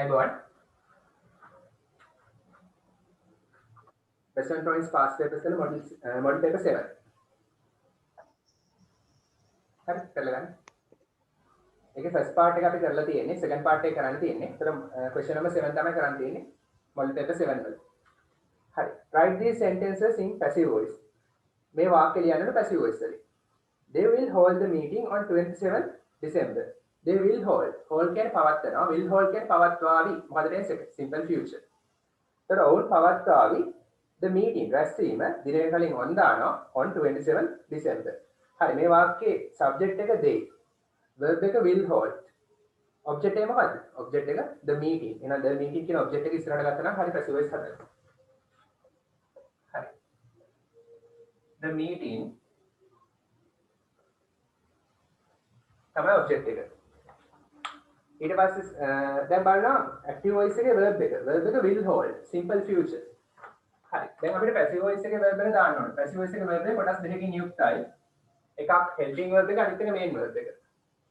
අයිබෝන් Western Province past papers වල model paper 7 හරි කරලා ගන්න. ඒකේ first part එක අපි කරලා තියෙන්නේ second part එක කරන්න තියෙන්නේ. ඒතර question number 7 තමයි කරන්න තියෙන්නේ model paper 7 වල. හරි. Write these sentences in passive voice. මේ වාක්‍ය ලියන්න passive voice වලින්. They will hold the meeting on 27 December. They will hold. Hold කියන්නේ පවත්වනවා. Will hold කියන්නේ පවත්වාවි. මොකද tense simple future. ඒතර ඔවුන් පවත්වාවි the meeting රැස්වීම දිනක කලින් on දානවා on 27 December. හරි මේ වාක්‍යයේ subject එක they. verb එක will hold. object එක මොකද්ද? object එක the meeting. එහෙනම් the meeting කියන object එක ඉස්සරහට ගත්තා නම් හරි passive voice හදන්න. හරි. the meeting තමයි object එක. ඊට පස්සේ දැන් බලනවා active voice එකේ verb එක. verb එක will hold. simple future. හරි. දැන් අපිට passive voice එකේ verb එක දාන්න ඕනේ. passive voice එකේ verb එක කොටස් දෙකකින් යුක්තයි. එකක් helping verb එක අනිත් එක main verb එක.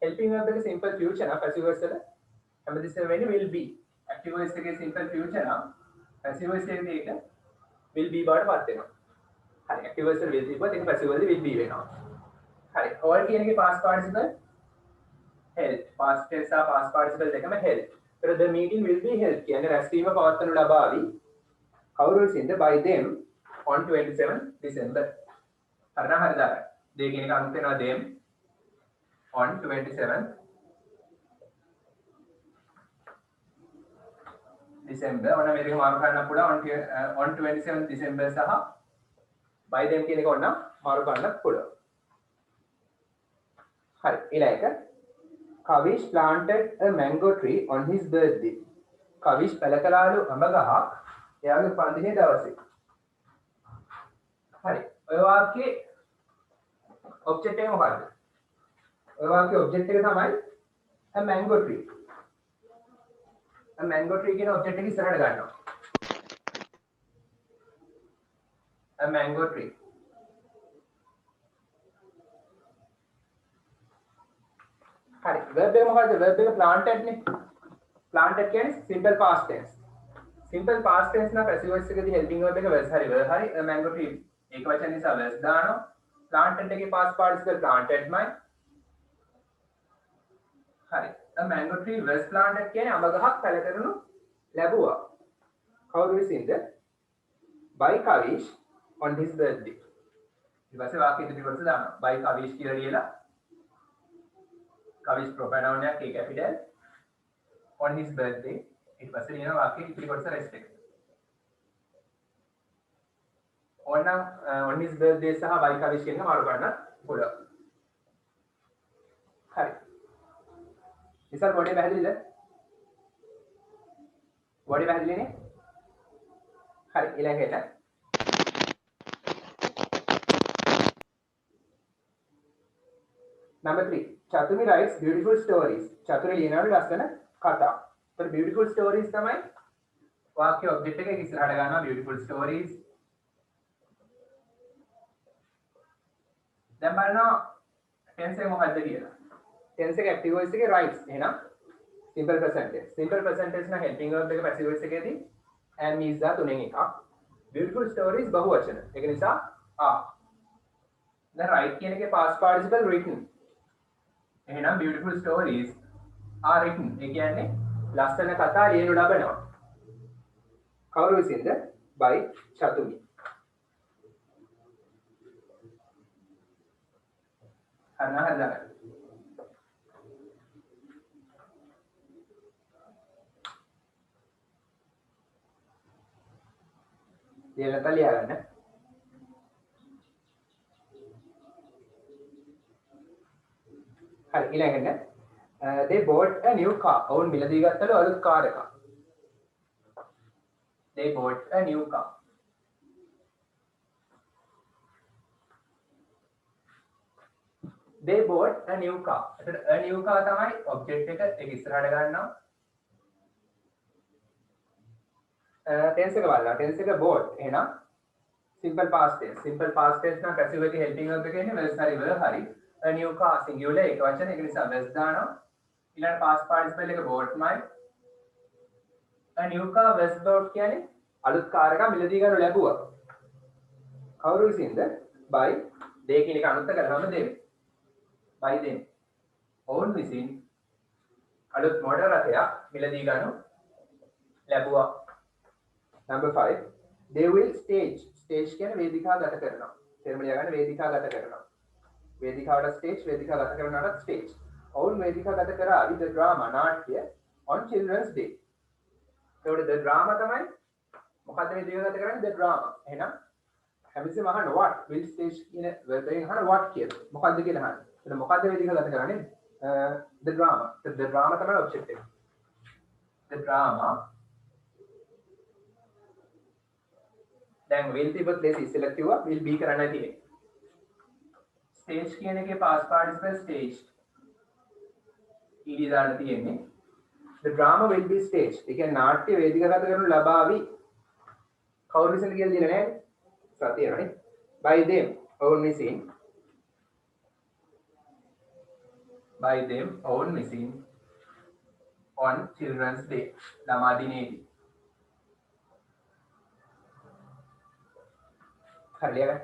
helping verb එක simple future නම් passive voice වල හැමතිස්සෙම වෙන්නේ will be. active voice එකේ simple future නම් passive voice එකේ ඒක will be බවට පත් වෙනවා. හරි. active voice වල will be බවත් ඒක passive වල will be වෙනවා. හරි. all කියන එකේ past participle held. past tense සහ past participle දෙකම held. ඒතර the meeting will be held කියන්නේ රැස්වීම පවත්වනු ලබාවි. කවුරු විසින්ද by them on 27 December. හරිද හරිද? they කියන එක අනුත් වෙනවා them on 27 December. ඔන්න මේක මාරු කරන්න පුළුවන් on 27 December සහ by them කියන එක ඔන්න මාරු කරන්න පුළුවන්. හරි ඊළඟ එක Kavish planted a mango tree on his birthday. Kavish පළකලාලු අඹ ගහක් එයාගේ පන්දිනේ දවසේ. හරි. ඔය වාක්‍යයේ object එක මොකක්ද? ඔය වාක්‍යයේ object එක තමයි a mango tree. a mango tree කියන object එක ඉස්සරහට ගන්නවා. a mango tree. හරි. verb එක මොකක්ද? verb එක planted නේ. planted කියන්නේ simple past tense. simple past tense නම් passive voice එකේදී helping verb එක was හරි a mango tree ඒක වචන නිසා was දානවා. planted එකේ past participle planted මයි. හරි. a mango tree was planted කියන්නේ අඹ ගහක් පැල කරනු ලැබුවා. කවුරු විසින්ද? by Kavish on his birthday. ඊට පස්සේ වාක්‍ය ඉදිරි කොටස දානවා. by Kavish කියලා ලියලා Kavish pronoun එක K capital on his birthday. ඊට පස්සේ ලියන වාක්‍යයේ ඉතිරි කොටස රෙස්ට් එක. ඕනනම් on his birthday සහ by Kavish කියන මාරු කරන්න පුළුවන්. හරි. ඉතින් පොඩි පැහැදිලිද? පොඩි පැහැදිලිනේ? හරි ඊළඟට number 3 චතුමි writes beautiful stories. චතුර ලියනවලු ලස්සන කතා. तर beautiful stories තමයි වාක්‍ය object එක ඉස්සරහට ගන්නවා beautiful stories. දැන් බලනවා tense එක මොකක්ද කියලා. tense එක active voice එකේ writes එහෙනම් simple present tense. simple present tense නම් helping verb එක passive voice එකේදී and is දා තුනෙන් එකක්. beautiful stories බහු වචන. ඒක නිසා are. දැන් write කියන එකේ past participle written. එහෙනම් beautiful stories are written. ඒ කියන්නේ ලස්සන කතා ලියනු ලබනවා. කවුරු විසින්ද? by චතුමි. හරිද? ලියලා තලියා ගන්න. හරි ඊළඟට they bought a new car. ඔවුන් මිලදී ගත්තලු අලුත් කාර් එකක්. they bought a new car. they bought a new car. එතකොට a new car තමයි object එක ඒක ඉස්සරහට ගන්නවා. tense එක බලන්න. tense එක bought එහෙනම් simple past tense. simple past tense නම් passive එකේ helping verb එක ඉන්නේ was හරි were හරි. a new car singular එක වචන ඒක නිසා was දානවා. ඊළඟ past participle එක bought මයි. a new car was bought කියන්නේ අලුත් කාර් එකක් මිලදී ගන්න ලැබුවා. කවුරු විසින්ද? by they කියන එක අනුත් කරනම දෙන්නේ. by them. ඔවුන් විසින් අලුත් මොටර් රථයක් මිලදී ගන්න ලැබුවා. number 5 they will stage කියන්නේ වේදිකාගත කරනවා. තේරුම ලියා ගන්න වේදිකාගත කරනවා. වේදිකාවට stage වේදිකාගත කරනවට stage. ඔවුන් වේදිකාගත කරාවි the drama නාට්‍ය on children's day. ඒකට the drama තමයි මොකද්ද වේදිකාගත කරන්නේ the drama. එහෙනම් හැමතිස්සෙම අහන්න what will stage කියන වර්ඩයෙන් අහන්න what කියලා. මොකද්ද කියලා අහන්න. එතන මොකද්ද වේදිකාගත කරන්නේ? the drama. the drama තමයි object එක. the drama දැන් will තිබ්බත් ලේසි ඉස්සෙල්ලා කිව්වා will be කරන්න තියෙන්නේ. stage කියන එකේ past participle staged. ed දාන්න තියෙන්නේ. the drama will be staged. ඒ කියන්නේ නාට්‍ය වේදිකාගත කරනු ලබාවි. කවුරු විසින්ද කියලා දෙන්නේ නැහැ. සතියනේ. by them own missing. by them own missing on children's day. ළමා දිනේදී. හරි ලියා ගන්න.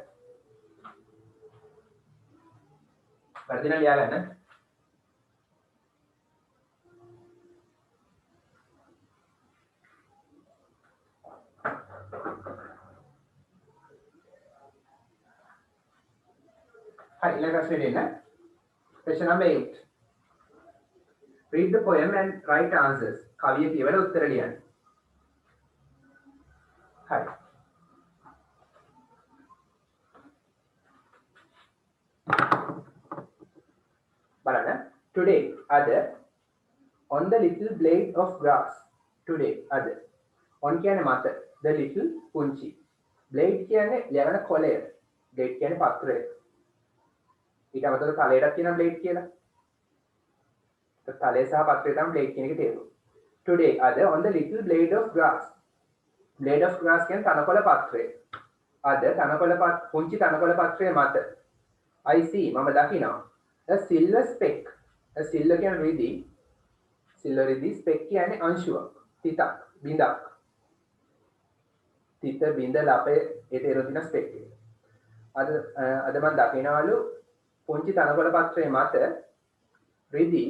වර්ධන ලියා ගන්න. Hi, let us read in. Question number 8. Read the poem and write answers. කවිය කියවලා උත්තර ලියන්න. හරි. බලන්න. Today, other on the little blade of grass. Today, other. On කියන්නේ මත. The little පුංචි. Blade කියන්නේ ලියන කොළය. Blade කියන්නේ පත්‍රය. ඊට අමතරව තලයටත් කියන බ්ලේඩ් කියලා. තලය සහ පත්‍රය තමයි බ්ලේඩ් කියන එකේ තේරුම. Today other on the little blade of grass. Blade of grass කියන්නේ තනකොළ පත්‍රය. other තනකොළ පුංචි තනකොළ පත්‍රය මත. I see මම දකිනවා. a silver speck. a silver කියන්නේ රිදී. silver රිදී speck කියන්නේ අංශුවක්. තිතක්, බිඳක්. තිත බිඳ ලපේ ඒ තේරුම් දින speck එක. අද මම දකිනවලු පුංචි තනකොළ පත්‍රයේ මත රිදී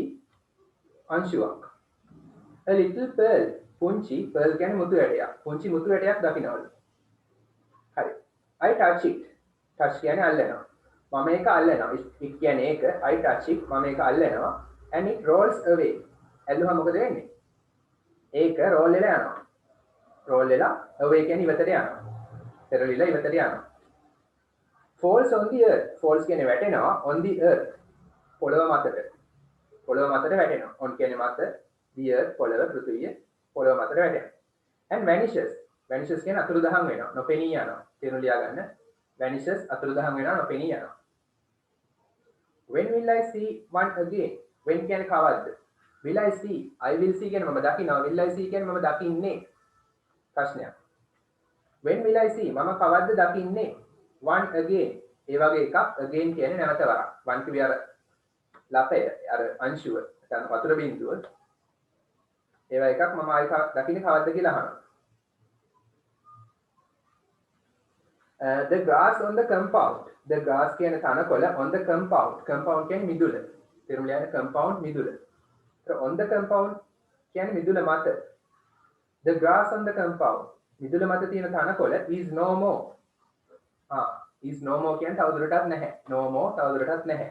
අංශුවක්. a little pearl පුංචි pearl කියන්නේ මුතු ඇටයක්. පුංචි මුතු ඇටයක් දකින්නවලු. හරි. I touch it. touch කියන්නේ අල්ලනවා. මම ඒක අල්ලනවා. it කියන්නේ ඒක. I touch it. මම ඒක අල්ලනවා. and it rolls away. ඇල්ලුවා මොකද වෙන්නේ? ඒක roll වෙලා යනවා. roll වෙලා away කියන්නේ ඉවතට යනවා. පෙරලිලා ඉවතට යනවා. falls on the earth. falls කියන්නේ වැටෙනවා on the earth. පොළව මතට. පොළව මතට වැටෙනවා. on කියන්නේ මත, the earth පොළව පෘථිවිය පොළව මතට වැටෙනවා. and vanishes. vanishes කියන්නේ අතුරුදහන් වෙනවා. නොපෙනී යනවා. තේරුම් ලියා ගන්න. vanishes අතුරුදහන් වෙනවා, නොපෙනී යනවා. when will I see one again? when කියන්නේ කවද්ද? will I see? I will see කියන්නේ මම දකිනවා. will I see කියන්නේ මම දකින්නේ. ප්‍රශ්නයක්. when will I see? මම කවද්ද දකින්නේ? one again. ඒ වගේ එකක් again කියන්නේ නැවත වරක්. one කිව්වේ අර ලපය අර අංශුව නැත්නම් වතුර බිඳුව. ඒවා එකක් මම ආයි දකින්නේ කවද්ද කියලා අහනවා. The grass on the compound. The grass කියන්නේ තනකොළ on the compound. compound කියන්නේ මිදුල. තේරුම් ලියන්න compound මිදුල. ඒතර on the compound කියන්නේ මිදුල මත. The grass on the compound. මිදුල මත තියෙන තනකොළ is no more. is no more කියන්නේ තවදුරටත් නැහැ. no more තවදුරටත් නැහැ.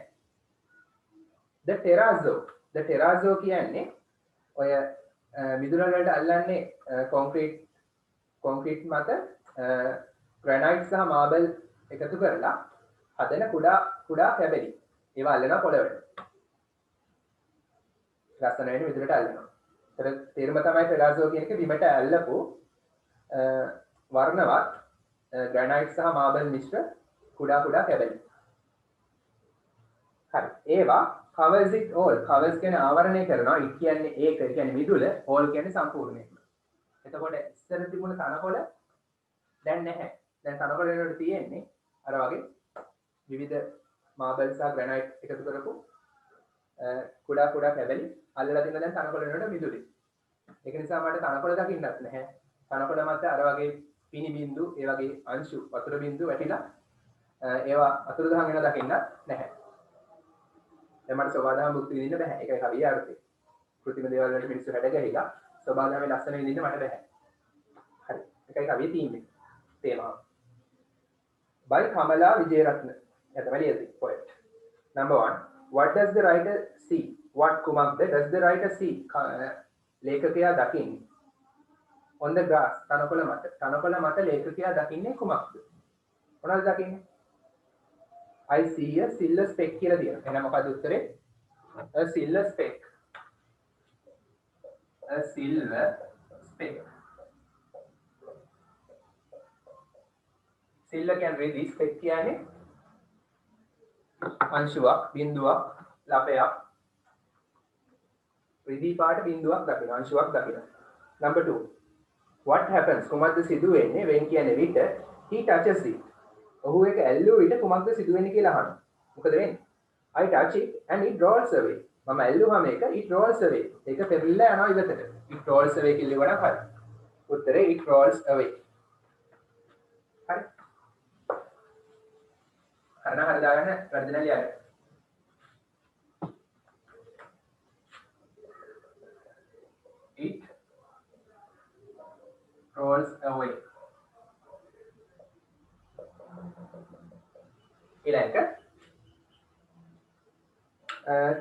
the terrazzo. the terrazzo කියන්නේ ඔය මිදුල වලට අල්ලන්නේ කොන්ක්‍රීට් මත ග්‍රැනයිට් සහ මාබල් එකතු කරලා හදන කුඩා කැබලි. ඒවා අල්ලනවා පොළවට. ලස්සන වෙන මිදුලට අල්ලනවා. ඒතර තේරුම තමයි terrazzo කියන එක බිමට අල්ලපු වර්ණවත් ග්‍රැනයිට් සහ මාබල් මිශ්‍ර කුඩා කැබලි. හරි. ඒවා covers it all. covers කියන්නේ ආවරණය කරනවා. it කියන්නේ ඒක. ඒ කියන්නේ මිදුල. all කියන්නේ සම්පූර්ණයෙන්ම. එතකොට ඉස්සර තිබුණ තනකොළ දැන් නැහැ. දැන් තනකොළ වලට තියෙන්නේ අර වගේ විවිධ මාබල් සහ ග්‍රැනයිට් එකතු කරපු කුඩා කැබලි අල්ලලා තියෙන දැන් තනකොළ වලට මිදුලේ. ඒක නිසා මට තනකොළ දකින්නත් නැහැ. තනකොළ මත අර වගේ පිනි බින්දු, ඒ වගේ අංශු වතුර බින්දු වැටිලා ඒවා අතුරුදහන් වෙන දකින්නත් නැහැ. දැන් මට සබදාම මුක්ති විඳින්න බෑ. ඒකයි කවිය අර්ථය. කෘතිම දේවල් වලට මිනිස්සු හැඩ ගැහිලා සබදාමේ ලස්සන විඳින්න මට බෑ. හරි. ඒකයි කවියේ තියෙන්නේ. තේමාව. By Kamala Vijayaratne. That's a very easy poet. Number 1. What does the writer see? What kumakda does the writer see? Lekakaya dakin on the grass. Tanakola mata lekakaya dakinne kumakda. What is dakin? I see a silver speck කියලා තියෙනවා. එහෙනම් මොකද උත්තරේ? A silver speck. A silver speck. silver කියන්නේ රෙදි, speck කියන්නේ අංශුවක්, බිඳුවක්, ලපයක්. රෙදි පාට බිඳුවක් දකින්න, අංශුවක් දකින්න. Number 2. What happens? කුමක්ද සිදු වෙන්නේ? when කියන්නේ විට he touches it. ඔහු ඒක ඇල්ලුව විට කුමක්ද සිදු වෙන්නේ කියලා අහනවා. මොකද වෙන්නේ? I touch it and it rolls away. මම ඇල්ලුවාම ඒක it rolls away. ඒක පෙරලිලා යනවා ඉවතට. it rolls away කියලා වඩා හරි. උත්තරේ it rolls away. හරි. හරි දාගන්න වැඩිදෙන ලියන්න. it rolls away. Ilanka.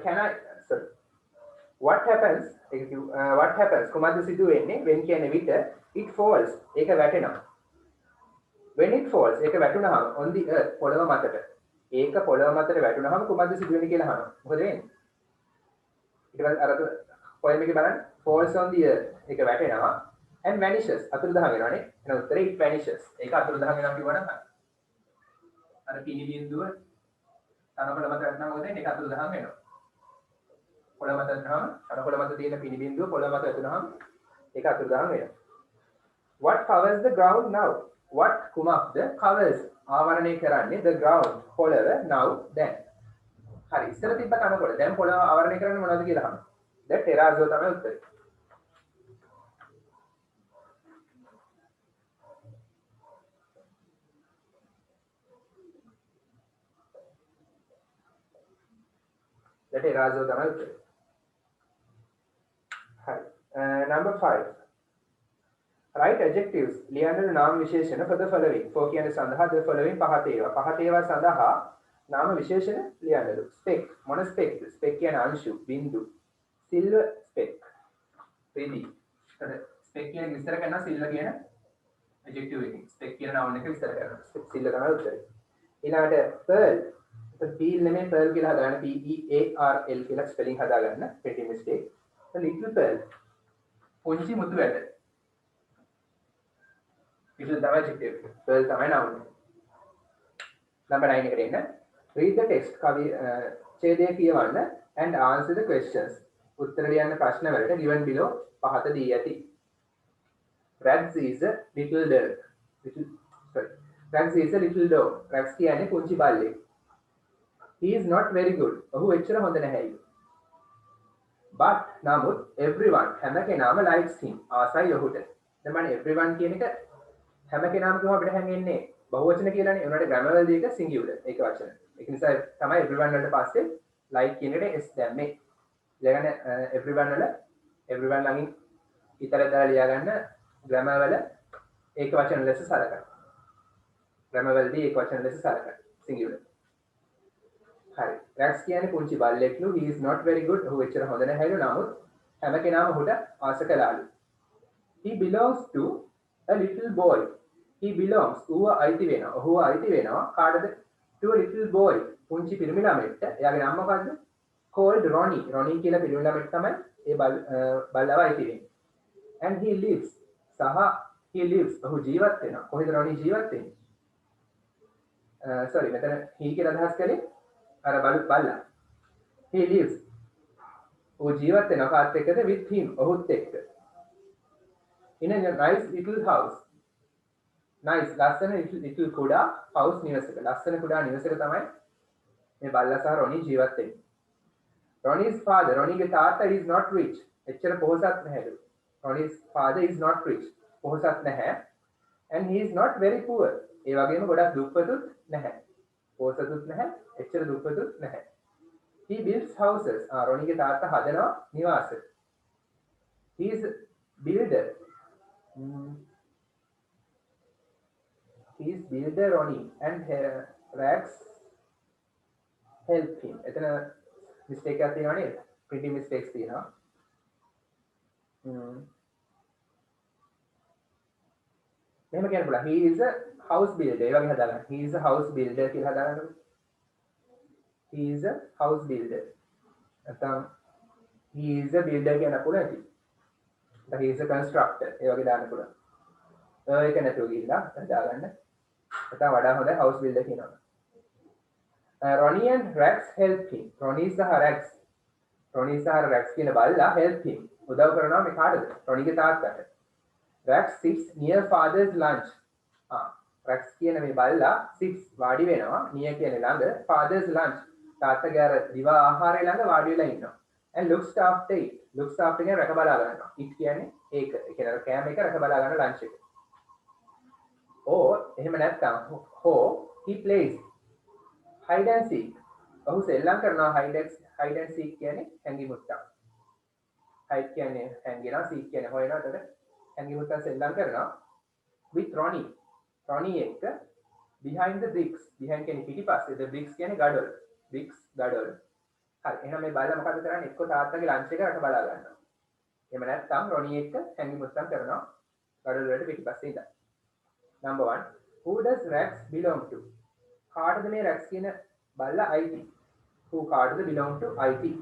Can I? Sorry. What happens? What happens? Kumaddu sidu wenne when කියන විට it falls. ඒක වැටෙනවා. When it falls, ඒක වැටුනහම on the earth පොළව මතට. ඒක පොළව මතට වැටුනහම කුමක්ද සිදු වෙන්නේ කියලා අහනවා. මොකද වෙන්නේ? ඊට පස්සේ අර poem එකේ බලන්න falls on the earth. ඒක වැටෙනවා and vanishes. අතුරුදහන් වෙනවානේ. එහෙනම් උත්තරේ it vanishes. ඒක අතුරුදහන් වෙනවා කියවනම් හරි. අර පිනි බින්දුව තනකොළ මත වැටෙනවා මොකද ඒක අතුරුදහන් වෙනවා. පොළව මත වැටෙනවම තනකොළ මත තියෙන පිනි බින්දුව පොළව මත වැටුනහම ඒක අතුරුදහන් වෙනවා. What covers the ground now? What කුමක්ද covers ආවරණය කරන්නේ the ground පොළව now then. හරි ඉස්සර තිබ්බ තනකොළ දැන් පොළව ආවරණය කරන්නේ මොනවද කියලා අහනවා. the terrazzo තමයි උත්තරේ. the terrazzo තමයි උත්තරේ. හරි. Number 5. Write adjectives ලියන්න නාම විශේෂණ for the following. for කියන්නේ සඳහා the following පහත ඒවා. පහත ඒවා සඳහා නාම විශේෂණ ලියන්නලු. speck මොන speck? speck කියන්නේ අංශු, බිඳු. silver speck. රෙදි. speck කියන විස්තර කරනවා silver කියන adjective එකකින්. speck කියන noun එක විස්තර කරනවා. silver තමයි උත්තරේ. ඊළඟට pearl. pearl නෙමෙයි pearl කියලා හදාගන්න. P E A R L කියලා spelling හදාගන්න. petty mistake. the little pearl. පුංචි මුතු වැට. little තමයි adjective. pearl තමයි noun. Number 9 එකට එන්න. read the text. කවි ඡේදය කියවන්න and answer the questions. උත්තර ලියන්න ප්‍රශ්න වලට given below පහත දී ඇති. Rags is a little dog. Rags is a little dog. Rags කියන්නේ පුංචි බල්ලෙක්. He is not very good. ඔහු එච්චර හොඳ නැහැ. But නමුත් everyone හැම කෙනාම likes him. ආසයි ඔහුට. දැන් මම everyone කියන එක හැම කෙනාම කියව අපිට හැංගෙන්නේ බහුවචන කියලානේ. උනාට grammar වලදී එක singular ඒක වචන. ඒක නිසා තමයි everyone වලට පස්සේ like කියන එකට s දැම්මේ. ඊළඟට everyone වල everyone ළඟින් ඉතරදර ලියා ගන්න grammar වල ඒක වචන ලෙස සලකන්න. grammar වලදී ඒක වචන ලෙස සලකන්න. singular. හරි. Rags කියන්නේ පුංචි බල්ලෙක්ලු. he is not very good. ඔහු එච්චර හොඳ නැහැලු. නමුත් හැම කෙනාම ඔහුට ආස කළාලු. he belongs to a little boy. he belongs ඌව අයිති වෙනවා. ඔහුව අයිති වෙනවා කාටද? to a little boy. පුංචි පිරිමි ළමෙක්ට. එයාගේ නම මොකද්ද? called Ronnie. Ronnie කියලා පිරිමි ළමෙක් තමයි ඒ බල්ලව අයිති වෙන්නේ. and he lives. සහ he lives. ඔහු ජීවත් වෙනවා. කොහෙද Ronnie ජීවත් වෙන්නේ? sorry මෙතන he කියලා අදහස් කරේ අර බල්ලා. he lives. ඔහු ජීවත් වෙනවා කාත් එක්කද? with him. ඔහුත් එක්ක. in a nice little house. nice ලස්සන little කුඩා house නිවසක. ලස්සන කුඩා නිවසක තමයි මේ බල්ලා සහ රොනි ජීවත් වෙන්නේ. Ronnie's father, Ronnieගේ තාත්තා is not rich. එච්චර පොහොසත් නැහැලු. Ronnie's father is not rich. පොහොසත් නැහැ. And he is not very poor. ඒ වගේම ගොඩක් දුප්පතුත් නැහැ. පොහොසතුත් නැහැ. එච්චර දුප්පතුත් නැහැ. He builds houses. රොනීගේ තාත්තා හදනවා නිවාස. He is builder. He is builder Ronnie and Rags help him. එතන mistake එකක් තියෙනවා නේද? Printing mistakes තියෙනවා. මෙහෙම කියන්න පුළුවන්. He is a house builder. ඒ වගේ හදාගන්න. He is a house builder කියලා හදාගන්නකො. He is a house builder. නැත්නම් he is a builder කියන්න පුළුවන් ඉතින්. He is a constructor. ඒ වගේ දාන්න පුළුවන්. ඒක නැතුව ගිහිල්ලා හදාගන්න. නැත්නම් වඩා හොඳයි house builder කියනවා. Ronnie and Rex help him. Ronnie සහ Rex. Ronnie සහ Rex කියන බල්ලා help him. උදව් කරනවා මේ කාටද? රොනීගේ තාත්තට. Rex sits near father's lunch. Rex කියන මේ බල්ලා sits වාඩි වෙනවා near කියන්නේ ළඟ father's lunch. තාත්තගේ අර දිවා ආහාරය ළඟ වාඩි වෙලා ඉන්නවා. And looks after it. Looks after කියන්නේ රැක බලා ගන්නවා. it කියන්නේ ඒක. ඒ කියන්නේ කෑම එක රැක බලා ගන්න lunch එක. or එහෙම නැත්නම් he plays hide and seek. ඔහු සෙල්ලම් කරනවා hide and seek කියන්නේ හැංගි මුත්තා. hide කියන්නේ හැංගෙනවා seek කියන්නේ හොයනවා. එතකොට හැංගි මුත්තා සෙල්ලම් කරනවා with Ronnie. Ronnie එක්ක behind the bricks. behind කියන්නේ පිටිපස්සේ. the bricks කියන්නේ ගඩොල්. bricks ගඩොල්. හරි. එහෙනම් මේ බල්ලා මොකද කරන්නේ? එක්ක තාත්තගේ ලන්ච් එක රට බලා ගන්නවා. එහෙම නැත්නම් රොනී එක්ක හැංගි මුත්තම් කරනවා ගඩොල් වලට පිටිපස්සේ ඉඳන්. number 1 who does Rex belong to? කාටද මේ Rex කියන බල්ලා අයිති? who කාටද belong to අයිති?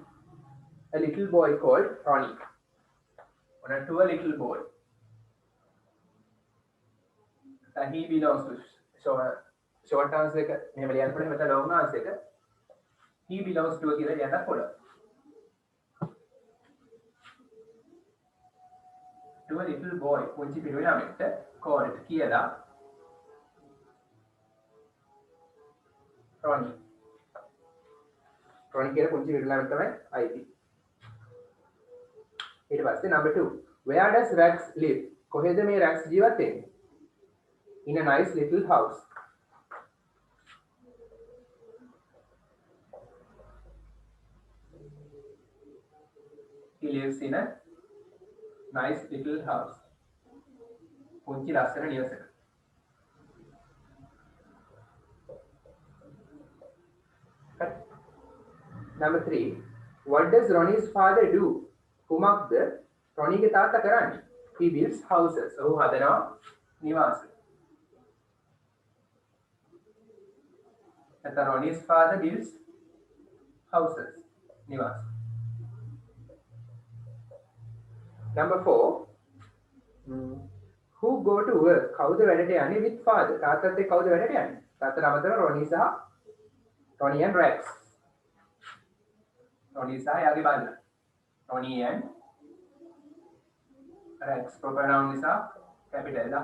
a little boy called Ronnie. on to a little boy. he belongs to short answer එක මෙහෙම ලියන්න පුළුවන්. මෙතන long answer එක he belongs to කියලා ලියන්න පුළුවන්. to a little boy පුංචි පිරිමි ළමෙක්ට called කියලා Ronnie. Ronnie කියලා පුංචි පිරිමි ළමෙක් තමයි අයිති. ඊට පස්සේ number 2 where does Rex live? කොහෙද මේ Rex ජීවත් වෙන්නේ? in a nice little house. He lives in a nice little house. පුංචි ලස්සන නිවසක. Number 3 what does Ronnie's father do? කුමක්ද රොනීගේ තාත්තා කරන්නේ? he builds houses. ඔහු හදනවා නිවාස. නැත්නම් Ronnie's father builds houses. නිවාස. number 4 who go to work? කවුද වැඩට යන්නේ with father? තාත්තත් එක්ක කවුද වැඩට යන්නේ? තාත්තට අමතරව Ronnie and Rex. Ronnie සහ යාගේ බල්ලා. Ronnie and Rex. proper noun නිසා capital ලා.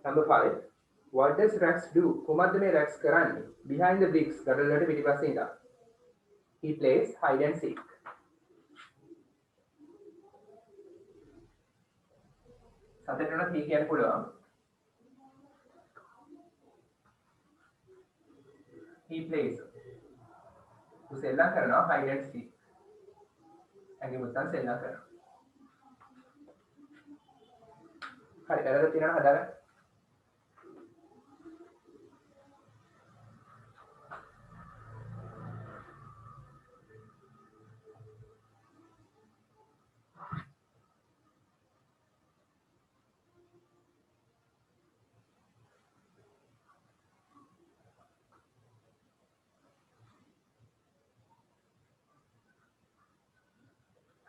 number 5 what does Rex do? කුමක්ද මේ Rex කරන්නේ? behind the bricks. ගඩොල් වලට පිටිපස්සේ ඉඳන්. he plays hide and seek. සතෙන්ට උනත් he කියන්න පුළුවන්. he plays. සෙල්ලම් කරනවා hide and seek. ඇඟි මුත්තන් සෙල්ලම් කරනවා. හරි කරලා තියෙනවා හදාගන්න.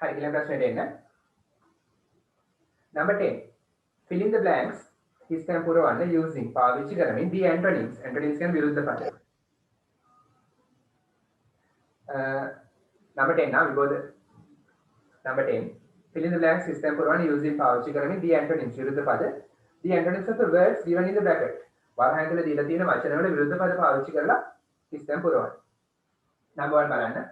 හරි ඊළඟ ප්‍රශ්නෙට එන්න. number 10 fill in the blanks හිස්තැන් පුරවන්න using පාවිච්චි කරමින් the antonyms. antonyms කියන්නේ විරුද්ධ පද. number 10 now we go the number 10 fill in the blanks හිස්තැන් පුරවන්න using පාවිච්චි කරමින් the antonyms විරුද්ධ පද. the antonyms of the words given in the bracket. වරහන් ඇතුලේ දීලා තියෙන වචන වල විරුද්ධ පද පාවිච්චි කරලා හිස්තැන් පුරවන්න. number 1 බලන්න.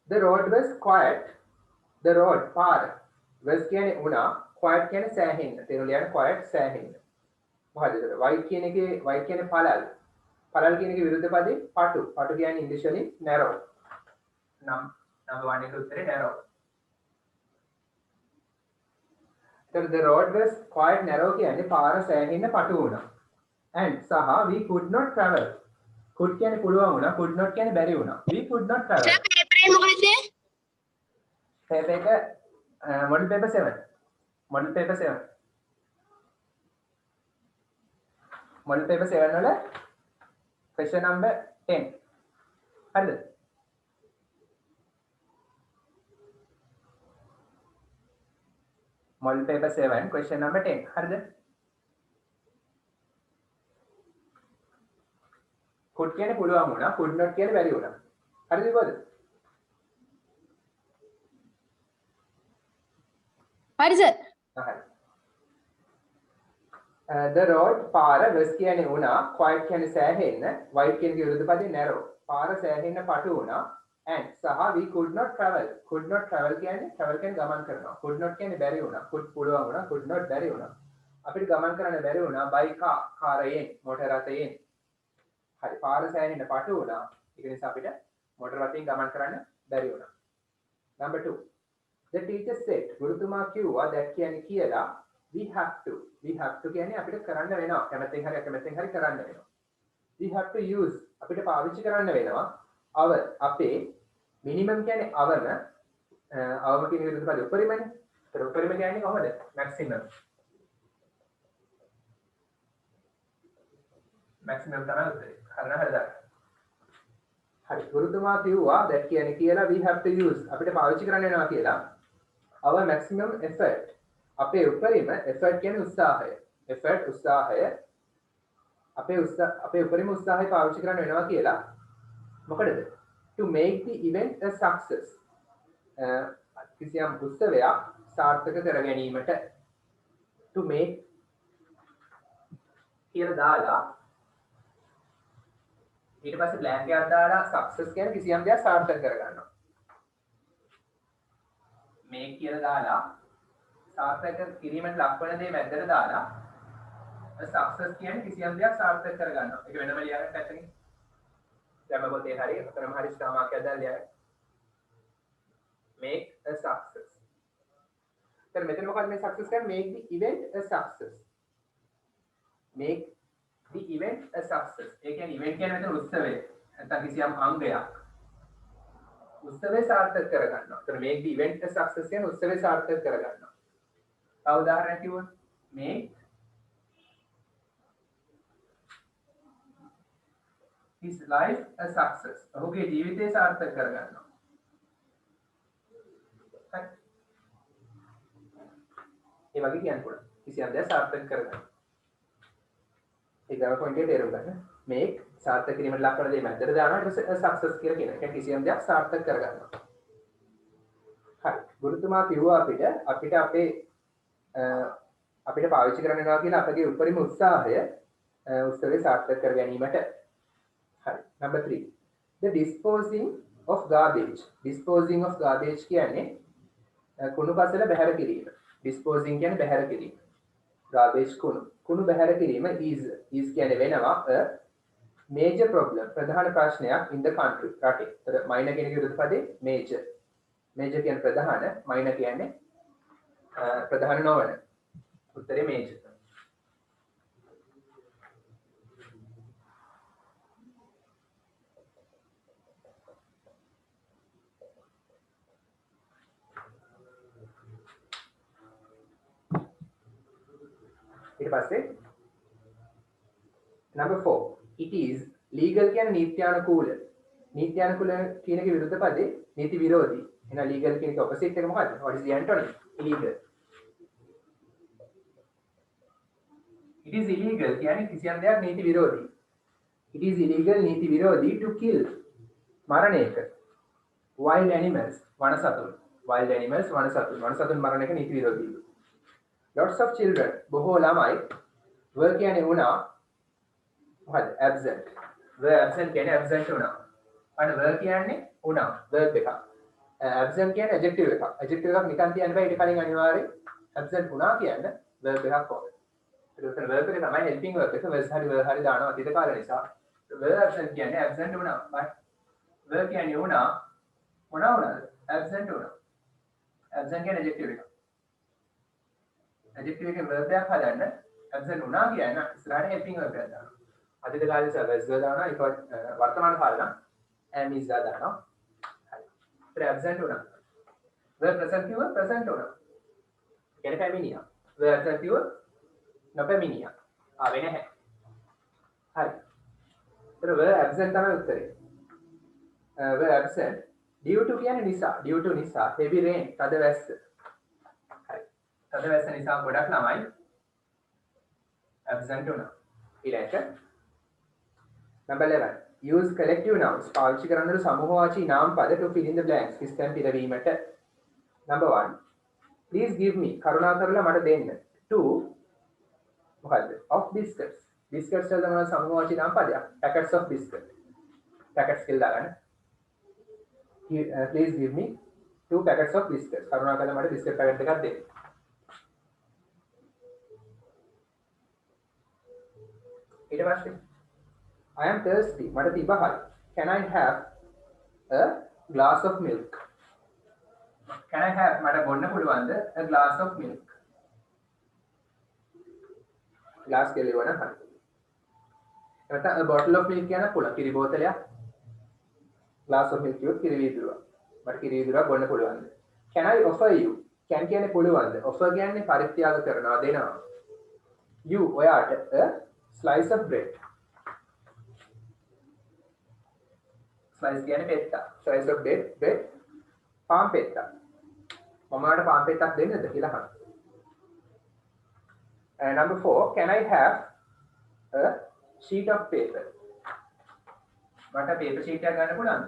The road was quiet. The road පාර was කියන්නේ වුණා, quiet කියන්නේ සෑහෙන්න. තේරුම් ගන්න quiet සෑහෙන්න. මොකද ඒක white කියන එකේ white කියන්නේ පළල්. පළල් කියන එකේ විරුද්ධ පදේ පටු. පටු කියන්නේ ඉංග්‍රීසි වලින් narrow. number 1 එක උත්තරේ narrow. So the road was quite narrow කියන්නේ පාර සෑහෙන්න පටු වුණා. And සහ we could not travel. could කියන්නේ පුළුවන් වුණා, could not කියන්නේ බැරි වුණා. We could not travel. Sir paper එක මොකද? paper එක model paper 7. model paper 7. model paper 7 වල question number 10. හරිද? model paper 7 question number 10. හරිද? could කියන්නේ පුළුවන් වුණා, could not කියන්නේ බැරි වුණා. හරිද කොහොමද? හරි සර්. හරි. The road පාර was කියන්නේ වුණා, quiet කියන්නේ සෑහෙන්න, white කියන විරුද්ධ පදේ narrow. පාර සෑහෙන්න පටු වුණා and සහ we could not travel. could not travel කියන්නේ travel කියන්නේ ගමන් කරනවා. could not කියන්නේ බැරි වුණා. could පුළුවන් වුණා, could not බැරි වුණා. අපිට ගමන් කරන්න බැරි වුණා by car, කාරයෙන්, මොටර රථයෙන්. හරි පාර සෑහෙන්න පටු වුණා. ඒක නිසා අපිට මොටර රථයෙන් ගමන් කරන්න බැරි වුණා. Number 2. The teacher said, ගුරුතුමා කිව්වා that කියන්නේ කියලා we have to කියන්නේ අපිට කරන්න වෙනවා. කැමැත්තෙන් හරි අකමැත්තෙන් හරි කරන්න වෙනවා. We have to use අපිට පාවිච්චි කරන්න වෙනවා. our අපේ minimum කියන්නේ අවම කියන විදිහට පද උපරිමනේ. ඒතර උපරිම කියන්නේ කොහොමද? maximum. maximum තමයි උත්තරේ. හරිද? හරි ගුරුතුමා කිව්වා that කියන්නේ කියලා we have to use අපිට පාවිච්චි කරන්න වෙනවා කියලා our maximum effort අපේ උපරිම effort කියන්නේ උත්සාහය effort උත්සාහය අපේ උපරිම උත්සාහය පාවිච්චි කරන්න වෙනවා කියලා මොකටද to make the event a success කිසියම් උත්සවයක් සාර්ථක කර ගැනීමට to make කියලා දාලා ඊට පස්සේ blank එකක් දාලා success කියන්නේ කිසියම් දෙයක් සාර්ථක කර ගන්නවා. make කියලා දාලා සාර්ථක කිරීමට ලක්වන දේ මැදට දාලා success කියන්නේ කිසියම් දෙයක් සාර්ථක කර ගන්නවා. ඒක වෙනම ලියන්න පැත්තකින්. දැන් මම පොතේ හරි අතරම හරි ස්ථාමාකයක් දාලා ලියන්න. make a success. දැන් මෙතන මොකක්ද මේ success කියන්නේ make the event a success. make the event a success. ඒ කියන්නේ event කියන්නේ මෙතන උත්සවය. නැත්නම් කිසියම් අංගයක්. උත්සවය සාර්ථක කර ගන්නවා. ඒතර make the event a success කියන්නේ උත්සවය සාර්ථක කර ගන්නවා. තව උදාහරණයක් කිව්වොත් make his life a success. ඔහුගේ ජීවිතය සාර්ථක කර ගන්නවා. හරි. ඒ වගේ කියන්න පුළුවන්. කිසියම් දෙයක් සාර්ථක කර ගන්නවා. ඒකම පොයින්ට් එක තේරුම් ගන්න. make සාර්ථක කිරීමට ලක් කරන දේ මැදට දානවා ඊට පස්සේ success කියලා කියනවා. ඒ කියන්නේ කිසියම් දෙයක් සාර්ථක කර ගන්නවා. හරි. ගුරුතුමා කිව්වා අපිට අපිට පාවිච්චි කරන්න වෙනවා කියලා අපගේ උපරිම උත්සාහය උත්සවය සාර්ථක කර ගැනීමට. හරි. number 3. The disposing of garbage. disposing of garbage කියන්නේ කුණු කසල බැහැර කිරීම. disposing කියන්නේ බැහැර කිරීම. garbage කුණු බැහැර කිරීම is කියන්නේ වෙනවා a major problem ප්‍රධාන ප්‍රශ්නයක් in the country රටේ. ඒතර minor කියන විරුද්ධ පදේ major. major කියන්නේ ප්‍රධාන, minor කියන්නේ ප්‍රධාන නොවන. උත්තරේ major. ඊට පස්සේ number 4 it is legal කියන්නේ නීත්‍යානුකූල. නීත්‍යානුකූල කියන එක විරුද්ධ පදේ නීති විරෝධී. එහෙනම් legal කියන එක opposite එක මොකද්ද? what is the antonym? illegal. it is illegal කියන්නේ කිසියම් දෙයක් නීති විරෝධී. it is illegal නීති විරෝධී to kill මරණ එක wild animals වනසතුන්. wild animals වනසතුන් මරණ එක නීති විරෝධී. lots of children බොහෝ ළමයි were කියන්නේ වුණා මොකද absent were absent කියන්නේ absent වුණා අන්න were කියන්නේ වුණා verb එක absent කියන්නේ adjective එකක්. adjective එකක් නිකන් තියන්න බෑ. ඊට කලින් අනිවාර්යෙන් absent වුණා කියන්න verb එකක් ඕනේ. ඒක උතන verb එක තමයි helping verb එක. was හරි දානවා අතීත කාල නිසා. verb absent කියන්නේ absent වුණා. verb කියන්නේ වුණා මොනවා වුණාද? absent වුණා. absent කියන්නේ adjective එකක්. adjective එකේ verb එකක් හදන්න absent වුණා කියන ඉස්සරහට helping verb එකක් දානවා. අතීත කාලේ was දානවා. ඒක වර්තමාන කාලේ නම් am is දානවා. හරි. ඒත් absent වුණා. verb present කිව්ව present වුණා. කියන්නේ පැමිණියා. verb absent කිව්ව නොපැමිණියා. ආවේ නැහැ. හරි. ඒතර verb absent තමයි උත්තරේ. verb absent due to කියන්නේ නිසා. due to නිසා heavy rain තද වැස්ස. හරි. තද වැස්ස නිසා ගොඩක් ළමයි absent වුණා. ඊළඟට number 11 use collective nouns පාවිච්චි කරන සමූහවාචී නාම පද to fill in the blanks කිස්තැන් පිරවීමට. number 1 please give me කරුණාකරලා මට දෙන්න 2 මොකද්ද of biscuits biscuits වල තමයි සමූහවාචී නාම පදයක් packets of biscuit packets කියලා දාගන්න. please give me 2 packets of biscuits කරුණාකරලා මට biscuit packet එකක් දෙන්න. ඊට පස්සේ I am thirsty මට තිබහයි. can I have a glass of milk? can I have මට බොන්න පුළුවන්ද a glass of milk? glass කියලා වුණා හරි. නැත්නම් a bottle of milk කියන පුළුවන් කිරි බෝතලයක්. glass of milk කියොත් කිරි වීදුරුවක්. මට කිරි වීදුරුවක් බොන්න පුළුවන්ද? can I offer you? can කියන්නේ පුළුවන්ද? offer කියන්නේ පරිත්‍යාග කරනවා දෙනවා. you ඔයාට a slice of bread. slice කියන්නේ පෙත්ත. slice of bread පාන් පෙත්ත. මම ඔයාලට පාන් පෙත්තක් දෙන්නද කියලා අහනවා. number 4 can I have a sheet of paper? මට paper sheet එකක් ගන්න පුළුවන්ද?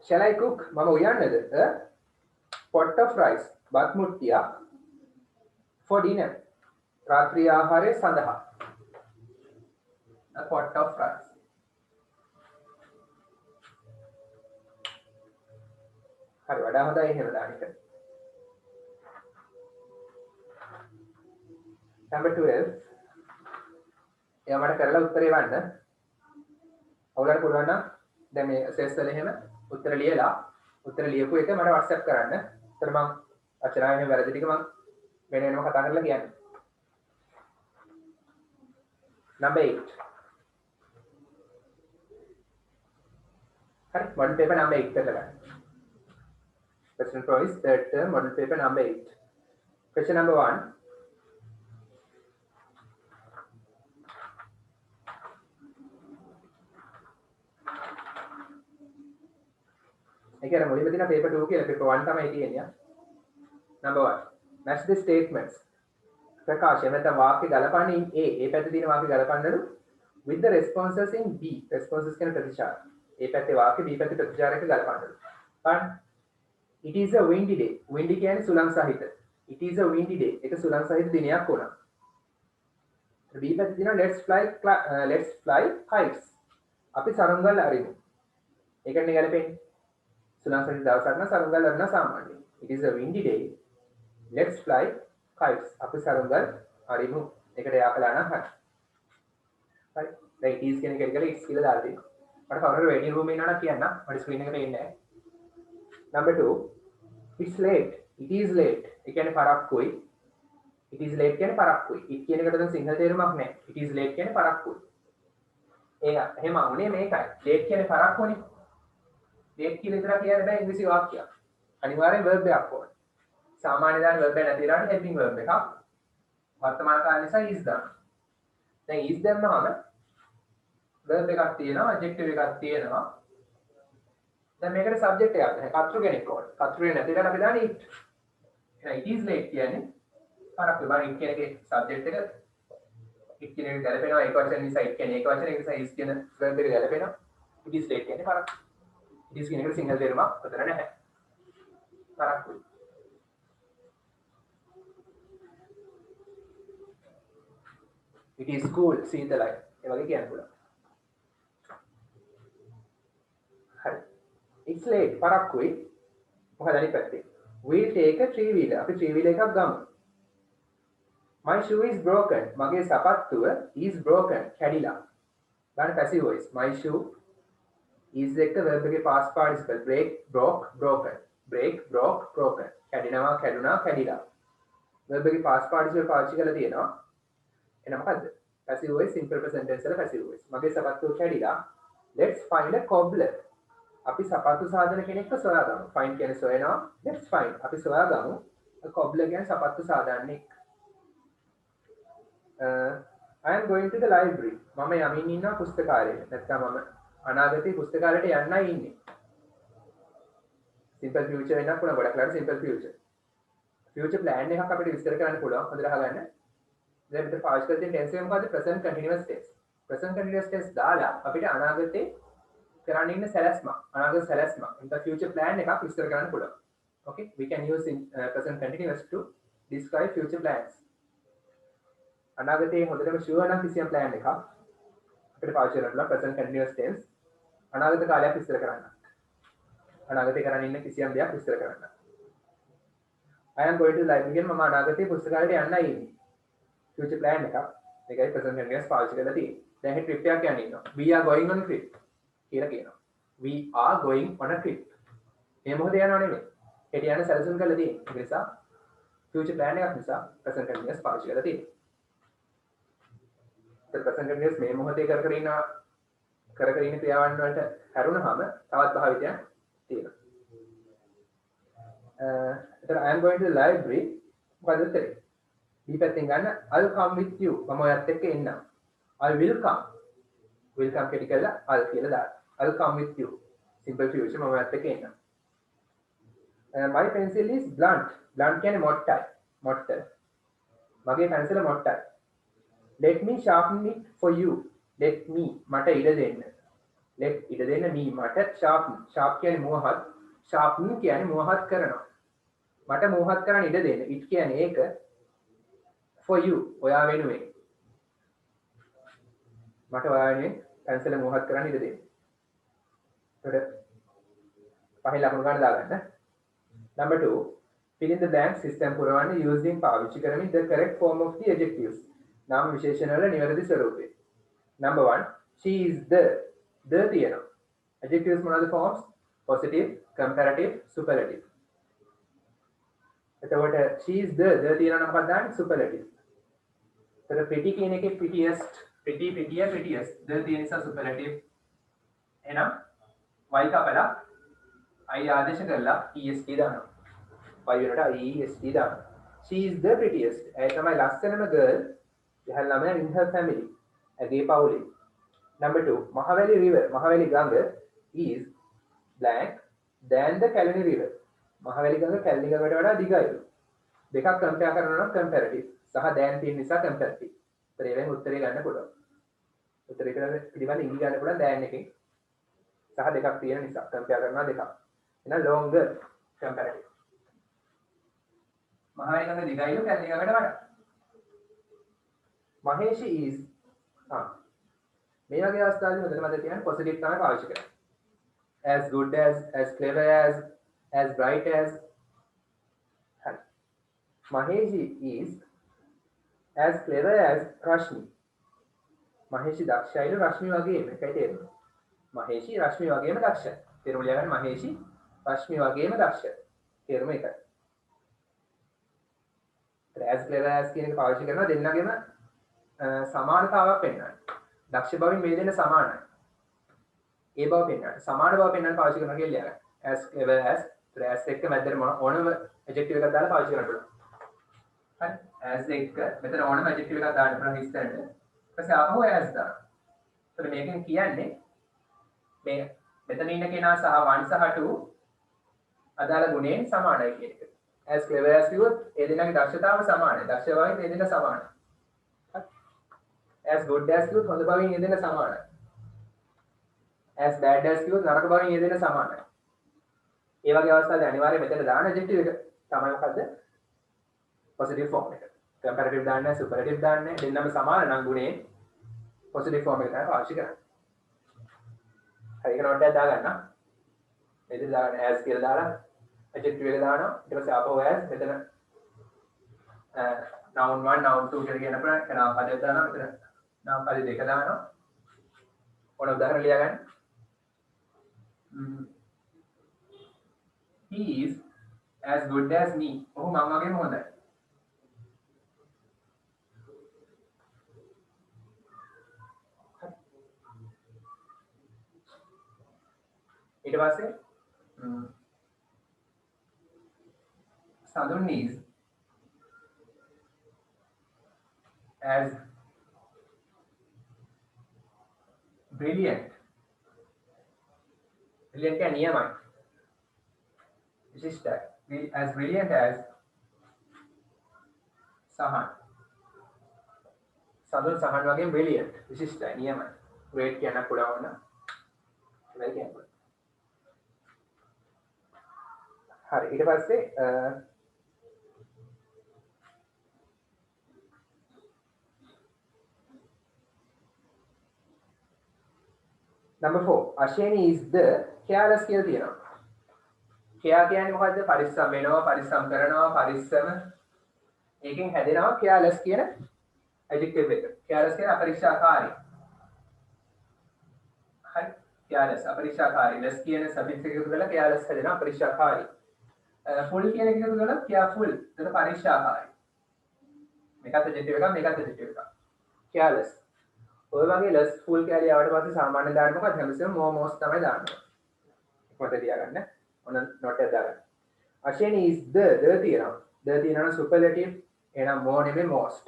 shall I cook? මම උයන්නද? a pot of rice බත් මුට්ටියක් for dinner. රාත්‍රී ආහාරය සඳහා. a pot of rice. හරි වඩා හොඳයි එහෙම දාන එක. number 12 එයා මට කරලා උත්තරේ වන්න. ඔයාලට පුළුවන් නම් දැන් මේ assess වල එහෙම උත්තර ලියලා උත්තර ලියපු එක මට WhatsApp කරන්න. ඒතර මම අචරායනේ වැරදි ටික මම වෙන වෙනම කතා කරලා කියන්න. number 8 හරි model paper number 8 කරලා ගන්න. question promise third term model paper number 8. question number 1 ඒකේ මුලින්ම තියෙන paper 2 කියලා paper 1 තමයි තියෙන්නේ. number 1 match the statements ප්‍රකාශය නැත්නම් වාක්‍ය ගලපන්නේ ඒ පැත්තේ තියෙන වාක්‍ය ගලපන්නලු with the responses in B responses කියන ප්‍රතිචාර. ඒ පැත්තේ වාක්‍ය B පැත්තේ ප්‍රතිචාරයක ගලපන්නලු. බලන්න. it is a windy day. windy කියන්නේ සුළං සහිත. it is a windy day. ඒක සුළං සහිත දිනයක් වුණා. B පැත්තේ තියෙන let's fly kites. අපි සරුංගල් අරිමු. ඒකනේ ගලපෙන්නේ. සුළං සහිත දවසක් නම් සරුංගල් අරිනවා සාමාන්‍යයෙන්. it is a windy day. let's fly kites. අපි සරුංගල් අරිමු. ඒකට යා කළා නම් හරි. හරි. දැන් it is කියන එක කියලා it's කියලා දාලා තියෙනවා. මට කවුරුහරි waiting room එකේ ඉන්නවා නම් කියන්න. මට screen එකට එන්නේ නැහැ. number 2 it's late. it is late. ඒ කියන්නේ පරක්කුයි. it is late කියන්නේ පරක්කුයි. it කියන එකට දැන් සිංහල තේරුමක් නැහැ. it is late කියන්නේ පරක්කුයි. එහෙම වුණේ මේකයි. late කියන්නේ පරක්කුනේ. late කියලා විතර කියන්න බෑ ඉංග්‍රීසි වාක්‍යයක්. අනිවාර්යෙන් verb එකක් ඕනේ. සාමාන්‍ය දාන verb එක නැති වෙලාවට helping verb එකක්. වර්තමාන කාල නිසා is දාන්න. දැන් is දැම්මම verb එකක් තියෙනවා, adjective එකක් තියෙනවා. දැන් මේකට subject එකක් නැහැ. කතෘ කෙනෙක් ඕනේ. කතෘ නැති වෙලාවට අපි දාන්නේ it. එහෙනම් it is late කියන්නේ පරක් විභාග it කියන එකේ subject එක it කියන එක ගැලපෙනවා. ඒක වචන නිසා it කියන්නේ ඒක වචන නිසා is කියන verb එක ගැලපෙනවා. it is late කියන්නේ පරක්. it is කියන එකට සිංහල තේරුමක් උතර නැහැ. පරක්කුයි. it is cool සීතලයි. ඒ වගේ කියන්න පුළුවන්. it's late පරක්කුයි මොකද අනිත් පැත්තේ we'll take a three wheeler අපි three wheeler එකක් ගමු my shoe is broken මගේ සපත්තුව is broken කැඩිලා ගන්න passive voice my shoe is එක verb එකේ past participle break broke broken break broke broken කැඩෙනවා කැඩුනා කැඩිලා verb එකේ past participle පාවිච්චි කරලා තියෙනවා එහෙනම් මොකද්ද passive voice simple present tense වල passive voice මගේ සපත්තුව කැඩිලා let's find a cobbler අපි සපත්තු සාදන කෙනෙක්ව සොයාගමු find කියන්නේ සොයනවා let's find අපි සොයාගමු a cobbler කියන්නේ සපත්තු සාදන්නේ I am going to the library මම යමින් ඉන්නවා පුස්තකාලයට නැත්නම් මම අනාගතේ පුස්තකාලයට යන්නයි ඉන්නේ simple future වෙනක් පුළුවන් ගොඩක් ලාට simple future plan එකක් අපිට විස්තර කරන්න පුළුවන් හොඳට අහගන්න දැන් මෙතන පාවිච්චි කරලා තියෙන tense එක මොකද්ද present continuous tense දාලා අපිට අනාගතේ කරන්න ඉන්න සැලැස්ම අනාගත සැලැස්ම එතන future plan එකක් විස්තර කරන්න පුළුවන් okay we can use in present continuous to describe future plans අනාගතයේ හොඳටම ෂුවර් නම් කිසියම් plan එකක් අපිට පාවිච්චි කරන්න පුළුවන් present continuous tense අනාගත කාලයක් විස්තර කරන්න අනාගතේ කරන්න ඉන්න කිසියම් දෙයක් විස්තර කරන්න I am going to the library මම අනාගතේ පුස්තකාලයට යන්නයි ඉන්නේ future plan එකක් ඒකයි present continuous පාවිච්චි කරලා තියෙන්නේ දැන් මේ trip එකක් යන්න ඉන්නවා we are going on a trip කියලා කියනවා we are going on a trip මේ මොකද යනවා නෙමෙයි හෙට යන සැලසුම් කරලා තියෙන්නේ ඒ නිසා future plan එකක් නිසා present continuous පාවිච්චි කරලා තියෙන්නේ present continuous මේ මොහොතේ කර කර ඉන්න ක්‍රියාවන් වලට හැරුණාම තවත් භාවිතයක් තියෙනවා. එතන I am going to the library මොකද උත්තරේ? මේ පැත්තෙන් ගන්න I'll come with you මම ඔයත් එක්ක එන්නම්. I will come කෙටි කරලා I'll කියලා දාන්න. I'll come with you. simple future මම ඔයත් එක්ක එන්නම්. My pencil is blunt. blunt කියන්නේ මොට්ටයි. මොට්ට. මගේ පැන්සල මොට්ටයි. Let me sharpen it for you. Let me මට ඉඩ දෙන්න. Let ඉඩ දෙන්න me මට sharpen. sharp කියන්නේ මෝහත්. sharpen කියන්නේ මෝහත් කරනවා. මට මෝහත් කරන්න ඉඩ දෙන්න. it කියන්නේ ඒක. for you ඔයා වෙනුවෙන්. මට ඔයා වෙනුවෙන් පැන්සල මෝහත් කරන්න ඉඩ දෙන්න. එතකොට පහේ ලකුණු ගන්න දාගන්න. Number 2 fill in the blanks system පුරවන්න using පාවිච්චි කරමින් the correct form of the adjectives. नाम विशेषण වල නිවැරදි ස්වරූපය. Number 1 she is the තියෙනවා. adjectives මොනවාද forms? positive, comparative, superlative. එතකොට she is the තියෙනවා නම් මොකක්ද දාන්නේ? superlative. එතකොට pretty කියන එකේ prettiest, pretty, prettier, prettiest the තියෙන නිසා superlative. එහෙනම් y කපලා I ආදේශ කරලා est දානවා. y වෙනට est දානවා. she is the prettiest. ඒ තමයි ලස්සනම girl in her family ඇගේ පවුලේ. Number 2 Mahavali river Mahavali ගඟ is blank than the Kalani river. Mahavali ගඟ කැලණි ගඟට වඩා දිගයි. දෙකක් කම්පෙයාර් කරනවා නම් comparative සහ than තියෙන නිසා comparative. ඒතර ඒවෙන් උත්තරේ ගන්න පුළුවන්. උත්තරේ පිළිබඳ ඉඟි ගන්න පුළුවන් than එකෙන්. සහ දෙකක් තියෙන නිසා කම්පෙයාර් කරනවා දෙකක්. එහෙනම් longer comparative. Mahavali ගඟ දිගයි කැලණි ගඟට වඩා. Maheshi is මේ වගේ අවස්ථාවලදී හොඳට මතක තියාගන්න positive තමයි පාවිච්චි කරන්නේ. as good as clever as bright as හරි. Maheshi is as clever as Rashmi. Maheshi දක්ෂයිලු රශ්මි වගේම එකයි තේරුම. Maheshi රශ්මි වගේම දක්ෂයි. තේරුම ලියගන්න Maheshi රශ්මි වගේම දක්ෂයි. තේරුම එකයි. as clever as කියන එක පාවිච්චි කරනවා දෙන්නගෙම සමානතාවක් පෙන්වන්න. දක්ෂ බවින් මේ දෙන්න සමානයි. ඒ බව පෙන්වන්න. සමාන බව පෙන්වන්න පාවිච්චි කරනවා කියලා ලියගන්න. as clever as එක්ක මැදට ඕනම adjective එකක් දාලා පාවිච්චි කරන්න පුළුවන්. හරි. as එක්ක මෙතන ඕනම adjective එකක් දාන්න පුළුවන් ඉස්සරහට. ඊට පස්සේ ආපහු as දාන්න. එතකොට මේකෙන් කියන්නේ මේ මෙතන ඉන්න කෙනා සහ 1 සහ 2 අදාළ ගුණයෙන් සමානයි කියන එක. as clever as කිව්වොත් ඒ දෙන්නගේ දක්ෂතාව සමානයි. දක්ෂ බවින් ඒ දෙන්න සමානයි. as good as කිව්වොත් හොඳ බවින් ඒ දෙන්න සමානයි. as bad as කිව්වොත් නරක බවින් ඒ දෙන්න සමානයි. ඒ වගේ අවස්ථාවලදී අනිවාර්යයෙන් මෙතන දාන adjective එක තමයි මොකද්ද? positive form එක. comparative දාන්න, superlative දාන්න, දෙන්නම සමාන නම් ගුණේ positive form එක තමයි පාවිච්චි කරන්නේ. හරි ඒක නෝට් එකක් දාගන්න. මෙතන දාන්න as කියලා දාලා adjective එක දානවා ඊට පස්සේ ආපහු as මෙතන noun 1 noun 2 කියලා කියනකොට නාම පදයක් දානවා මෙතන නාම පද දෙක දානවා ඕන උදාහරණ ලියා ගන්න he is as good as me ඔහු මම වගේම හොඳයි ඊට පස්සේ Sadun is as brilliant क्या नियम है विशिष्ट as brilliant as Sahan Sadun Sahan वगैरह brilliant विशिष्ट है नियम है great क्या ना पूरा होना वही क्या හරි ඊට පස්සේ number 4 Asheni is the careless කියලා තියෙනවා. care කියන්නේ මොකද්ද? පරිස්සම් වෙනවා, පරිස්සම් කරනවා, පරිස්සම ඒකෙන් හැදෙනවා careless කියන adjective එක. careless කියන්නේ අපරික්ෂාකාරී. හරි careless අපරික්ෂාකාරී. less කියන suffix එක එකතු කරලා careless හැදෙනවා අපරික්ෂාකාරී. full කියන එක එකතු කරලා careful. එතන පරික්ෂාකාරී. මේකත් adjective එකක්, මේකත් adjective එකක්. careless ඔය වගේ less full කැලිය ආවට පස්සේ සාමාන්‍ය දාන්න මොකද හැමතිස්සෙම more most තමයි දාන්නේ. මතක තියාගන්න. ඔන්න note එක දාගන්න. Asheni is the තියෙනවා superlative එහෙනම් more නෙමෙයි most.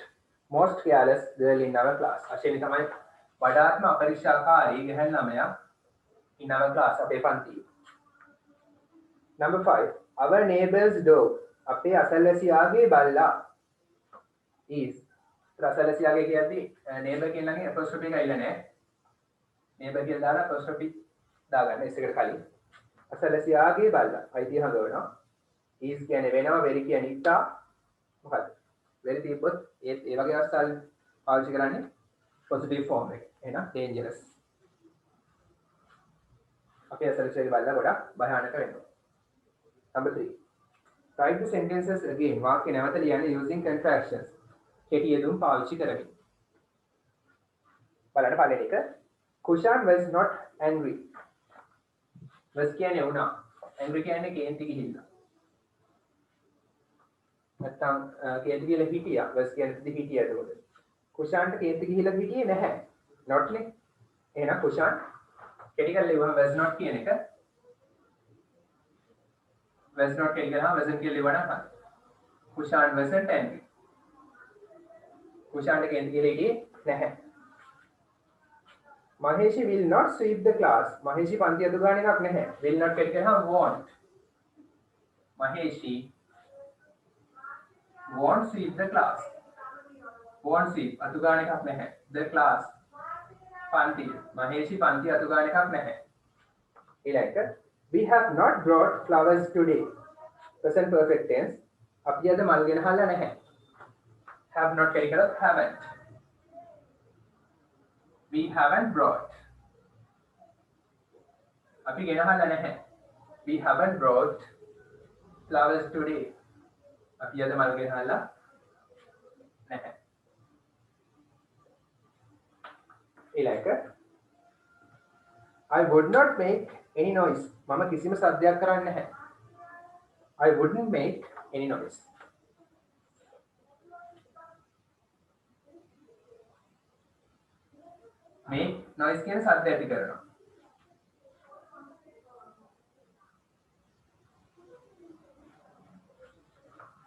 Most careless girl in our class. Asheni තමයි වඩාත්ම අපරික්ෂාකාරී ගැහැණු ළමයා in our class අපේ පන්තියේ. Number 5 our neighbor's dog අපේ අසල්වැසියාගේ බල්ලා is රසලසියාගේ කියද්දි neighbor කියන ළඟේ apostrophe එක ඇවිල්ලා නැහැ. neighbor කියලා දාලා apostrophe දාගන්න S එකට කලින්. අසලසියාගේ බල්ලා අයිතිය හඳවනවා. is කියන්නේ වෙනවා, very කියන්නේ ඉස්සා. මොකද්ද? very තිබ්බොත් ඒ වගේ අවස්ථාවල් පාවිච්චි කරන්නේ positive form එක. එහෙනම් dangerous. අපේ අසලසියාගේ බල්ලා ගොඩක් භයානක වෙනවා. Number 3 write the sentences again. වාක්‍ය නැවත ලියන්න using contractions. කෙටි යෙදුම් පාවිච්චි කරමින් බලන්න පළවෙනි එක Kushan was not angry was කියන්නේ වුණා angry කියන්නේ කේන්ති ගිහිල්ලා නැත්තම් කේන්ති ගිහිල්ලා හිටියා was කියන්නේ හිටියා ඒකවල කුෂාන්ට කේන්ති ගිහිල්ලා හිටියේ නැහැ not නේ එහෙනම් කුෂාන් කෙටි කරලා ලියුවා was not කියන එක was not කෙටි කරලා wasn't කියලා ලියවනවා කුෂාන් wasn't angry කුෂාන්ට කේන්ති කියලා හිටියේ නැහැ. Maheshi will not sweep the class. Maheshi පන්ති අතු ගන්න එකක් නැහැ. will not කෙටි කරනවා won't. Maheshi won't sweep the class. won't sweep අතු ගන්න එකක් නැහැ. the class පන්ති. Maheshi පන්ති අතු ගන්න එකක් නැහැ. ඊළඟට we have not brought flowers today. present perfect tense. අපි අද මල් ගෙනහල්ලා නැහැ. have not carried out haven't we haven't brought අපි ගෙනහල්ලා නැහැ we haven't brought flowers today අපි අද මල් ගෙනහල්ලා නැහැ ඊළඟ I would not make any noise මම කිසිම සද්දයක් කරන්නේ නැහැ I wouldn't make any noise make noise කියන සද්ද ඇති කරනවා.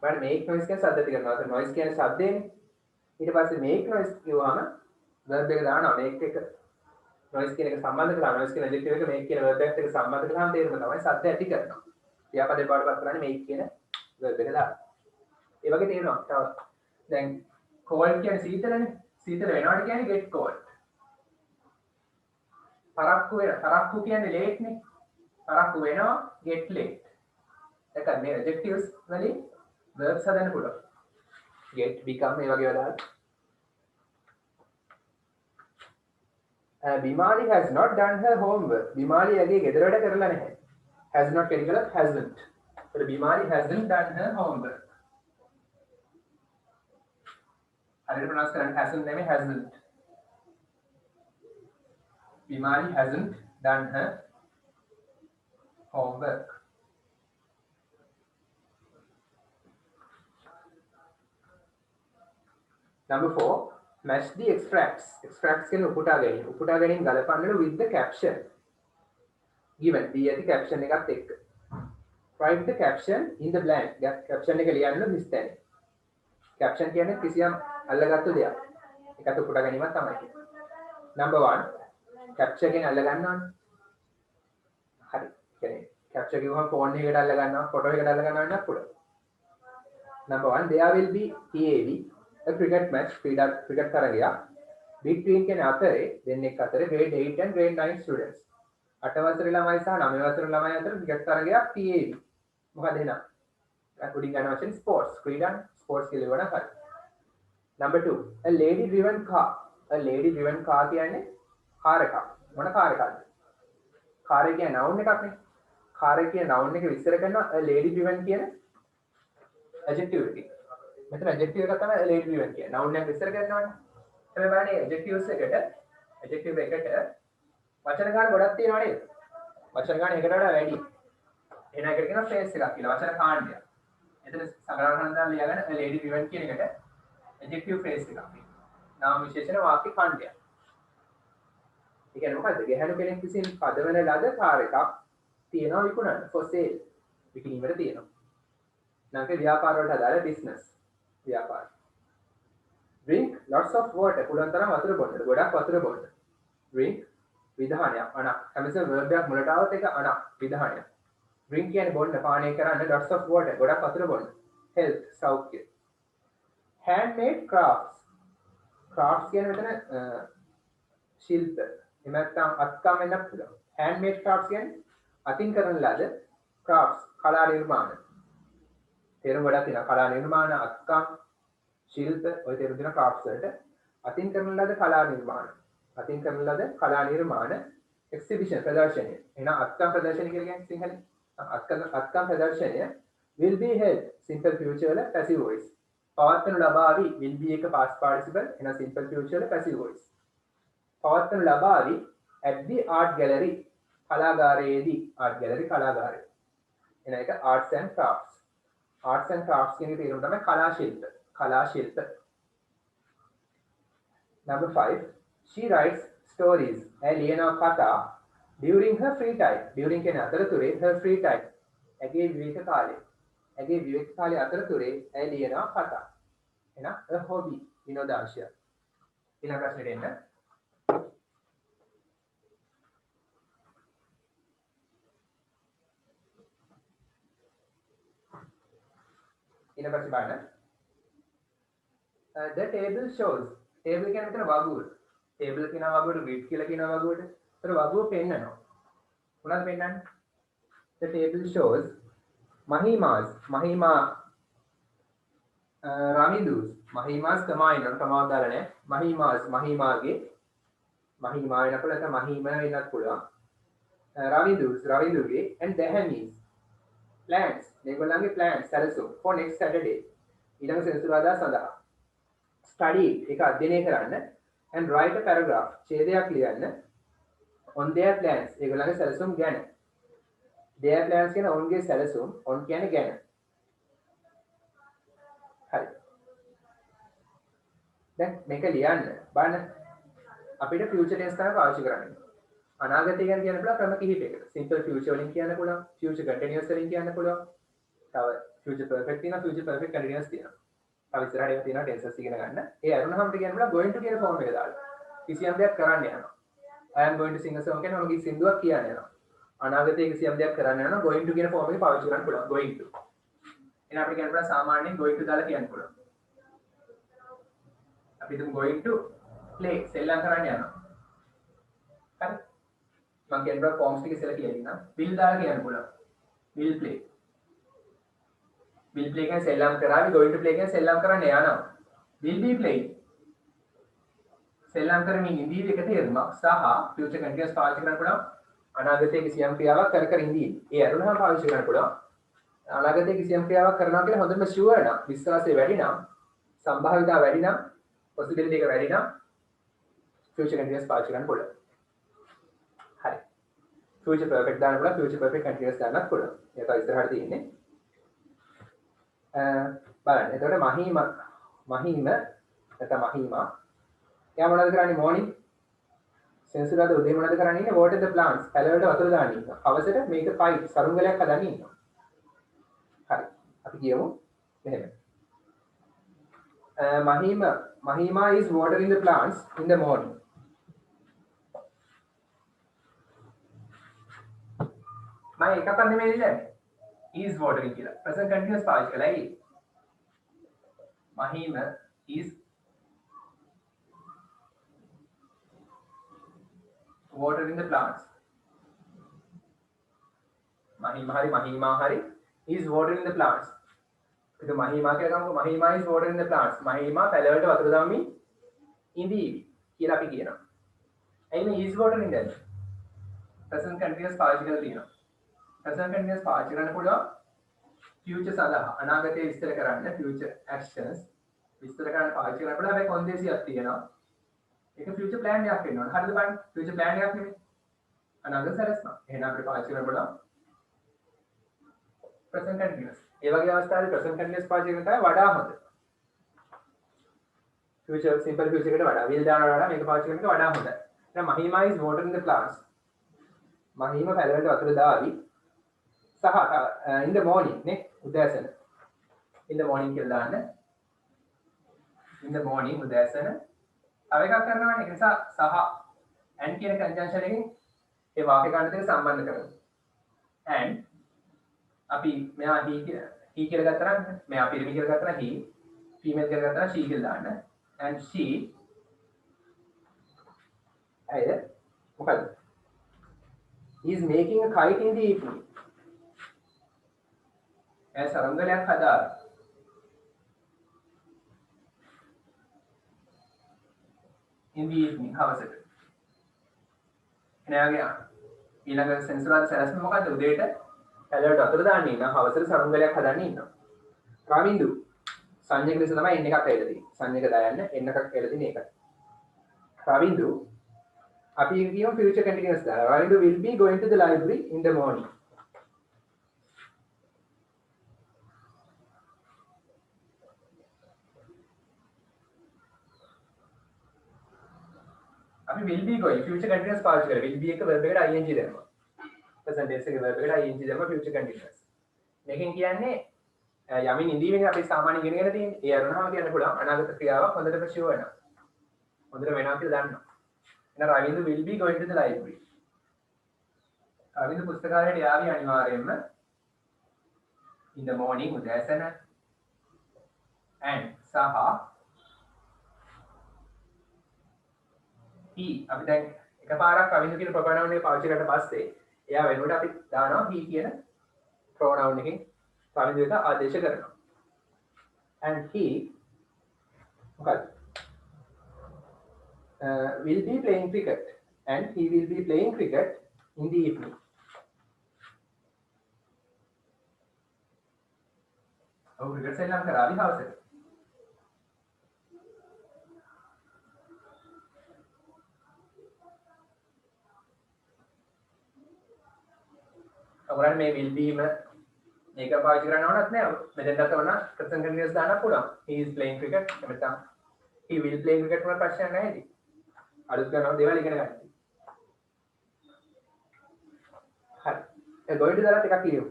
බලන්න make noise කියන සද්ද ඇති කරනවා. ඒක noise කියන්නේ ශබ්දේනේ. ඊට පස්සේ make noise කියවහම verb එක දානවා. make එක noise කියන එක සම්බන්ධ කරලා noise කියන adjective එක make කියන verb එකත් එක්ක සම්බන්ධ කරාම තේරුම තමයි සද්ද ඇති කරනවා. ක්‍රියාපදේ බාරපත් කරන්නේ make කියන verb එක දාලා. ඒ වගේ තේරෙනවා. තව දැන් cold කියන්නේ සීතලනේ. සීතල වෙනවට කියන්නේ get cold. පරක්කු කියන්නේ late නේ. පරක්කු වෙනවා get late. ඒක මේ adjectives වලින් verbs හදන්න පුළුවන්. get become මේ වගේ වදාලා. Bimali has not done her homework. Bimali යගේ ගෙදර වැඩ කරලා නැහැ. has not කෙටි කළොත් hasn't. So බිමාරි hasn't done her homework. හරියට pronounce කරන්න hasn't නෙමෙයි hasn't. බිමාරි hasn't done her homework. Number 4, match the extracts. Extracts කියන්නේ උපුටා ගැනීම. උපුටා ගැනීම ගලපන්න with the caption. Given දී ඇති caption එකත් එක්ක. Write the caption in the blank. caption එක ලියන්න මිස්තැන. caption කියන්නේ කිසියම් අල්ලගත්තු දෙයක්. ඒකත් උපුටා ගැනීමක් තමයි. Number 1, capture එකෙන් අල්ල ගන්නවනේ. හරි. කියන්නේ capture කිව්වම phone එකකට අල්ල ගන්නවා, photo එකකට අල්ල ගන්නවා නේද පුළුවන්. Number 1, there will be TAV, a cricket match, cricket තරගයක් between කියන අතරේ දෙන්නෙක් අතරේ grade 8 and grade 9 students. 8 වසරේ ළමයි සහ 9 වසරේ ළමයි අතර cricket තරගයක් TAV. මොකද එහෙනම්? උඩින් ගන්න වචනේ sports, ක්‍රීඩා sports කියලා වුණා හරි. Number 2, a lady driven car. A lady driven car කියන්නේ කාර් එකක්. මොන කාර් එකක්ද? කාර් එක කියන්නේ noun එකක් නේ. කාර් එක කියන noun එක විස්තර කරනවා a lady driven කියන adjective එකකින්. මෙතන adjective එක තමයි lady driven කියන්නේ. noun එක විස්තර කරනවානේ. හැබැයි බලන්න adjectives එකට adjective එකට වචන ගාන ගොඩක් තියෙනවා නේද? වචන ගාන එකකට වඩා වැඩි. එන එකට කියනවා phrase එකක් කියලා. වචන කාණ්ඩයක්. එතන සංග්‍රහණ කරන ලියාගෙන lady driven කියන එකට adjective phrase එකක්. නාම විශේෂණ වාක්‍ය කාණ්ඩයක්. ඒ කියන්නේ මොකද්ද? ගැහැණු කෙනෙක් විසින් පදවන ලද කාර් එකක් තියෙනවා විකුණන්න for sale. විකිණීමට තියෙනවා. නැන්ක ව්‍යාපාර වලට අදාළ business. ව්‍යාපාර. Drink lots of water. පුළුවන් තරම් වතුර බොන්න. ගොඩක් වතුර බොන්න. Drink විධානයක් අණ. හැමතිස්සෙම verb එකක් මුලට આવත් ඒක අණ විධානයක්. Drink කියන්නේ බොන්න, පානය කරන්න, lots of water. ගොඩක් වතුර බොන්න. Health සෞඛ්‍ය. Handmade crafts. Crafts කියන්නේ මෙතන ශිල්ප. එහෙම නැත්නම් අත්කම් වෙන්නත් පුළුවන්. Handmade crafts කියන්නේ අතින් කරන ලද crafts කලා නිර්මාණ. තේරුම් ගොඩක් තියෙනවා. කලා නිර්මාණ, අත්කම්, ශිල්ප ඔය තේරුම් දෙන crafts වලට අතින් කරන ලද කලා නිර්මාණ. අතින් කරන ලද කලා නිර්මාණ exhibition ප්‍රදර්ශනය. එහෙනම් අත්කම් ප්‍රදර්ශනය කියලා කියන්නේ සිංහලෙන්. අත්කම් ප්‍රදර්ශනය will be held simple future වල passive voice. පවත්වනු ලබාවි will be එක past participle එහෙනම් simple future වල passive voice. පවත්වනු ලබාවි at the art gallery කලාගාරයේදී art gallery කලාගාරය. එන එක arts and crafts. arts and crafts කියන එක තේරුම තමයි කලා ශිල්ප. කලා ශිල්ප. Number 5, she writes stories. ඇය ලියනවා කතා during her free time. during කියන අතරතුරේ her free time. ඇගේ විවේක කාලය. ඇගේ විවේක කාලය අතරතුරේ ඇය ලියනවා කතා. එහෙනම් a hobby විනෝදාංශය. ඊළඟ ප්‍රශ්නෙට එන්න. ඊළඟ ප්‍රශ්නේ බලන්න. The table shows. table කියන්නේ මෙතන වගුව. table කියන වගුවට grid කියලා කියන වගුවට. ඒතර වගුව පෙන්නනවා. මොනවද පෙන්නන්නේ? The table shows Mahimas. Mahima Ramidus. Mahimas combined. කමාව දාලා නැහැ. Mahimas Mahimaගේ Mahima වෙනකොට නැත්නම් Mahima වෙනත් පුළුවන්. Ramidus Raviduගේ and Dahamis. Plans. මේගොල්ලන්ගේ plans සැලසුම් for next Saturday. ඊළඟ සෙනසුරාදා සඳහා. Study එක අධ්‍යයනය කරන්න and write a paragraph. ඡේදයක් ලියන්න on their plans. ඒගොල්ලන්ගේ සැලසුම් ගැන. their plans කියන ඔවුන්ගේ සැලසුම් on කියන්නේ ගැන. හරි. දැන් මේක ලියන්න බලන්න අපිට future tense තමයි පාවිච්චි කරන්නේ. අනාගතය ගැන කියන්න පුළුවන් ක්‍රම කිහිපයකට. simple future වලින් කියන්න පුළුවන්, future continuous වලින් කියන්න පුළුවන්. තව future perfect තියෙනවා, future perfect continuous තියෙනවා. තව ඉස්සරහට ඒවා තියෙනවා tenses ඉගෙන ගන්න. ඒ අරුණහමට කියන්න පුළුවන් going to කියන form එක දාලා. කිසියම් දෙයක් කරන්න යනවා. I am going to sing a song කියන ඔයගේ සින්දුවක් කියන්න යනවා. අනාගතයේ කිසියම් දෙයක් කරන්න යනවා going to කියන form එක පාවිච්චි කරන්න පුළුවන්. going to. එහෙනම් අපිට කියන්න පුළුවන් සාමාන්‍යයෙන් going to දාලා කියන්න පුළුවන්. අපි හිතමු going to play සෙල්ලම් කරන්න යනවා. හරි. මම කියන්න පුළුවන් forms ටික ඉස්සෙල්ලා කියලා දෙන්නම්. will දාලා කියන්න පුළුවන්. will play. will play කියන්නේ සෙල්ලම් කරાવી, going to play කියන්නේ සෙල්ලම් කරන්න යනවා. will be playing. සෙල්ලම් කරමින් ඉඳී එක තේරුමක් සහ future continuous පාවිච්චි කරන්න පුළුවන් අනාගතයේ කිසියම් ක්‍රියාවක් කර කර ඉඳී. ඒ අරුණහම පාවිච්චි කරන්න පුළුවන්. අනාගතයේ කිසියම් ක්‍රියාවක් කරනවා කියලා හොඳම ෂුවර් නම්, විශ්වාසය වැඩි නම්, සම්භාවිතාව වැඩි නම්, possibility එක වැඩි නම් future continuous පාවිච්චි කරන්න පුළුවන්. හරි. future perfect දාන්න පුළුවන්, future perfect continuous දාන්නත් පුළුවන්. ඒක ඉස්සරහට තියෙන්නේ. බලන්න. එතකොට මහීම නැත්නම් මහීමා එයා මොනවද කරන්නේ morning සෙන්සුරාද උදේ මොනවද කරන්නේ ඉන්නේ water the plants පැලවලට වතුර දාන්න ඉන්නවා. හවසට මේක පයිප් සරුංගලයක් හදන්න ඉන්නවා. හරි. අපි කියමු මෙහෙම. Mahima is watering the plants in the morning. මම එකක් නෙමෙයි ඉන්නේ. is watering කියලා. present continuous පාවිච්චි කළා. ඒ Mahima is watering the plants. Mahima hari is watering the plants. itu Mahima කියලා ගමුකෝ. Mahima is watering the plants. Mahima පැලවලට වතුර දාමින් ඉඳීවි කියලා අපි කියනවා. එයින් is watering දැන් present continuous පාවිච්චි කරලා තියෙනවා. present continuous පාවිච්චි කරන්න පුළුවන් future සඳහා අනාගතයේ විස්තර කරන්න future actions විස්තර කරන්න පාවිච්චි කරන්න පුළුවන්. හැබැයි කොන්දේසියක් තියෙනවා. ඒක future plan එකක් වෙන්න ඕන. හරිද බලන්න? future plan එකක් නෙමෙයි. අනාගත සැලැස්ම. එහෙනම් අපිට පාවිච්චි කරන්න පුළුවන් present continuous. ඒ වගේ අවස්ථාවේ present continuous පාවිච්චි කරන තමයි වඩා හොඳ. future simple future එකට වඩා will දානවට වඩා මේක පාවිච්චි කරන එක වඩා හොඳයි. දැන් Mahima is watering the plants. Mahima පැලවලට වතුර දාවි. සහ in the morning නේ උදෑසන. in the morning කියලා දාන්න. in the morning උදෑසන තව එකක් කරනවා නේ. ඒ නිසා සහ and කියන conjunction එකෙන් ඒ වාක්‍ය ගන්න දෙක සම්බන්ධ කරනවා. and අපි මෙයා he කියලා ගත්තා නම් මෙයා පිරිමි කියලා ගත්තා නම් he female කියලා ගත්තා නම් she කියලා දාන්න. and she අයද මොකද is making a kite in the evening. ඒ සරංගලයක් හදා in the evening හවසට. එනයාගේ ඊළඟ සෙන්සුරාද සැලැස්ම මොකද්ද? උදේට පැලවලට වතුර දාන්න ඉන්නවා. හවසට සරංගලයක් හදන්න ඉන්නවා. රාමින්දු සංඥක ලෙස තමයි එන්න එකක් ඇවිල්ලා තියෙන්නේ. සංඥක දායන්න එන්න එකක් ඇවිල්ලා තියෙන එකයි. රාමින්දු අපි කියමු future continuous දාලා. රාමින්දු will be going to the library in the morning. අපි will be going future continuous පාවිච්චි කරලා will be එක verb එකට ing දැම්මා. present tense එකේ verb එකට ing දැම්මා future continuous. මේකෙන් කියන්නේ යමින් ඉඳීමෙන් අපි සාමාන්‍යයෙන් ඉගෙනගෙන තියෙන්නේ. ඒ අරුණාම කියන්න පුළුවන් අනාගත ක්‍රියාවක් හොඳට ප්‍රශිව වෙනවා. හොඳට වෙනවා කියලා දන්නවා. එහෙනම් Ravindu will be going to the library. Ravindu පුස්තකාලයට යාවි අනිවාර්යයෙන්ම in the morning උදෑසන and සහ he අපි දැන් එකපාරක් රවින්දු කියන ප්‍රොනවුන් එක පාවිච්චි කරලා පස්සේ එයා වෙනුවට අපි දානවා he කියන ප්‍රොනවුන් එකකින් රවින්දු එක ආදේශ කරනවා. and he මොකක්ද will be playing cricket and he will be playing cricket in the evening. ඔව් ක්‍රිකට් සෙල්ලම් කරાવી හවසට. ඔයාලා මේ will be මේක පාවිච්චි කරන්න ඕනත් නෑ. මෙතෙන්ට ඕන present continuous දාන්න පුළුවන්. he is playing cricket නැත්නම් he will play cricket වල ප්‍රශ්නයක් නැහැ ඉතින්. අලුත් කරන දේවල් ඉගෙන ගන්න. හරි. ඒ going to දාලා ටිකක් කියමු.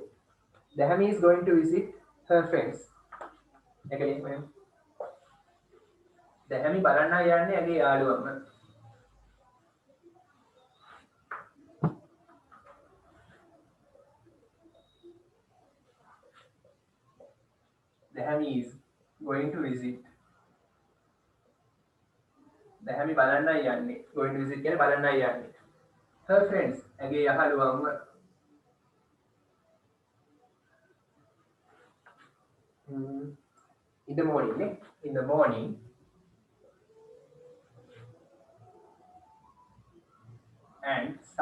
Dahami is going to visit her friends. ඒක ලියන්න. Dahami බලන්න යන්නේ ඇගේ යාළුවම. Dahami is going to visit. Dahami බලන්න යන්නේ. going to visit කියන්නේ බලන්න යන්නේ. her friends ඇගේ යහළුවන්ව. in the morning නේ. in the morning and සහ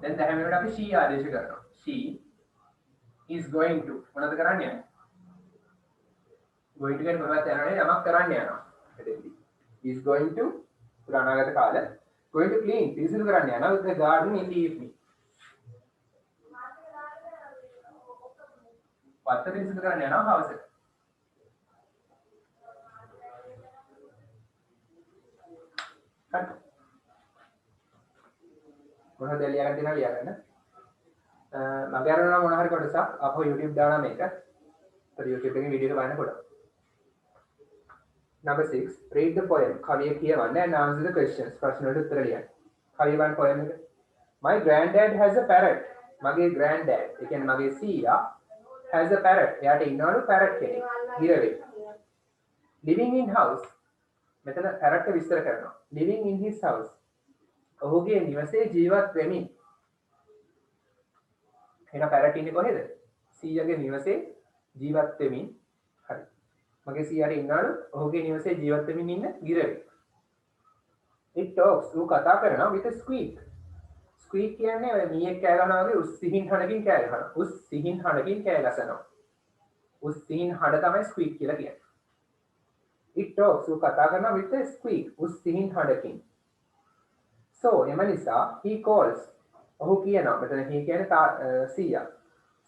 දැන් 10 වෙනකොට අපි she ආදේශ කරනවා. she is going to මොනවද කරන්නේ? going to කියන මොකක්ද යනනේ යමක් කරන්න යනවා. එතෙන්දී is going to පුරාණගත කාල going to clean පිරිසිදු කරන්න යනවා the garden in the evening. වත්ත පිරිසිදු කරන්න යනවා හවසට. හරි. මොනවද ලියන්න දෙනවා ලියගන්න. මගේ අරනවා මොන හරි කොටසක් අපෝ YouTube දානවා මේක. ඒත් YouTube එකේ වීඩියෝ එක බලන්න පුළුවන්. Number 6. Read the poem. කවිය කියවන්න and answer the questions. ප්‍රශ්න වලට උත්තර ලියන්න. කවිය වань poem එක. My granddad has a parrot. මගේ granddad, ඒ කියන්නේ මගේ සීයා has a parrot. එයාට ඉන්නවලු parrot කෙනෙක්. ගිරවෙක්. Living in house. මෙතන parrot එක විස්තර කරනවා. Living in his house. ඔහුගේ නිවසේ ජීවත් වෙමින්. එහෙනම් parrot ඉන්නේ කොහෙද? සීයාගේ නිවසේ ජීවත් වෙමින්. හරි. මගේ සීයාට ඉන්නවලු ඔහුගේ නිවසේ ජීවත් වෙමින් ඉන්න ගිරවෙක්. It talks. ඌ කතා කරනවා with a squeak. Squeak කියන්නේ ඔය මීයක් කෑ ගන්නවා වගේ උස් සිහින් හඬකින් කෑ ගහනවා. උස් සිහින් හඬකින් කෑ ගසනවා. උස් සිහින් හඬ තමයි squeak කියලා කියන්නේ. It talks. ඌ කතා කරනවා with a squeak. උස් සිහින් හඬකින්. So එම නිසා he calls. ඔහු කියනවා. මෙතන he කියන්නේ සීයා.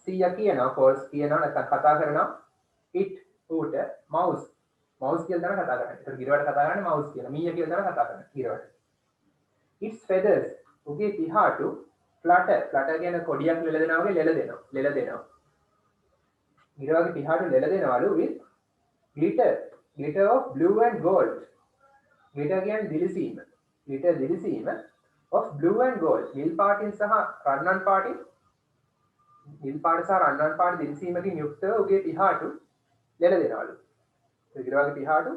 සීයා කියනවා calls කියනවා නැත්නම් කතා කරනවා it ඌට mouse. mouse කියලා තමයි කතා කරන්නේ. ඒතර ගිරවට කතා කරන්නේ mouse කියලා. මීයා කියලා තමයි කතා කරන්නේ ගිරවට. Its feathers. උගේ පිහාටු flutter. flutter කියන කොඩියක් ලෙල දෙනවා වගේ ලෙල දෙනවා. ලෙල දෙනවා. ගිරවගේ පිහාටු ලෙල දෙනවලු with glitter. glitter of blue and gold. glitter කියන්නේ දිලිසීම. glitter දිලිසීම of blue and gold. නිල් පාටින් සහ රන්වන් පාටින් නිල් පාට සහ රන්වන් පාට දිලිසීමකින් යුක්තව උගේ පිහාටු ලෙල දෙනවලු. ඒ ගිරවගේ පිහාටු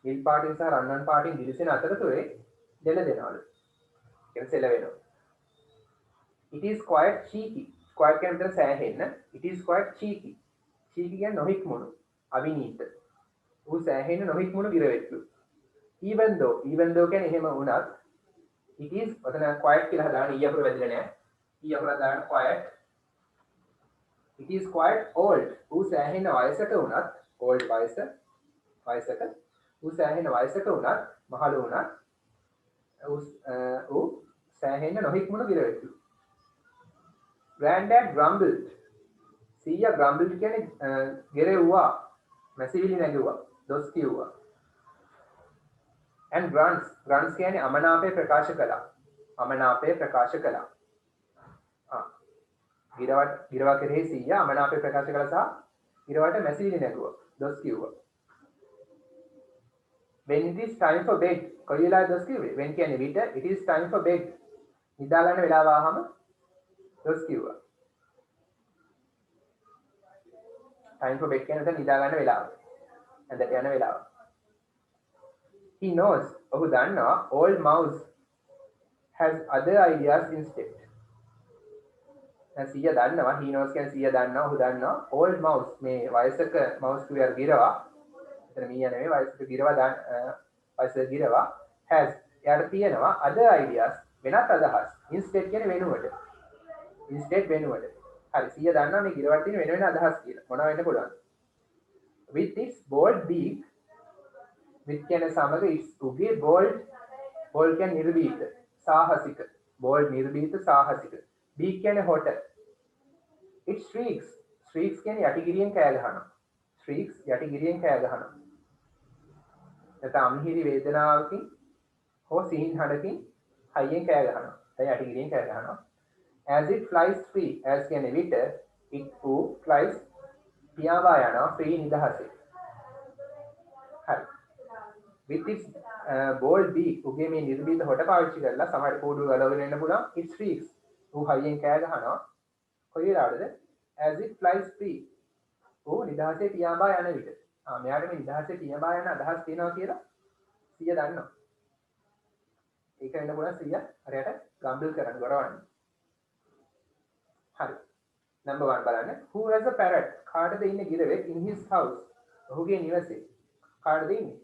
නිල් පාටින් සහ රන්වන් පාටින් දිලිසෙන අතරතුරේ ලෙල දෙනවලු. කෙන්සෙල වෙනවා. It is quite cheeky. quite කියන්නේ සෑහෙන්න. It is quite cheeky. cheeky කියන්නේ නොහික්මුණු. අවිනීත. ඌ සෑහෙන්න නොහික්මුණු ගිරවෙක්ලු. even though කියන්නේ එහෙම වුණත් it is ඔතන quite කියලා හදාගන්න ඊ අකුර වැදිලා නැහැ. ඊ අකුර දාන්න quite. It is quite old. ඌ සෑහෙන්න වයසක වුණත් old වයසක ඌ සෑහෙන්න වයසක වුණත් මහලු වුණත් ඌ සෑහෙන්න නොහික්මුණු ගිරවෙක්ලු. Granddad grumbled. සීයා grumbled කියන්නේ ගෙරෙව්වා. මැසිවිලි නැගුවා. දොස් කිව්වා. And grunts කියන්නේ අමනාපය ප්‍රකාශ කළා. අමනාපය ප්‍රකාශ කළා. ගිරවා කෙරෙහි සීයා අමනාපය ප්‍රකාශ කළා සහ ගිරවට මැසිවිලි නැගුවා. දොස් කිව්වා. When it is time for bed. කොයි වෙලාවද දොස් කිව්වේ? when කියන්නේ විට it is time for bed. නිදා ගන්න වෙලාව ආවම දොස් කිව්වා. time for bed කියන්නේ නිදා ගන්න වෙලාව. ඇඳට යන වෙලාව. He knows. ඔහු දන්නවා old mouse has other ideas instead. සීයා දන්නවා he knows කියන්නේ සීයා දන්නවා ඔහු දන්නවා old mouse මේ වයසක mouse කිය ගිරවා. එතන මීයා නෙමෙයි වයසක ගිරවා වයසක ගිරවා has එයාට තියෙනවා other ideas වෙනත් අදහස්. instead කියන්නේ වෙනුවට. instead වෙනුවට. හරි සීයා දන්නවා මේ ගිරවට තියෙන වෙන අදහස් කියලා. මොනවා වෙන්න පුළුවන්ද? with its bold beak with කියන සමග its උගේ bold කියන්නේ නිර්භීත සාහසික bold නිර්භීත සාහසික beak කියන්නේ හොට it shrieks කියන්නේ යටිගිරියෙන් කෑ ගහනවා shrieks යටිගිරියෙන් කෑ ගහනවා නැත්නම් අම්හිරි වේදනාවකින් හෝ සිහින් හඬකින් හයියෙන් කෑ ගහනවා දැන් යටිගිරියෙන් කෑ ගහනවා as it flies free as කියන්නේ විට it flies පියාඹා යනවා free නිදහසේ හරි with its bold beak උගේ මේ නිර්භීත හොට පාවිච්චි කරලා සමහර කෝඩුව ගලවගෙන එන්න පුළුවන් it shrieks ඌ හයියෙන් කෑ ගහනවා කොයි වෙලාවටද as it flies free ඌ නිදහසේ පියාඹා යන විට මෙයාට මේ නිදහසේ පියාඹා යන අදහස් තියෙනවා කියලා සිය දන්නවා ඒක වෙන්න පුළුවන් සිය හරියට ගම්බල් කරන්න ගොරවන්න හරි number 1 බලන්න who has a parrot කාටද ඉන්නේ ගිරවෙක් in his house ඔහුගේ නිවසේ කාටද ඉන්නේ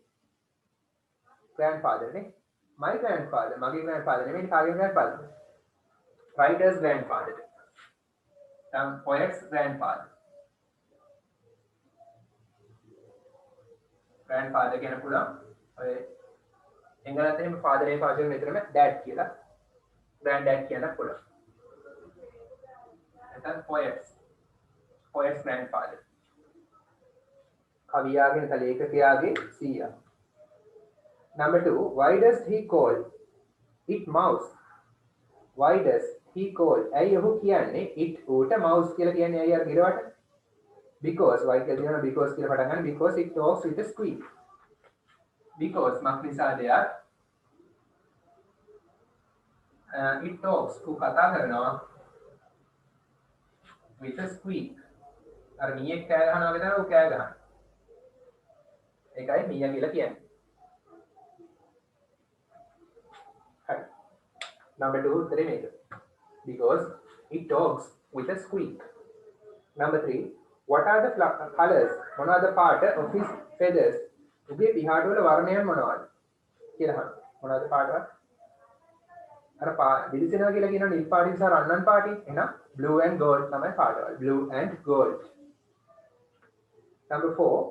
grandfather නේ my grandfather මගේ grandfather නෙමෙයි කාගේ grandfather writer's grandfather. Poet's grandfather. grandfather කියන පුළුවන්. ඔය එංගලන්තේ එහෙම father එක පාවිච්චි කරන විතරම dad කියලා. granddad කියන්න පුළුවන්. නැත්නම් poet's grandfather. කවියාගේ නැත්නම් ලේඛකයාගේ සීයා. Number 2, why does he call it mouse? Why does he call? ඇයි ඔහු කියන්නේ it ඌට mouse කියලා කියන්නේ ඇයි අර ගිරවට? Because why කියලා කියනවා because කියලා පටන් ගන්න because it talks with a squeak. Because මක් නිසා දෙයක් it talks ඌ කතා කරනවා with a squeak. අර මීයක් කෑ ගහනවා වගේ තමයි ඌ කෑ ගහන්නේ. ඒකයි මීයා කියලා කියන්නේ. හරි. Number 2 උත්තරේ මේක. Because it talks with a squeak. Number 3, what are the colors? මොනවාද පාට of his feathers? උගේ පිහාට වල වර්ණයන් මොනවාද? කියලා අහනවා. මොනවාද පාටවත්? අර දිලිසෙනවා කියලා කියන නිල් පාටි සහ රන්වන් පාටි. එහෙනම් blue and gold තමයි පාටවල. blue and gold. Number 4,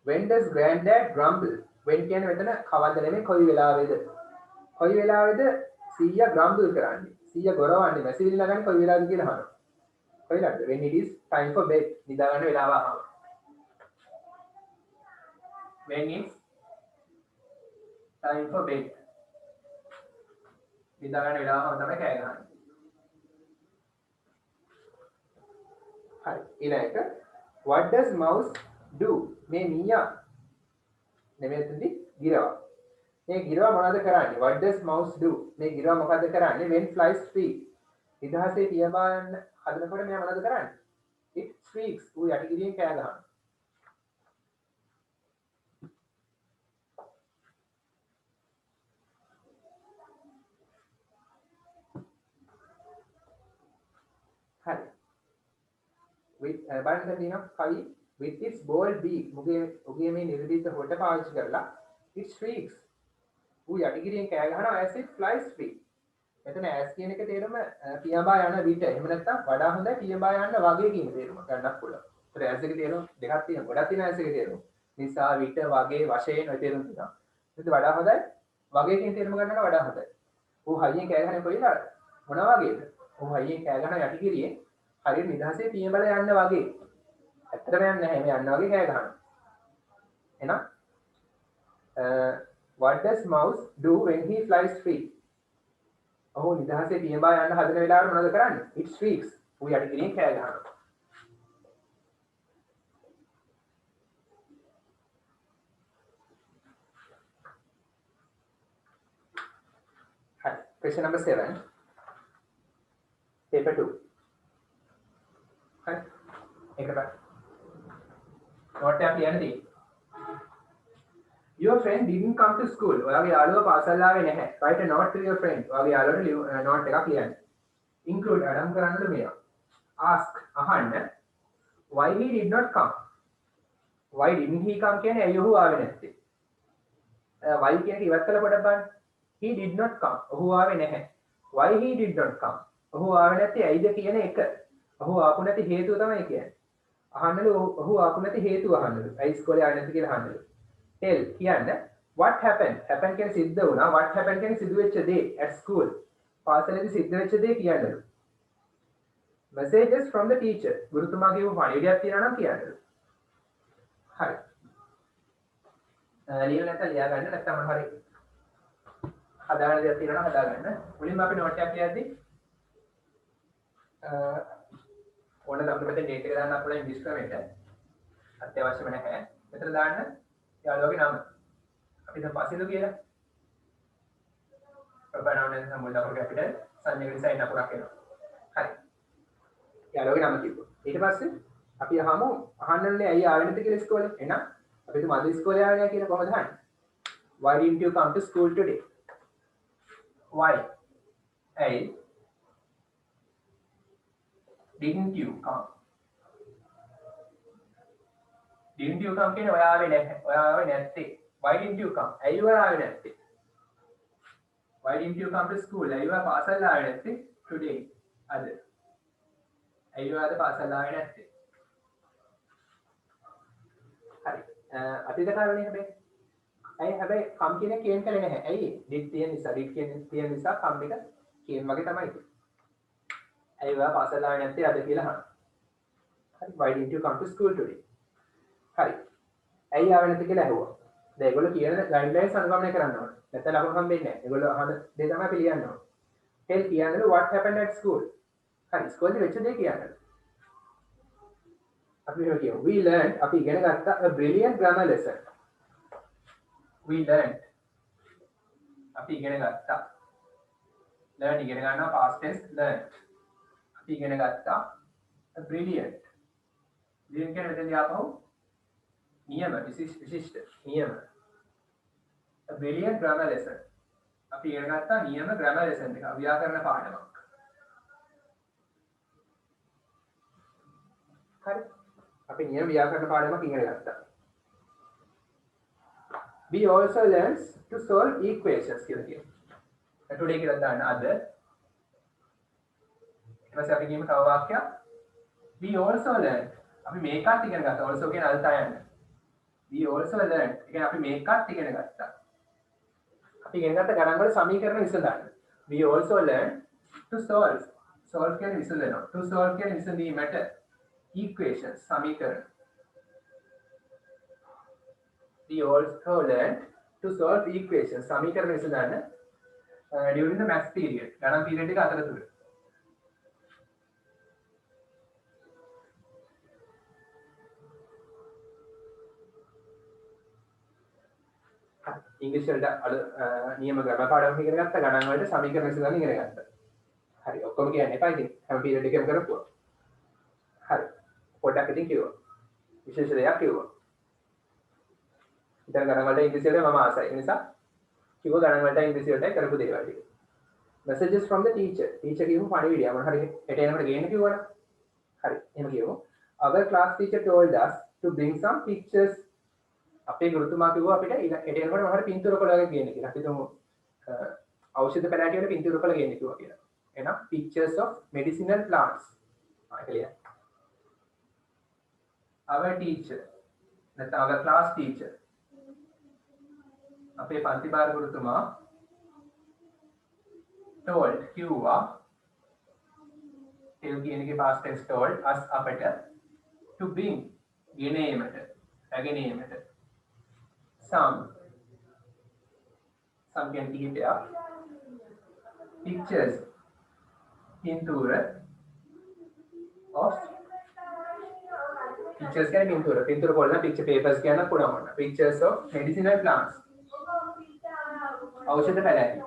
when does granddad grumble? when කියන්නේ මෙතන කවද්ද නෙමෙයි කොයි වෙලාවේද? කොයි වෙලාවේද සීයා grumble කරන්නේ? සීයා ගොරවන්නේ මැසිවිලි නගන්නේ කොයි වෙලාවද කියලා අහනවා. කොයි වෙලාවද? when it is time for bed. නිදා ගන්න වෙලාව අහනවා. when it's time for bed. නිදා ගන්න වෙලාව තමයි කෑ ගහන්නේ. හරි. ඊළඟට what does mouse do? මේ මීයා නෙමෙයි එතනදී ගිරවා. මේ ගිරවා මොනවද කරන්නේ? what does mouse do? මේ ගිරවා මොකද්ද කරන්නේ? when flies free. නිදහසේ පියඹා යන හදනකොට මෙයා මොනවද කරන්නේ? it squeaks. ඌ යටිගිරියෙන් කෑ ගහනවා. හරි. with බලන්න තියෙනවා කවි with its bold beak. මුගේ මේ නිර්දීත හොට පාවිච්චි කරලා it shrieks. ඌ යටිගිරියෙන් කෑ ගහනවා as it flies free. මෙතන as කියන එක තේරුම පියඹා යන විට. එහෙම නැත්නම් වඩා හොඳයි පියඹා යන්න වගේ කියන තේරුම ගන්නත් පුළුවන්. ඒතර as එකේ තේරුම දෙකක් තියෙනවා. ගොඩක් තියෙනවා as එකේ තේරුම. නිසා විට වගේ වශයෙන් ඔය තේරුම් තියෙනවා. ඒත් වඩා හොඳයි වගේ කියන තේරුම ගන්නට වඩා හොඳයි. ඌ හයියෙන් කෑ ගහන්නේ කොයිද? මොන වගේද? ඌ හයියෙන් කෑ ගහන යටිගිරියෙන් හරියට නිදහසේ පියඹලා යන්න වගේ. ඇත්තටම යන්නේ නැහැ. මේ යන්න වගේ කෑ ගහනවා. එහෙනම් what does mouse do when he flies free? ඔහු නිදහසේ පියඹා යන්න හදන වෙලාවට මොනවද කරන්නේ? it shrieks. ඌ යටිගිරියෙන් කෑ ගහනවා. හරි. question number 7. paper 2. හරි. එකට note එක කියන්නදී your friend didn't come to school. ඔයාගේ යාළුවා පාසල් ආවේ නැහැ. write a note to your friend. ඔයාගේ යාළුවට note එකක් ලියන්න. include අඩම් කරන්නද මේවා. ask අහන්න why he did not come. why didn't he come කියන්නේ ඇයි ඔහු ආවේ නැත්තේ. why කියන එක ඉවත් කළා පොඩ්ඩක් බලන්න. he did not come. ඔහු ආවේ නැහැ. why he did not come. ඔහු ආවේ නැත්තේ ඇයිද කියන එක. ඔහු ආපු නැති හේතුව තමයි කියන්නේ. අහන්නලු ඔහු ආපු නැති හේතුව අහන්නලු. ඇයි ඉස්කෝලේ ආවේ නැති කියලා අහන්නලු. tell කියන්නේ what happened. happen කියන්නේ සිද්ධ වුණා. what happened කියන්නේ සිදු වෙච්ච දේ at school. පාසලේදී සිද්ධ වෙච්ච දේ කියන්නලු. messages from the teacher. ගුරුතුමා කියපු පණිවිඩයක් තියෙනවා නම් කියන්නලු. හරි. ලියලා නැත්නම් ලියා ගන්න නැත්නම් මොන හරි හදාගන්න දෙයක් තියෙනවා නම් හදාගන්න. මුලින්ම අපි note එකක් ලියද්දී ඕන නම් අපිට date එක දාන්න අපේ ඉංග්‍රීසි ක්‍රමයට අත්‍යවශ්‍යම නැහැ. මෙතන දාන්න යාළුවගේ නම. අපි දැන් පස්සේ කියලා. ප්‍රබනවන සම්මුල දකුණු කැපිටල් සංයෝග සයින් අපරක් එනවා. හරි. යාළුවගේ නම කිව්වා. ඊට පස්සේ අපි අහමු අහන්නනේ ඇයි ආවෙ නැති කියලා ඉස්කෝලේ. එහෙනම් අපි හිතමු අද ඉස්කෝලේ ආවේ නැහැ කියලා කොහොමද අහන්නේ? Why didn't you come to school today? Why? ඇයි didn't you come? didn't you come කියන්නේ ඔයා ආවේ නැහැ. ඔයා ආවේ නැත්තේ. why didn't you come? ඇයි ඔයා ආවේ නැත්තේ? why didn't you come to school? ඇයි ඔයා පාසල් ආවේ නැත්තේ? today. අද ඇයි ඔයාලද පාසල් ආවේ නැත්තේ? හරි. අතීත කාරණේ හැබැයි. ඇයි හැබැයි කම් කියන කේන් කලේ නැහැ. ඇයි? did තියෙන නිසා did කියන නිසා කම් එක කේන් වගේ තමයි ඒක. ඇයි ඔයා පාසල් ආවේ නැත්තේ අද කියලා අහනවා. හරි. Why didn't you come to school today? හරි. ඇයි ආවේ නැත්තේ කියලා ඇහුවා. දැන් ඒගොල්ලෝ කියන ගයිඩ්ලයින්ස් අනුගමනය කරන්න ඕනේ. නැත්නම් ලකුණු හම්බෙන්නේ නැහැ. ඒගොල්ලෝ අහන දේ තමයි අපි ලියන්න ඕනේ. tell කියන්නලු what happened at school. හරි. ස්කෝල් එකේ වෙච්ච දේ කියන්නලු. අපි මෙහෙම කියමු. We learned අපි ඉගෙන ගත්තා a brilliant grammar lesson. We learned අපි ඉගෙන ගත්තා. learn ඉගෙන ගන්නවා past tense learned. අපි ඉගෙන ගත්තා a brilliant. brilliant කියන්නේ මෙතනදී ආපහු නියම විශිෂ්ට නියම. a brilliant grammar lesson. අපි ඉගෙන ගත්තා නියම grammar lesson එක. ව්‍යාකරණ පාඩමක්. හරි. අපි නියම ව්‍යාකරණ පාඩමක් ඉගෙන ගත්තා. We also learns to solve equations කියලා කියනවා. today කියලා දාන්න අද. ඊට පස්සේ අපි කියමු තව වාක්‍යයක්. We also learned අපි මේකත් ඉගෙන ගත්තා. also කියන අල්තා යන්න. We also learned. ඒ කියන්නේ අපි මේකත් ඉගෙන ගත්තා. අපි ඉගෙන ගත්ත ගණන් වල සමීකරණ විසඳන්න. We also learned to solve. solve කියන්නේ විසඳනවා. to solve කියන්නේ විසඳීමට. equations සමීකරණ. We also learned to solve equations සමීකරණ විසඳන්න during the maths period ගණන් period එක අතරතුර. ඉංග්‍රීසි වලට නියම ග්‍රැමර් පාඩමක් ඉගෙන ගත්තා ගණන් වලට සමීකරණ විසඳන්න ඉගෙන ගත්තා. හරි ඔක්කොම කියන්න එපා ඉතින් හැම period එකකම කරපුවා. හරි පොඩ්ඩක් ඉතින් කිව්වා. විශේෂ දෙයක් කිව්වා. ඉතින් ගණන් වලට ඉංග්‍රීසි වලට මම ආසයි. ඒ නිසා කිව්ව ගණන් වලට ඉංග්‍රීසි වලට කරපු දේවල් ටික. Messages from the teacher. teacher කියමු පණිවිඩය. මොන හරි හෙට එනකොට ගේන්න කිව්වනේ. හරි. එහෙම කියමු. Our class teacher told us to bring some pictures. අපේ ගුරුතුමා කිව්වා අපිට හෙට එනකොට මොන හරි පින්තූර කොළ වගේ ගේන්න කියලා. අපි තුමු ඖෂධ පැලෑටි වල පින්තූර කොළ ගේන්න කිව්වා කියලා. එහෙනම් pictures of medicinal plants. ආ කියලා. Our teacher. නැත්නම් our class teacher. අපේ පන්ති භාර ගුරුතුමා told කිව්වා tell කියන එකේ past tense told us අපට to bring ගෙනීමට රැගෙනීමට some කියන්නේ කිහිපයක් pictures පින්තූර of pictures කියන්නේ පින්තූර කොල්ල picture papers කියන පුළුවන් pictures of medicinal plants ඖෂධ පැලෑටි.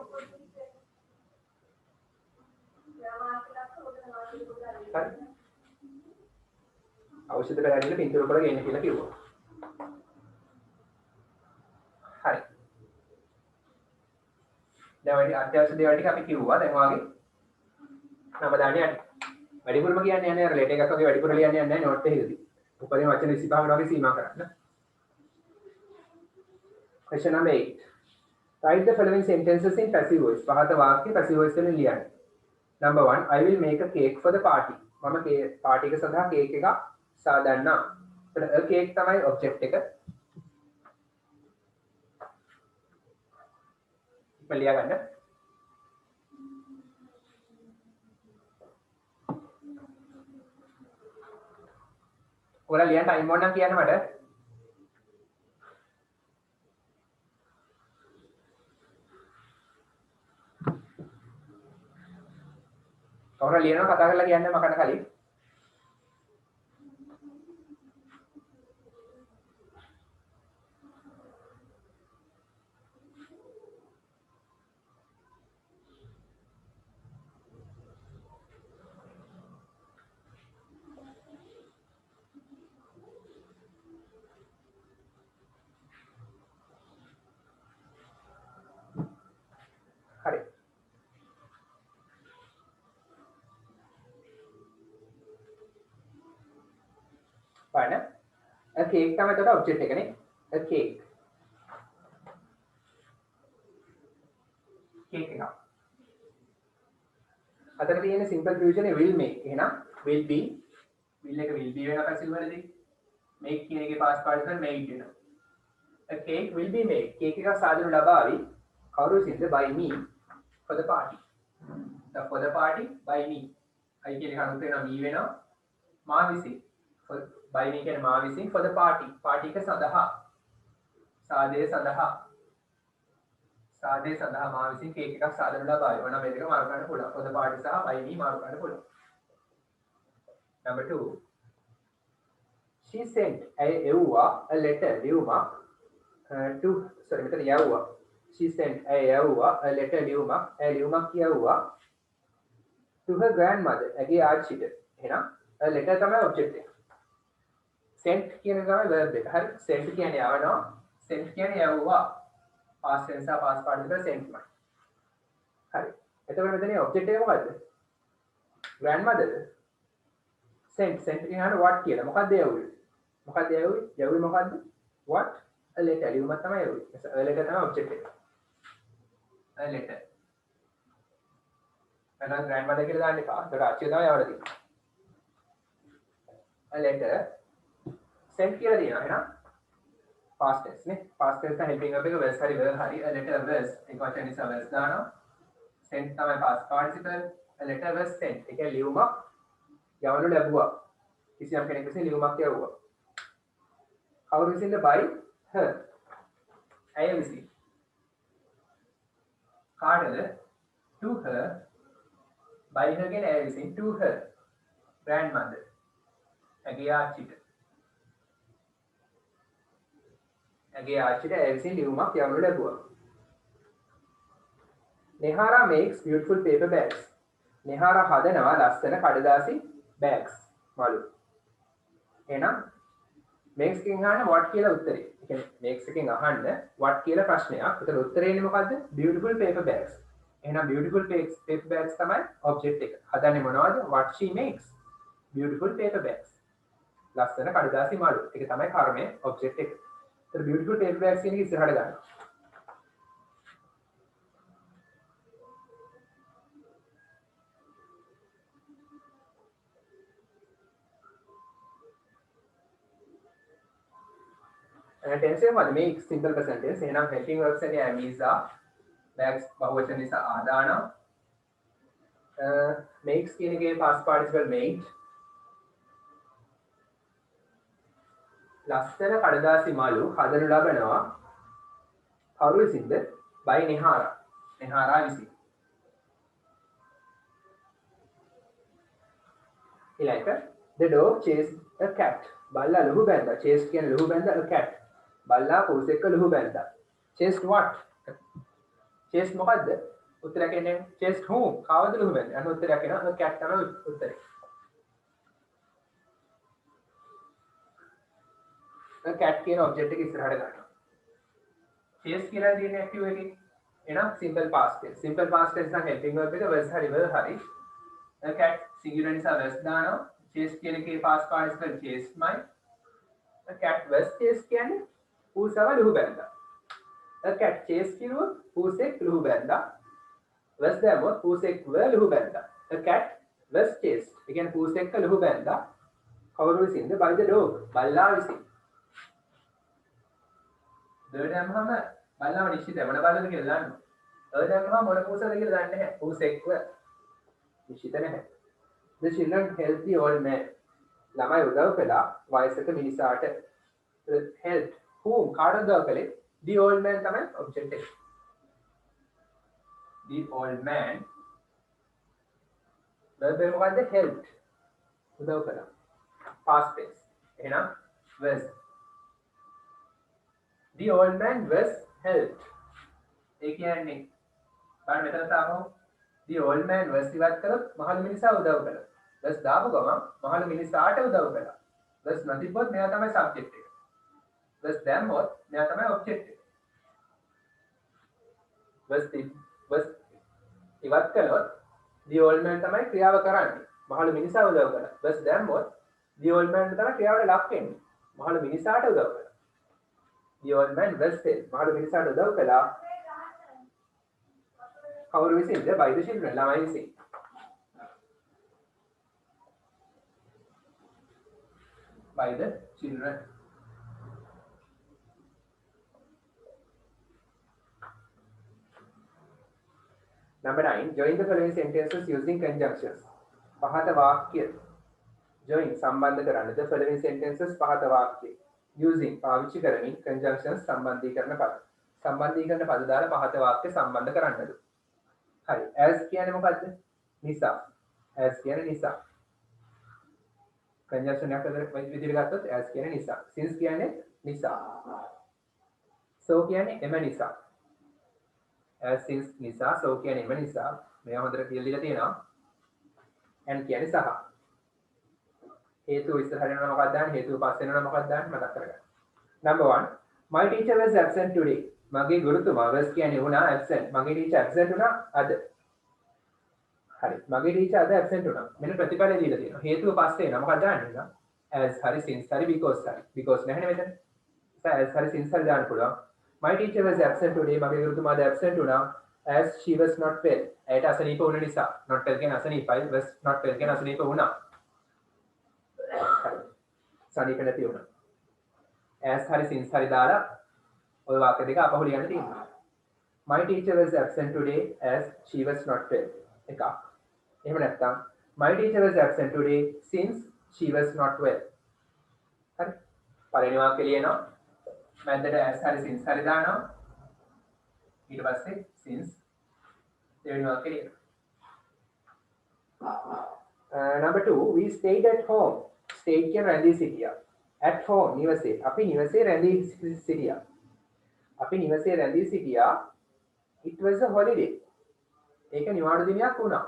ඖෂධ පැලෑටි වල පින්තූර කොළ ගේන්න කියලා කිව්වා. හරි. දැන් ඔය අත්‍යවශ්‍ය දේවල් ටික අපි කිව්වා. දැන් වාගේ නම දාන්න යන්න. වැඩිපුරම කියන්නේ යන්නේ අර ලෙටර් එකක් වගේ වැඩිපුර ලියන්න යන්නේ නැහැ නෝට් එකකදී. උපරිම වචන 25කට වගේ සීමා කරන්න. Question number 8. Write the following sentences in passive voice. පහත වාක්‍ය passive voice වලින් ලියන්න. Number 1. I will make a cake for the party. මම පාටි එක සඳහා කේක් එකක් සාදන්නම්. එතන a cake තමයි object එක. ඉතින් ලියා ගන්න. ඔයාලා ලියන්න ටයිම් ඕන නම් කියන්න මට. කවුරු ලියනවා කතා කරලා කියන්න මකන්න කලින්. හරි. බලන්න. a cake තමයි එතකොට ඔබ්ජෙක්ට් එකනේ. a cake. cake එක. අතන තියෙන simple future එක will make. එහෙනම් will be will එක will be වෙනවා පැසිව් වලදී. make කියන එකේ past participle made වෙනවා. A cake will be made. cake එක සාදනු ලබාවි. කවුරු විසින්ද? by me for the party. for the party by me. I කියන එක අනුත් වෙනවා me වෙනවා. මා විසින්. by me කියන්නේ මා විසින් for the party. party එක සඳහා. සාදය සඳහා. සාදය සඳහා මා විසින් කේක් එකක් සාදනු ලබාවි. ඕන මේ දෙක මාරු කරන්න පුළුවන්. for the party සහ by me මාරු කරන්න පුළුවන්. Number 2. She sent a letter ලියුමක් to sorry මෙතන යවුවා. She sent a letter ලියුමක් කියවුවා to her grandmother. ඇගේ ආච්චිට. එහෙනම් a letter තමයි object එක. sent කියන එක තමයි verb එක. හරි. sent කියන්නේ යවනවා. sent කියන්නේ යවුවා. past tense සහ past participle sent මයි. හරි. එතකොට මෙතන object එක මොකද්ද? grandmother. sent කියන්නේ what කියලා. මොකක්ද යවුවේ? මොකක්ද යවුවේ? යවුවේ මොකද්ද? what? a letter. ලියුමක් තමයි යවුවේ. a letter තමයි object එක. a letter. එහෙනම් grandmother කියලා දාන්න එපා. ඒකට ආච්චිය තමයි යවලා තියෙන්නේ. a letter sent කියලා දිනවා. එහෙනම් past tense නේ. past tense එක helping verb එක was හරි were හරි. a letter was ඒක වචන නිසා was දානවා. sent තමයි past participle. a letter was sent. ඒ කියන්නේ ලියුමක් යවනු ලැබුවා. කිසියම් කෙනෙක් විසින් ලියුමක් යවුවා. කවුරු විසින්ද? by her. ඇය විසින්. කාටද? to her. by her කියන්නේ ඇය විසින් to her grandmother. ඇගේ ආච්චිට. ඇගේ ආච්චිට ඇය විසින් ලියුමක් යවනු ලැබුවා. Nehara makes beautiful paper bags. Nehara හදනවා ලස්සන කඩදාසි bags මලු. එහෙනම් makes එකෙන් අහන්න what කියලා උත්තරේ. ඒ කියන්නේ makes එකෙන් අහන්න what කියලා ප්‍රශ්නයක්. ඒතර උත්තරේ එන්නේ මොකද්ද? beautiful paper bags. එහෙනම් beautiful paper bags තමයි object එක. හදන්නේ මොනවද? what she makes. beautiful paper bags. ලස්සන කඩදාසි මලු. ඒක තමයි කර්මයේ object එක. ඒතර beautiful paper bags කියන එක ඉස්සරහට ගන්න. tense එක මොකද? make simple present tense. එහෙනම් helping verbs එන්නේ am is are. bags බහුවචන නිසා ආදාන. makes කියන එකේ past participle made. ලස්සන කඩදාසි මලු හදනු ලබනවා. කවුරු විසින්ද? by Nehara. Nehara විසින්. ඊළඟට the dog chased a cat. බල්ලා ලුහු බැන්දා. chased කියන්නේ ලුහු බැන්දා a cat. බල්ලා පොස් එක්ක ලුහු බැන්දා. chased what? chased මොකද්ද? උත්තරයක් එන්නේ chased whom? කවුද ලුහු බැන්දේ? අන්න උත්තරයක් එනවා a cat තමයි උත්තරේ. a cat කියන object එක ඉස්සරහට ගන්නවා. chase කියලා තියෙන active එකේ එනවා simple past tense. simple past tense නම් helping verb එක was හරි were හරි. a cat singular නිසා was දානවා. chase කියන එකේ past participle chased මයි. a cat was chased කියන්නේ පූසව ලුහු බැන්දා. a cat chased කිව්වොත් පූසෙක් ලුහු බැන්දා. was දැම්මොත් පූසෙක් ව ලුහු බැන්දා. a cat was chased. ඒ කියන්නේ පූසෙක්ව ලුහු බැන්දා. කවුරු විසින්ද? by the dog. බල්ලා විසින්. දැම්මම බල්ලාව නිශ්චිතයි මොන බල්ලද කියලා දන්නවා. දැම්මම මොන පූසද කියලා දන්නේ නැහැ. පූසෙක්ව නිශ්චිත නැහැ. The children helped the old man. ළමයි උදව් කළා වයසක මිනිසාට. helped whom කාටද උදව් කළේ? the old man තමයි object එක. the old man verb එක මොකද්ද? helped උදව් කළා. past tense. එහෙනම් was. the old man was helped. ඒ කියන්නේ බලන්න මෙතන තාම the old man was ඉවත් කළොත් මහලු මිනිසා උදව් කළා. was දාපු ගමන් මහලු මිනිසාට උදව් කළා. was නැතිවොත් මෙයා තමයි subject එක. was දැම්මොත් මෙයා තමයි object එක. was ඉවත් කළොත් the old man තමයි ක්‍රියාව කරන්නේ. මහලු මිනිසා උදව් කළා. was දැම්මොත් the old man තමයි ක්‍රියාවට ලක් වෙන්නේ. මහලු මිනිසාට උදව් කළා. the old man was helped. මහලු මිනිසාට උදව් කළා. කවුරු විසින්ද? by the children. ළමයි විසින්. by the children. Number 9, join the following sentences using conjunctions. පහත වාක්‍ය join සම්බන්ධ කරන්න the following sentences පහත වාක්‍ය using පාවිච්චි කරමින් conjunctions සම්බන්ධීකරණ පද. සම්බන්ධීකරණ පද දාලා පහත වාක්‍ය සම්බන්ධ කරන්නලු. හරි. as කියන්නේ මොකද්ද? නිසා. as කියන්නේ නිසා. conjunction එකක් විදිහට ගත්තොත් as කියන්නේ නිසා. since කියන්නේ නිසා. so කියන්නේ එම නිසා. as since නිසා so කියන්නේ එම නිසා. මේවා හොඳට කියලා දීලා තියෙනවා. and කියන්නේ සහ. හේතුව ඉස්සරහට යනවා මොකක්ද දාන්නේ? හේතුව පස්සේ යනවා මොකක්ද දාන්නේ? මතක් කරගන්න. number 1, my teacher was absent today. මගේ ගුරුතුමා was කියන්නේ වුණා absent. මගේ teacher absent වුණා අද. හරි. මගේ teacher අද absent වුණා. මෙන්න ප්‍රතිඵලය දීලා තියෙනවා. හේතුව පස්සේ එනවා මොකක්ද දාන්නේ? as හරි since හරි because හරි. because නැහැනේ මෙතන. as හරි since හරි දාන්න පුළුවන්. my teacher was absent today. මගේ ගුරුතුමා අද absent වුණා as she was not well. ඇයට අසනීප වුණ නිසා. not well කියන්නේ අසනීපයි. was not well කියන්නේ අසනීප වුණා. සනීප නැති වුණා. as හරි since හරි දාලා ඔය වාක්‍ය දෙක අපහු ලියන්න තියෙනවා. my teacher was absent today as she was not well. එකක්. එහෙම නැත්නම් my teacher was absent today since she was not well. හරි. පළවෙනි වාක්‍ය ලියනවා. මැදට as හරි since හරි දානවා. ඊට පස්සේ since දෙවෙනි වාක්‍ය ලියනවා. number 2, we stayed at home. stayed කියන රැඳී සිටියා. at home නිවසේ. අපි නිවසේ රැඳී සිටියා. අපි නිවසේ රැඳී සිටියා. it was a holiday. ඒක නිවාඩු දිනයක් වුණා.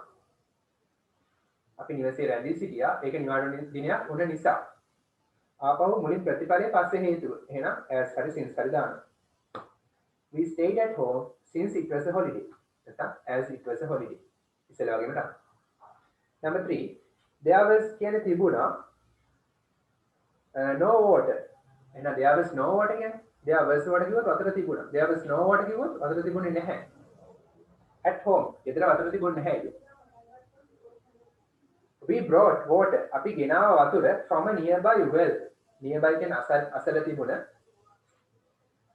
අපි නිවසේ රැඳී සිටියා. ඒක නිවාඩු දිනයක් වුණ නිසා. ආපහු මුලින් ප්‍රතිපලයේ පස්සේ හේතුව. එහෙනම් as හරි since හරි දානවා. we stayed at home since it was a holiday. නැත්නම් as it was a holiday. ඉස්සෙල්ලා වගේම තමයි. number 3, there was කියන්නේ තිබුණා no water. එහෙනම් there was no water කියන්නේ there was water කිව්වොත් වතුර තිබුණා. there was no water කිව්වොත් වතුර තිබුණේ නැහැ. at home ගෙදර වතුර තිබුණේ නැහැ. we brought water. අපි ගෙනාව වතුර from a nearby well. nearby කියන්නේ අසල තිබුණ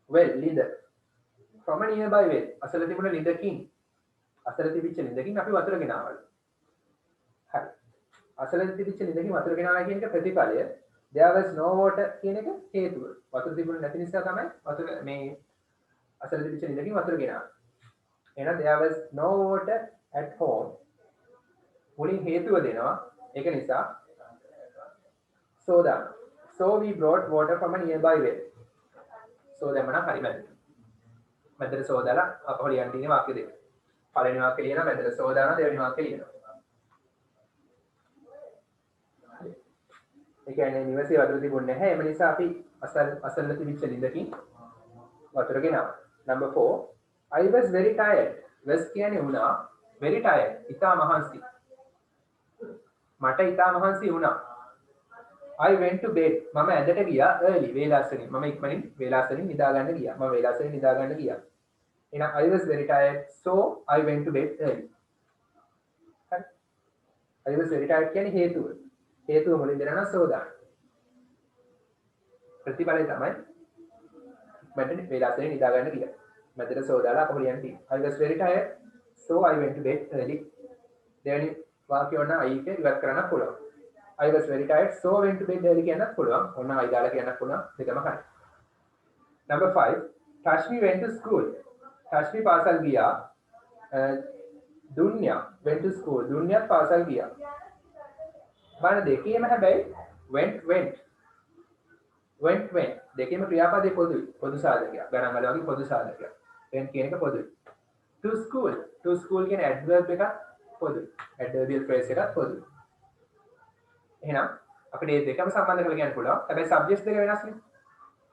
well ලිඳ. from a nearby well. අසල තිබුණ ලිඳකින්. අසල තිබිච්ච ලිඳකින් අපි වතුර ගෙනාවලු. හරි. අසල තිබිච්ච ලිඳකින් වතුර ගෙනාවා කියන එක ප්‍රතිඵලය. there was no water කියන එක හේතුව. වතුර තිබුණේ නැති නිසා තමයි වතුර මේ අසල තිබිච්ච ලිඳකින් වතුර ගෙනාවා. එහෙනම් there was no water at home. මුලින් හේතුව දෙනවා. ඒක නිසා so දාන. so we brought water from a nearby well. so දැම්මම හරි මැදට. මැදට so දාලා අපහු ලියන්න තියෙන වාක්‍ය දෙක. පළවෙනි වාක්‍ය ලියනවා මැදට so දානවා දෙවෙනි වාක්‍ය ලියනවා. ඒ කියන්නේ නිවසේ වතුර තිබුණේ නැහැ. ඒ නිසා අපි අසල තිබිච්ච ලිඳකින් වතුර ගෙනාවා. number 4, I was very tired. was කියන්නේ වුණා very tired. ඉතා මහන්සි. මට ඉතා මහන්සි වුණා. I went to bed. මම ඇඳට ගියා early වේලාසනින්. මම ඉක්මනින් වේලාසනින් නිදා ගන්න ගියා. මම වේලාසනින් නිදා ගන්න ගියා. එහෙනම් I was very tired so I went to bed early. හරි. I was very tired කියන්නේ හේතුව. හේතුව මුලින් දෙනවා නම් so දාන්න. ප්‍රතිඵලය තමයි මට වේලාසනින් නිදා ගන්න ගියා. මැදට so දාලා අපහු ලියන්න තියෙනවා. I was very tired so I went to bed early. දෙවෙනි වාක්‍ය වුණා I එක ඉවත් කරන්න පුළුවන්. I was very tired so I went to bed early කියන්නත් පුළුවන්. ඔන්න I දාලා කියන්නත් පුළුවන්. දෙකම හරි. number 5, Tashmi went to school. Tashmi පාසල් ගියා. Dunya went to school. Dunyat පාසල් ගියා. බලන්න දෙකේම හැබැයි went දෙකේම ක්‍රියාපදේ පොදුයි. පොදු සාධකයක්. ගණන් වල වගේ පොදු සාධකයක්. went කියන එක පොදුයි. to school කියන adverb එක පොදුයි. adverbial phrase එකක් පොදුයි. එහෙනම් අපිට මේ දෙකම සම්බන්ධ කරලා කියන්න පුළුවන්. හැබැයි subjects දෙක වෙනස් නේ.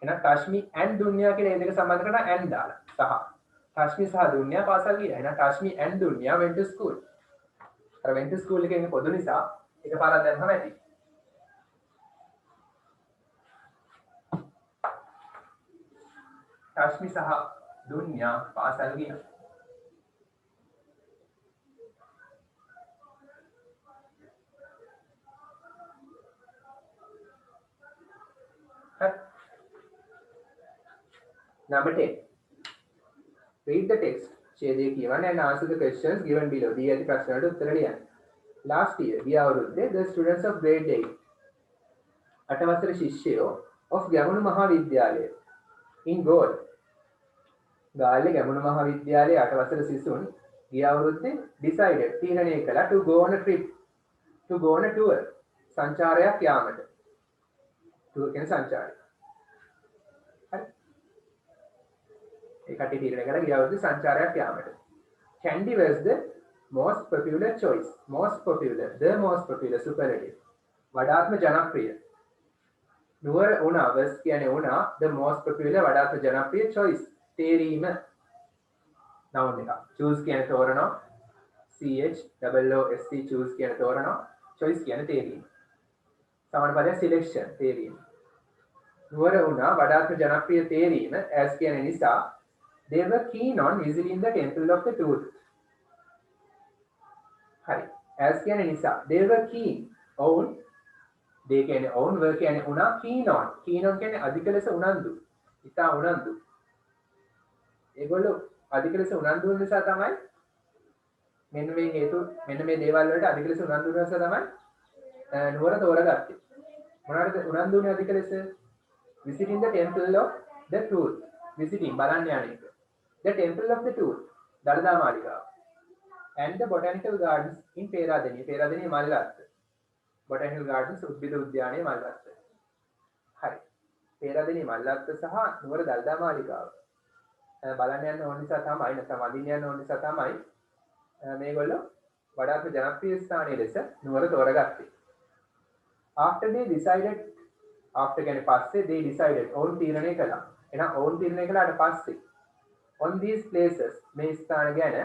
එහෙනම් Tashmi and Dunya කියලා මේ දෙක සම්බන්ධ කරලා and දාලා. සහ Tashmi සහ Dunya පාසල් ගියා. එහෙනම් Tashmi and Dunya went to school. අර went to school එකේ පොදු නිසා එකපාරක් දැම්මම ඇති. Tashmi සහ Dunya පාසල් ගියා. Number 10. Read the text. ඡේදයේ කියවන්න and answer the questions given below. දී ඇති ප්‍රශ්න වලට උත්තර ලියන්න. Last year, ගිය අවුරුද්දේ the students of grade 8 අටවසර ශිෂ්‍යයෝ of Gemunu මහාවිද්‍යාලය in Galle. ගාල්ලේ Gemunu මහාවිද්‍යාලයේ අටවසර සිසුන් ගිය අවුරුද්දේ decided තීරණය කළා to go on a trip, to go on a tour. සංචාරයක් යාමට. tour කියන්නේ සංචාරය. හරි. ඒ කටි තීරණය කළා ගිය අවුරුද්දේ සංචාරයක් යාමට. Candy was the most popular choice. Most popular, the most popular superlative. වඩාත්ම ජනප්‍රිය. නුවර වුණා was කියන්නේ වුණා the most popular වඩාත්ම ජනප්‍රිය choice. තේරීම noun එක. choose කියන්නේ තෝරනවා. CHOOSE choose කියන්නේ තෝරනවා. choice කියන්නේ තේරීම. සමාන පදයක් selection තේරීම. නුවර වුණා වඩාත්ම ජනප්‍රිය තේරීම as කියන්නේ නිසා they were keen on visiting the temple of the truth. හරි. as කියන්නේ නිසා they were keen on they කියන්නේ on were කියන්නේ උනා keen on කියන්නේ අධික ලෙස උනන්දු. ඉතා උනන්දු. ඒගොල්ලෝ අධික ලෙස උනන්දු වෙන නිසා තමයි මෙන්න මේ හේතු මෙන්න මේ දේවල් වලට අධික ලෙස උනන්දු වෙන නිසා තමයි නුවර තෝරගත්තේ. මොනවාද උනන්දු වෙන්නේ අධික ලෙස? visiting the temple of the truth. visiting බලන්න යන එක. the temple of the truth. Dalada Maligawa. and the botanical gardens in Peradeniya. Peradeniya මල්ලත්ත. botanical gardens උද්භිද උද්‍යානයේ මල්ලත්ත. හරි. Peradeniya මල්ලත්ත සහ නුවර දළදා මාලිගාව. බලන්න යන්න ඕන නිසා තමයි නැත්නම් වදින්න යන්න ඕන නිසා තමයි මේගොල්ලෝ වඩාත්ම ජනප්‍රිය ස්ථානයේ ලෙස නුවර තෝරගත්තේ. after කියන්නේ පස්සේ they decided ඔවුන් තීරණය කළා. එහෙනම් ඔවුන් තීරණය කළාට පස්සේ on these places මේ ස්ථාන ගැන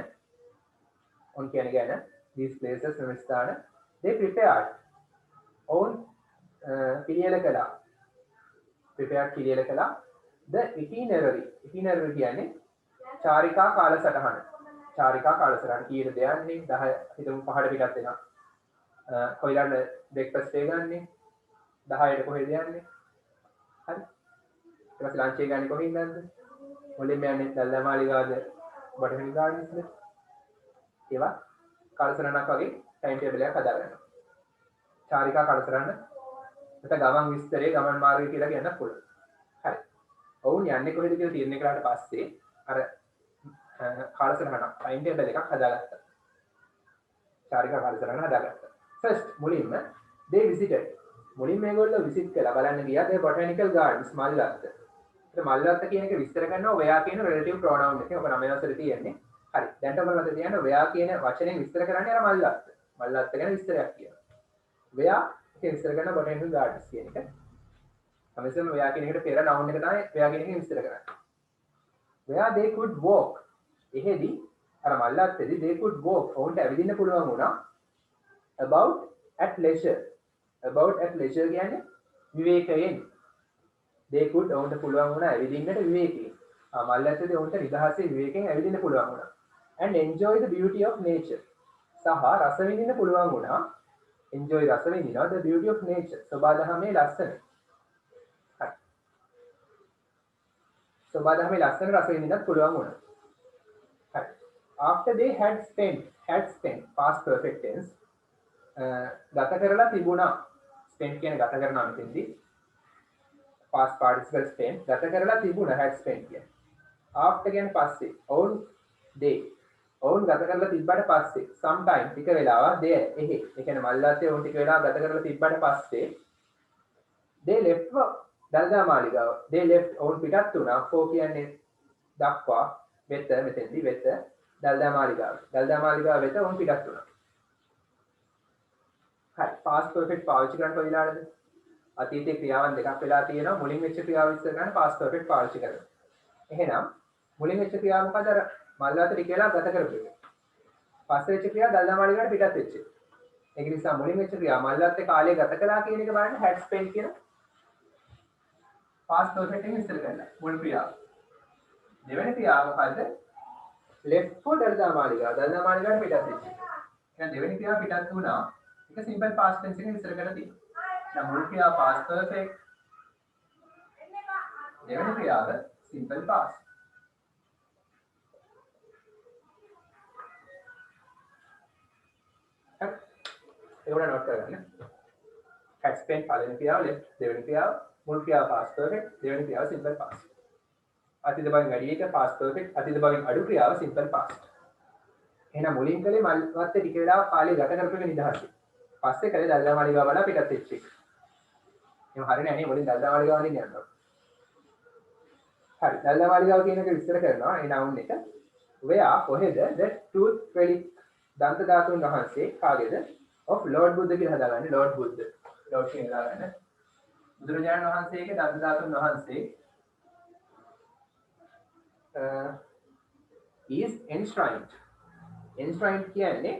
on කියන්නේ ගැන these places මේ ස්ථාන they prepared ඔවුන් පිළියෙල කළා. the itinerary කියන්නේ චාරිකා කාලසටහන. කීයද යන්නේ? 10 හිතමු 5ට පිටත් වෙනවා. කොයිලාට බ්‍රෙක්ෆාස්ට් එක ගන්නෙ? 10ට කොහෙද යන්නේ? හරි. ඊට පස්සේ ලන්ච් එක ගන්නේ කොහෙන්ද? මුලින්ම යන්නේ දළදා මාලිගාවද බොටැනිකල් ගාඩන්ස්ද? ඒවා කාලසටහනක් වගේ ටයිම් ටේබල් එකක් හදාගන්නවා. චාරිකා කාලසටහන නැත්නම් ගමන් විස්තරය ගමන් මාර්ගය කියලා කියන්න පුළුවන්. හරි. ඔවුන් යන්නේ කොහෙද කියලා තීරණය කළාට පස්සේ අර කාලසටහන ටයිම් ටේබල් එකක් හදාගත්තා. චාරිකා කාලසටහන හදාගත්තා. ෆස්ට් මුලින්ම they visited මුලින්ම මේගොල්ලෝ විසිට් කළා බලන්න ගියා the botanical gardens මල්ලත්ත. ඒත් මල්ලත්ත කියන එක විස්තර කරනවා where කියන relative pronoun එකේ. ඔබ 9 වසරේ තියෙන්නේ. හරි. දැන් ඔබ මතක තියාගන්න where කියන වචනේ විස්තර කරන්නේ අර මල්ලත්ත. මල්ලත්ත ගැන විස්තරයක් කියනවා. where ඒක විස්තර කරන botanical gardens කියන එක. හැමතිස්සෙම where කියන එකට පෙර noun එක තමයි where කියන එක විස්තර කරන්නේ. where they could walk එහෙදී අර මල්ලත්තේදී they could walk ඔවුන්ට ඇවිදින්න පුළුවන් වුණා about at leisure කියන්නේ විවේකයෙන්. they could ඔවුන්ට පුළුවන් වුණා ඇවිදින්නට විවේකයෙන්. මල්ලත්තේදී ඔවුන්ට නිදහසේ විවේකයෙන් ඇවිදින්න පුළුවන් වුණා. and enjoy the beauty of nature සහ රස විඳින්න පුළුවන් වුණා. enjoy රස විඳිනවා the beauty of nature සබදාහමේ ලස්සන. හරි. සබදාහමේ ලස්සන රස විඳින්නත් පුළුවන් වුණා. හරි. after they had spent past perfect tense ගත කරලා තිබුණා. spent කියන ගත කරනවා මෙතෙන්දී past participle spent ගත කරලා තිබුණා had spent කියන්නේ. after කියන්නේ පස්සේ ඔවුන් ගත කරලා තිබ්බට පස්සේ sometime ටික වෙලාවක් there එහි ඒ කියන්නේ මල්ලත්තේ ඔවුන් ටික වෙලාවක් ගත කරලා තිබ්බට පස්සේ they left දළදා මාලිගාව ඔවුන් පිටත් වුණා. for කියන්නේ දක්වා වෙත මෙතෙන්දී වෙත දළදා මාලිගාව වෙත ඔවුන් පිටත් වුණා. හරි. past perfect පාවිච්චි කරන්න කොයිලාද? අතීතයේ ක්‍රියාවන් දෙකක් වෙලා තියෙනවා. මුලින් වෙච්ච ක්‍රියාව විස්තර කරන්න past perfect පාවිච්චි කරනවා. එහෙනම් මුලින් වෙච්ච ක්‍රියාව මොකද? අර මල්ලත්තේ ටික වෙලා ගත කරපු එක. පස්සේ වෙච්ච ක්‍රියාව දළදා මාලිගාවට පිටත් වෙච්ච එක. ඒක නිසා මුලින් වෙච්ච ක්‍රියාව මල්ලත්තේ කාලය ගත කළා කියන එක බලන්න had spent කියන past perfect එකෙන් විස්තර කරලා. මුල් ක්‍රියාව. දෙවෙනි ක්‍රියාව මොකද්ද? left for දළදා මාලිගාවට පිටත් වෙච්ච එක. එහෙනම් දෙවෙනි ක්‍රියාව පිටත් වුණා. ඒක සිම්පල් past tense එකෙන් විස්තර කරලා තියෙනවා. දැන් මුල් ක්‍රියාව past perfect. දෙවෙනි ක්‍රියාව simple past. ඒකට note කරගන්න. had spent පළවෙනි ක්‍රියාව left, දෙවෙනි ක්‍රියාව මුල් ක්‍රියාව past perfect, දෙවෙනි ක්‍රියාව simple past. අතීත භාගයෙන් වැඩි එක past perfect, අතීත භාගයෙන් අඩු ක්‍රියාව simple past. එහෙනම් මුලින් කලේ මල්වත්තේ ටික වෙලාවක් කාලය ගත කරපු එක නිදහසයි. පස්සේ කලේ දල්දා මාලිගාව වල පිටත් වෙච්ච එක. එහෙනම් හරියන්නේ නැහැ නේ මුලින් දල්දා මාලිගාව වලින් යනවා. හරි දල්දා මාලිගාව කියන එක විස්තර කරනවා ඒ noun එක. where කොහෙද the tooth relic දන්ත ධාතුන් වහන්සේ කාගේද of Lord Buddha කියලා හදාගන්නේ Lord Buddha. Lord කියන දාගන්න. බුදුරජාණන් වහන්සේගේ දන්ත ධාතුන් වහන්සේ is enshrined. enshrined කියන්නේ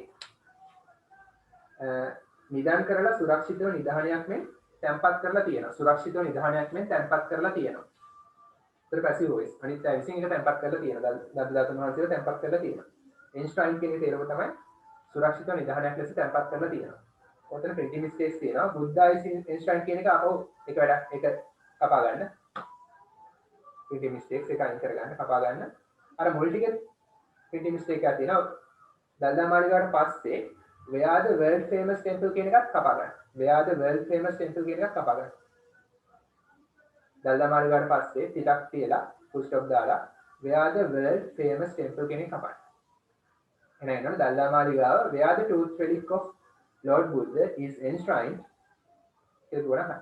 නිදාන් කරලා සුරක්ෂිතව නිධානයක් මෙන් තැන්පත් කරලා තියෙනවා. සුරක්ෂිතව නිධානයක් මෙන් තැන්පත් කරලා තියෙනවා. ඒතර පැසිව් වොයිස්. අනිත් අය විසින් ඒක තැන්පත් කරලා තියෙනවා. දන්ත ධාතුන් වහන්සේව තැන්පත් කරලා තියෙනවා. enshrined කියන තේරුම තමයි සුරක්ෂිතව නිධානයක් ලෙස තැන්පත් කරලා තියෙනවා. ඔතන printing mistakes තියෙනවා. බුද්ධා is enshrined කියන එක අපෝ එක වැඩක් එක කපා ගන්න. printing mistakes එක අයින් කරගන්න කපා ගන්න. අර මුල් ටිකේ printing mistake එකක් තියෙනවා. දල්දා මාලිගාවට පස්සේ where the world famous temple කියන එකත් කපා ගන්න. where the world famous temple කියන එකත් කපා ගන්න. දල්දා මාලිගාවට පස්සේ ටිකක් තියලා full stop දාලා where the world famous temple කියන එක කපන්න. එහෙනම් එනවා දල්දා මාලිගාව where the tooth relic of Lord Buddha is enshrined කියලා දුවනවා.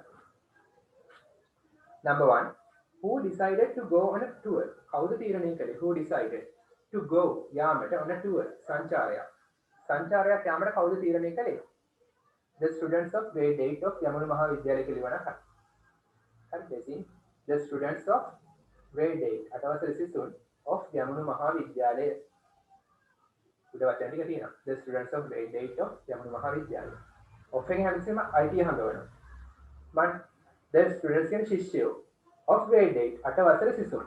Number 1, who decided to go on a tour? කවුද තීරණය කළේ? who decided to go යාමට on a tour සංචාරයක්. සංචාරයක් යාමට කවුද තීරණය කළේ? the students of grade 8 of යමුණු මහා විද්‍යාලය කියලා වුණා. හරි දෙසින් the students of grade 8 අටවසර සිසුන් of යමුණු මහා විද්‍යාලය උඩ වචන ටික තියෙනවා. the students of grade 8 of යමුණු මහා විද්‍යාලය. of එකෙන් හැදිස්සෙම IT හඳවනවා. but the students කියන ශිෂ්‍යයෝ of grade 8 අටවසර සිසුන්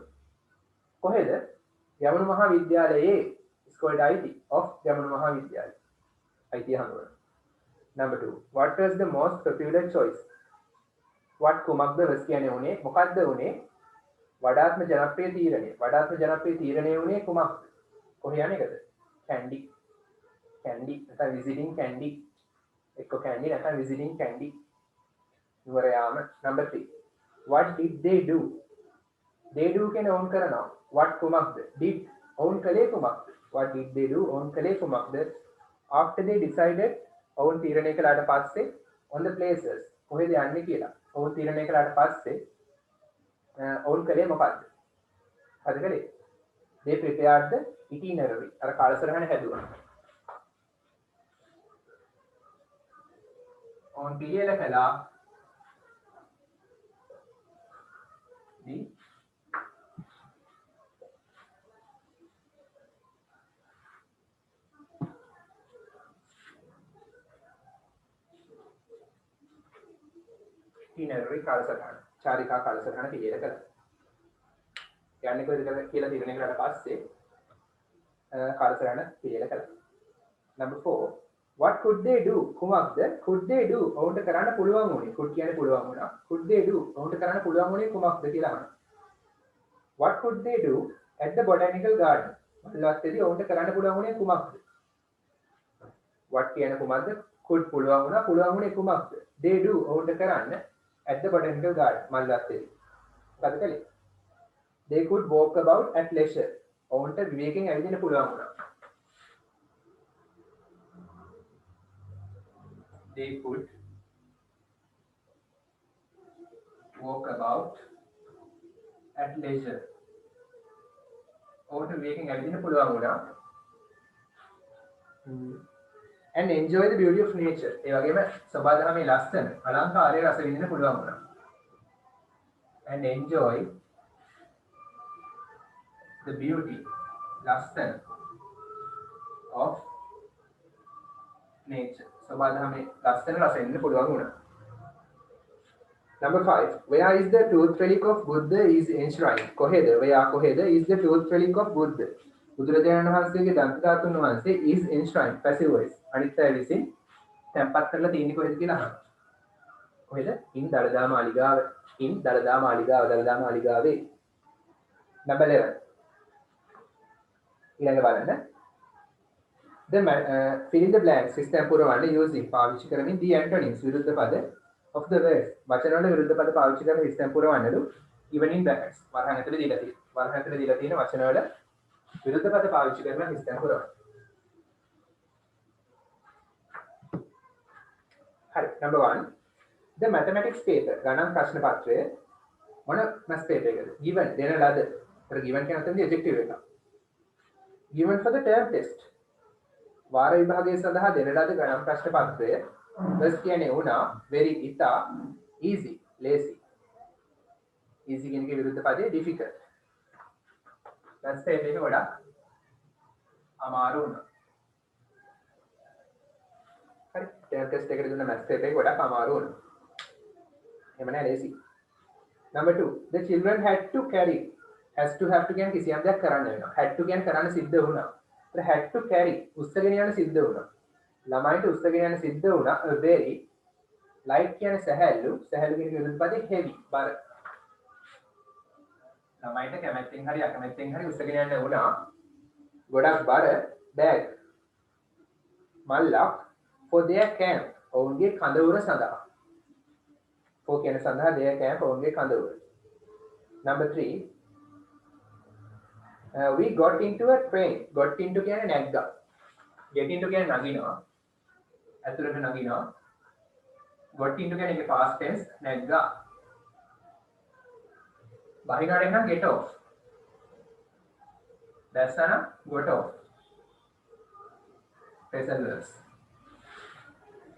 කොහෙද? යමුණු මහා විද්‍යාලයේ is called IT of යමුණු මහා විද්‍යාලය. IT හඳවනවා. number 2, what was the most popular choice? what කුමක්ද was කියන්නේ උනේ මොකක්ද උනේ වඩාත්ම ජනප්‍රිය තීරණය. වඩාත්ම ජනප්‍රිය තීරණය උනේ කුමක්ද? කොහේ යන එකද? candy නැත්නම් visiting candy. එක්ක candy නැත්නම් visiting candy. නුවර යාම. number 3, what did they do? they do කියන ඕන් කරනවා. what කුමක්ද? did ඕන් කලේ කුමක්ද? what did they do ඕන් කලේ කුමක්ද? after they decided ඔවුන් තීරණය කළාට පස්සේ on the places කොහෙද යන්නේ කියලා. ඔවුන් තීරණය කළාට පස්සේ ඔවුන් කලේ මොකද්ද? හරි කලේ. they prepared the itinerary. අර කාලසටහන හැදුවා. ඔවුන් පිළියෙල කළා. the itinerary කාලසටහන. චාරිකා කාලසටහන පිළියෙල කළා. යන්නේ කොහෙද කියලා තීරණය කරලා පස්සේ කාලසටහන පිළියෙල කළා. number 4, what could they do? කුමක්ද could they do ඔවුන්ට කරන්න පුළුවන් වුණේ? could කියන්නේ පුළුවන් වුණා. could they do ඔවුන්ට කරන්න පුළුවන් වුණේ කුමක්ද කියලා අහනවා. what could they do at the botanical garden? මල්වත්තේදී ඔවුන්ට කරන්න පුළුවන් වුණේ කුමක්ද? what කියන කුමක්ද? could පුළුවන් වුණා. පුළුවන් වුණේ කුමක්ද? they do ඔවුන්ට කරන්න at the botanical garden මල්වත්තේදී. මොකද කළේ? they could walk about at leisure. ඔවුන්ට විවේකයෙන් ඇවිදින්න පුළුවන් වුණා. they could walk about at leisure. ඔවුන්ට විවේකයෙන් ඇවිදින්න පුළුවන් වුණා. and enjoy the beauty of nature. ඒ වගේම සබාධමේ ලස්සන අලංකාරය රස විඳින්න පුළුවන් වුණා. and enjoy the beauty ලස්සන of nature. සබාධමේ ලස්සන රස විඳින්න පුළුවන් වුණා. number 5, where is the tooth relic of Buddha is enshrined? කොහෙද? where කොහෙද is the tooth relic of Buddha? බුදුරජාණන් වහන්සේගේ දන්ත ධාතුන් වහන්සේ is enshrined passive voice. අනිත් අය විසින් තැන්පත් කරලා තියෙන්නේ කොහෙද කියලා අහනවා. කොහෙද? in දළදා මාලිගාව. in දළදා මාලිගාව. දළදා මාලිගාවේ. number 11 ඊළඟ බලන්න the fill in the blanks system පුරවන්න using පාවිච්චි කරමින් the antonyms විරුද්ධ පද of the words වචන වල විරුද්ධ පද පාවිච්චි කරන සිස්ටම් පුරවන්නලු even in brackets වරහන් ඇතුලේ දීලා තියෙනවා වරහන් ඇතුලේ දීලා තියෙන වචන වල විරුද්ධ පද පාවිච්චි කරන සිස්ටම් පුරවන්න හරි number 1 the mathematics paper ගණන් ප්‍රශ්න පත්‍රය මොන maths paper එකද given දෙන ලද ඒතර given කියන අතනදී adjective එක given for the term test වාර විභාගයේ සඳහා දෙන ලද ගණන් ප්‍රශ්න පත්‍රය first කියන්නේ උනා very ඉතා easy lazy easy කියන එකේ විරුද්ධ පදේ difficult maths paper එක වඩා අමාරු වුණා හරි term test එකට දුන්න maths paper එක වඩා අමාරු වුණා එහෙම නෑ lazy number 2 the children had to carry has to have to කියන්නේ කිසියම් දෙයක් කරන්න වෙනවා had to කියන්නේ කරන්න සිද්ධ වුණා had to carry උස්සගෙන යන සිද්ධ වුණා ළමයින්ට උස්සගෙන යන සිද්ධ වුණා a very light කියන්නේ සැහැල්ලු සැහැල්ලු කියන විරුද්ධ පදේ heavy බර ළමයින්ට කැමැත්තෙන් හරි අකමැත්තෙන් හරි උස්සගෙන යන්න වුණා ගොඩක් බර bag මල්ලක් for their camp ඔවුන්ගේ කඳවුර සඳහා for කියන සඳහා their camp ඔවුන්ගේ කඳවුර number 3 we got into a train got into කියන්නේ නැග්ගා get into කියන්නේ නගිනවා ඇතුළට නගිනවා got into කියන්නේ ඒකේ past tense නැග්ගා බහිනාට එනවා get off දැස්සන got off present verbs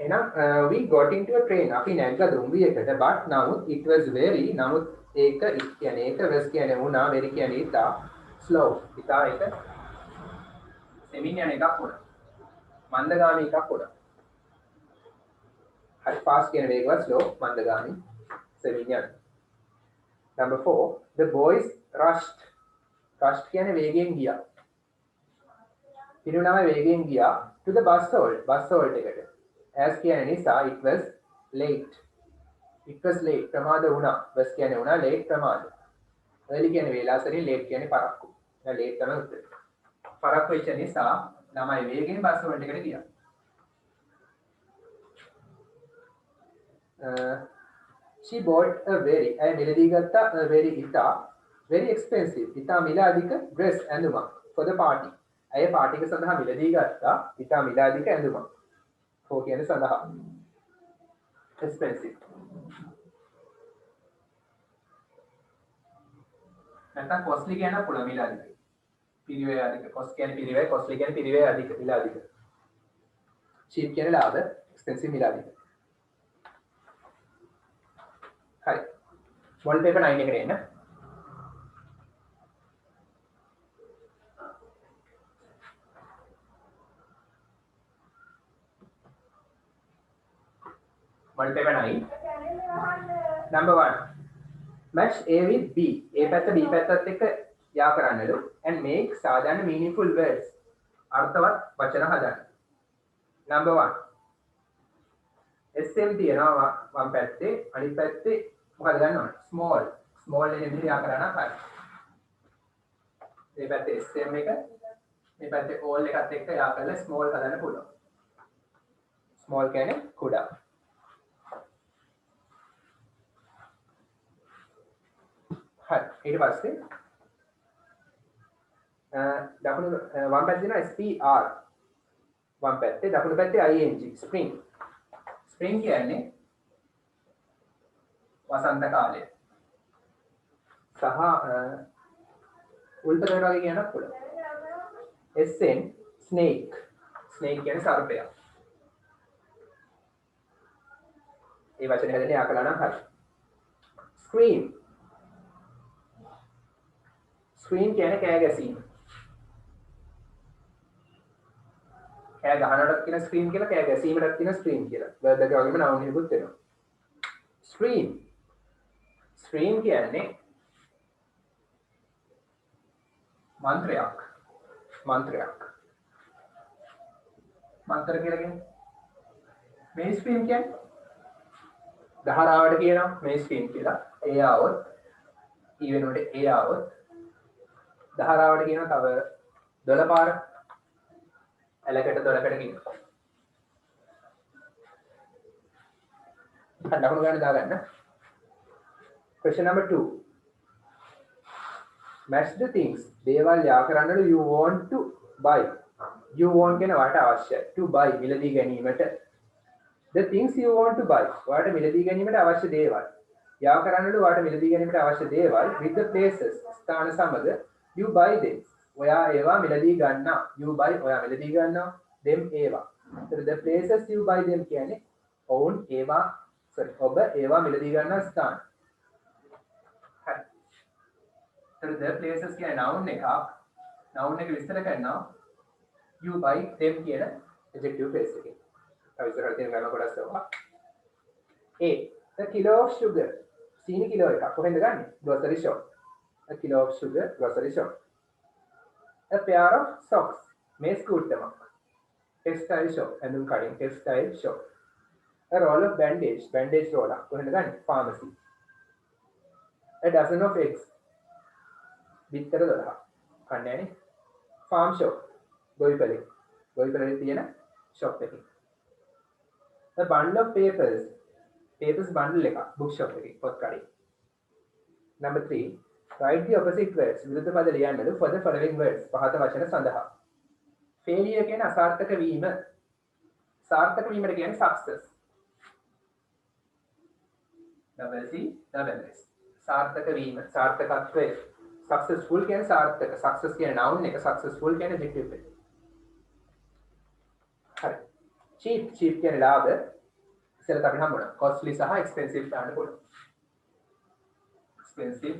එහෙනම් we got into a train අපි නැග්ගා දුම්රියකට but නමුත් it was very නමුත් ඒක කියන්නේ ඒක was කියන්නේ වුණා very කියන්නේ ඉතා slow ඉතා එක සෙමින් යන එකක් වුණා මන්දගාමී එකක් වුණා හරි fast කියන වේගවත් slow මන්දගාමී සෙමින් යන number 4 the boys rushed කියන්නේ වේගයෙන් ගියා පිරිනමන වේගයෙන් ගියා to the bus hall එකට as කියන්නේ නිසා it was late ප්‍රමාද වුණා bus කියන්නේ වුණා late ප්‍රමාද early කියන්නේ වේලාසරින් late කියන්නේ පරක්කු දැන් late තමයි උත්තරේ පරක්කු වෙච්ච නිසා ළමයි වේගෙන් බස් වලට එකට ගියා she bought a very අය මිලදී ගත්තා a very ඉතා very expensive ඉතා මිල අධික dress ඇඳුමක් for the party අය පාටි එක සඳහා මිලදී ගත්තා ඉතා මිල අධික ඇඳුමක් for කියන්නේ සඳහා expensive නැත්නම් costly කියන පුළුවන් මිල අධික පිරිවේ අධික cost කියන්නේ පිරිවේ costly කියන්නේ පිරිවේ අධික මිල අධික cheap කියන්නේ ලාභ expensive මිල අධික හරි model paper 9 එකට එන්න model paper 9 number 1 match A with B A පැත්ත B පැත්තත් එක්ක යා කරන්නලු and make සාධාරණ meaningful words අර්ථවත් වචන හදන්න number 1 SM තියනවා වම් පැත්තේ අනිත් පැත්තේ මොකද ගන්න ඕනේ small එකෙන් විදිහට යා කරන්න හරි මේ පැත්තේ SM එක මේ පැත්තේ all එකත් එක්ක යා කරලා small හදන්න පුළුවන් small කියන්නේ කුඩා හරි ඊට පස්සේ දකුණු වම් පැත්තේ දෙනවා SPR වම් පැත්තේ දකුණු පැත්තේ ING ස්ප්‍රින්ග් කියන්නේ වසන්ත කාලය සහ උල්පතකට වගේ කියන්න පුළුවන් SN ස්නේක් කියන්නේ සර්පයා ඒ වචනේ හැදෙන්නේ ආකලා නම් හරි scream කියන්නේ කෑ ගැසීම. කෑ ගහනකොටත් කියන scream කියලා කෑ ගැසීමටත් කියන scream කියලා. verb එක වගේම noun එකකුත් වෙනවා. scream කියන්නේ මන්ත්‍රයක්. මන්ත්‍ර කියලා කියන්නේ මේ scream කියන්නේ ධාරාවට කියනවා මේ scream කියලා. ඒ ආවොත් ඊ වෙනුවට ඒ ආවොත් ධාරාවට කියනවා තව 12 පාර. ඇලකට 12කට කියනවා. ලකුණු ගන්න දාගන්න. Question number 2. Match the things දේවල් යා කරන්නලු you want to buy. You want කියන වට අවශ්‍යයි. To buy මිලදී ගැනීමට. The things you want to buy. වට මිලදී ගැනීමට අවශ්‍ය දේවල්. යා කරන්නලු වට මිලදී ගැනීමට අවශ්‍ය දේවල් with the places ස්ථාන සමග you buy them. ඔයා ඒවා මිලදී ගන්නවා. You buy ඔයා මිලදී ගන්නවා. them ඒවා. So the places you buy them කියන්නේ ඔවුන් ඒවා ඔබ ඒවා මිලදී ගන්නා ස්ථාන. හරි. So the places කියන noun එක විස්තර කරනවා you buy them කියන adjective phrase එකෙන්. තව ඉස්සරහට තියෙන ගණන කොටස් ඒවා. A the kilo of sugar සීනි කිලෝ එකක් කොහෙන්ද ගන්නෙ? grocery shop. A kilo of sugar grocery shop. A pair of socks මේස් කූට්ටමක්. textile shop ඇඳුම් කඩින් textile shop. A roll of bandage roller කොහෙන්ද ගන්නෙ? pharmacy. A dozen of eggs බිත්තර 12ක් කන්නේ නැනේ. farm shop ගොවිපලේ තියෙන shop එකේ. A bundle of papers bundle එකක් book shop එකේ පොත් කඩේ. Number 3 write the opposite words විරුද්ධ පද ලියන්නලු for the following words පහත වචන සඳහා. failure කියන අසාර්ථක වීම. සාර්ථක වීමට කියන්නේ success. double C double S සාර්ථක වීම සාර්ථකත්වය. successful කියන්නේ සාර්ථක. success කියන්නේ noun එක, successful කියන්නේ adjective එක. හරි. cheap කියන්නේ ලාභ. ඉස්සෙල්ලා අපි හම්බුණා. costly සහ expensive දාන්න පුළුවන්. expensive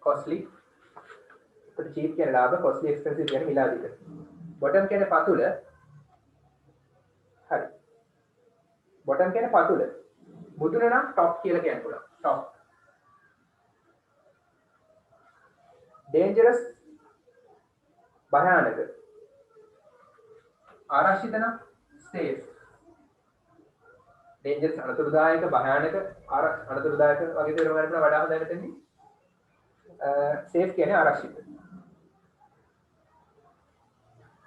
costly. તો cheap කියන්නේ ලාභ, costly expensive කියන්නේ මිලාදික. bottom කියන්නේ පතුල. හරි. bottom කියන්නේ පතුල. මුදුන නම් top කියලා කියන්න පුළුවන්. top. dangerous භයානක. ආරක්ෂිත නම් safe. dangerous අනතුරුදායක, භයානක, අනතුරුදායක වගේ තේරුම් ගන්න වඩා හොඳයි මෙතනදී. safe කියන්නේ ආරක්ෂිත.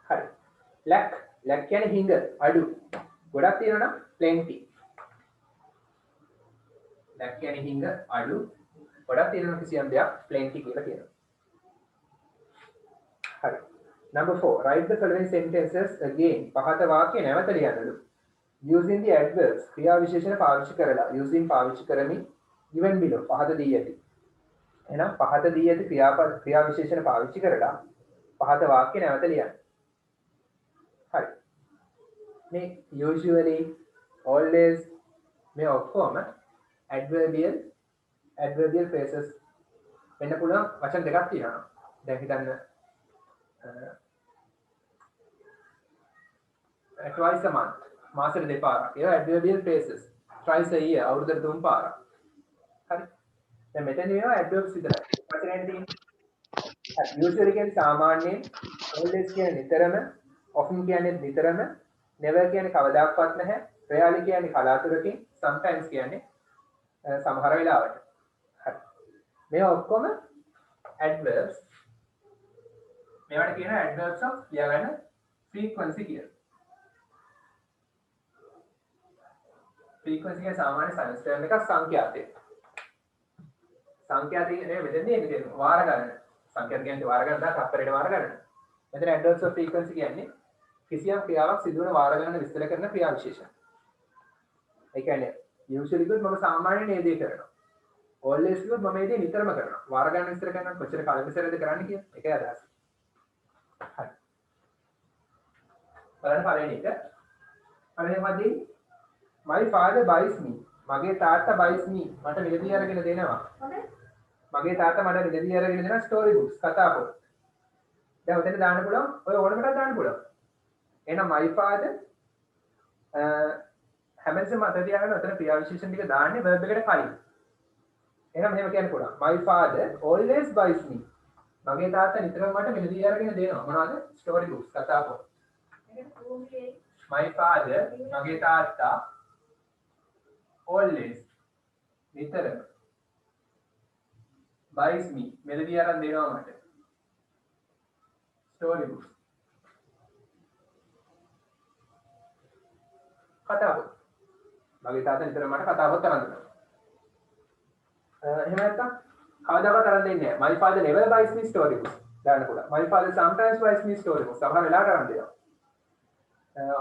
හරි. lack කියන්නේ හිඟ, අඩු. ගොඩක් තියෙනවා නම් plenty. lack කියන්නේ හිඟ, අඩු. ගොඩක් තියෙනවා කිසියම් දෙයක් plenty කියලා කියනවා. හරි. Number 4 write the following sentences again. පහත වාක්‍ය නැවත ලියන්නලු. using the adverbs ක්‍රියා විශේෂණ පාවිච්චි කරලා. using පාවිච්චි කරමින් given below පහත දී ඇති. එහෙනම් පහත දී ඇති ක්‍රියා විශේෂණ පාවිච්චි කරලා පහත වාක්‍ය නැවත ලියන්න. හරි. මේ usually always මේ ඔක්කොම adverbial phrases වෙන්න පුළුවන් වචන දෙකක් තියෙනවා. දැන් හිතන්න twice a month මාසෙට දෙපාරක්. ඒවා adverbial phrases. twice a year අවුරුද්දට තුන් පාරක්. හරි. දැන් මෙතන වෙනවා adverbs විතරයි. වචනයෙන් තියෙන්නේ usually කියන්නේ සාමාන්‍යයෙන්, always කියන්නේ නිතරම, often කියන්නේ නිතරම, never කියන්නේ කවදාවත් නැහැ, rarely කියන්නේ කලාතුරකින්, sometimes කියන්නේ සමහර වෙලාවට. හරි. මේ ඔක්කොම adverbs. මේවට කියන adverbs of ලියාගන්න frequency කියලා. frequency කියන්නේ සාමාන්‍ය science term එකක් සංඛ්‍යාතය. සංඛ්‍යාතය නේ මෙතනදී එන්නේ තියෙනවා. වාර ගණන. සංඛ්‍යාත කියන්නේ වාර ගණන දාලා තත්පරයට වාර ගණන. මෙතන adverbs of frequency කියන්නේ කිසියම් ක්‍රියාවක් සිදුවන වාර ගණන විස්තර කරන ක්‍රියා විශේෂණ. ඒ කියන්නේ usually කිව්වොත් මම සාමාන්‍යයෙන් මේ දේ කරනවා. always කිව්වොත් මම මේ දේ නිතරම කරනවා. වාර ගණන විස්තර කරනවා කොච්චර කාලෙ විතරද කරන්නේ කියන එකයි අදහස. හරි. බලන්න පළවෙනි එක. පළවෙනිමදී my father buys me. මගේ තාත්තා buys me. මට මිලදී අරගෙන දෙනවා. මගේ තාත්තා මට මිලදී අරගෙන දෙනවා story books කතා පොත්. දැන් ඔතන දාන්න පුළුවන්. ඔය ඕනම එකක් දාන්න පුළුවන්. එහෙනම් my father හැමතිස්සෙම මතක තියාගන්න ඔතන ක්‍රියා විශේෂණ ටික දාන්නේ verb එකට කලින්. එහෙනම් මෙහෙම කියන්න පුළුවන්. My father always buys me. මගේ තාත්තා නිතරම මට මිලදී අරගෙන දෙනවා. මොනවද? story books කතා පොත්. My father මගේ තාත්තා always නිතරම buys me මෙලදී අරන් දෙනවා මට story books කතා පොත් මගේ තාත්තා නිතර මට කතා පොත් අරන් දෙනවා එහෙම නැත්නම් කවදාවත් අරන් දෙන්නේ නැහැ my father never buys me story books දාන්න පුළුවන් my father sometimes buys me story books සමහර වෙලාවට අරන් දෙනවා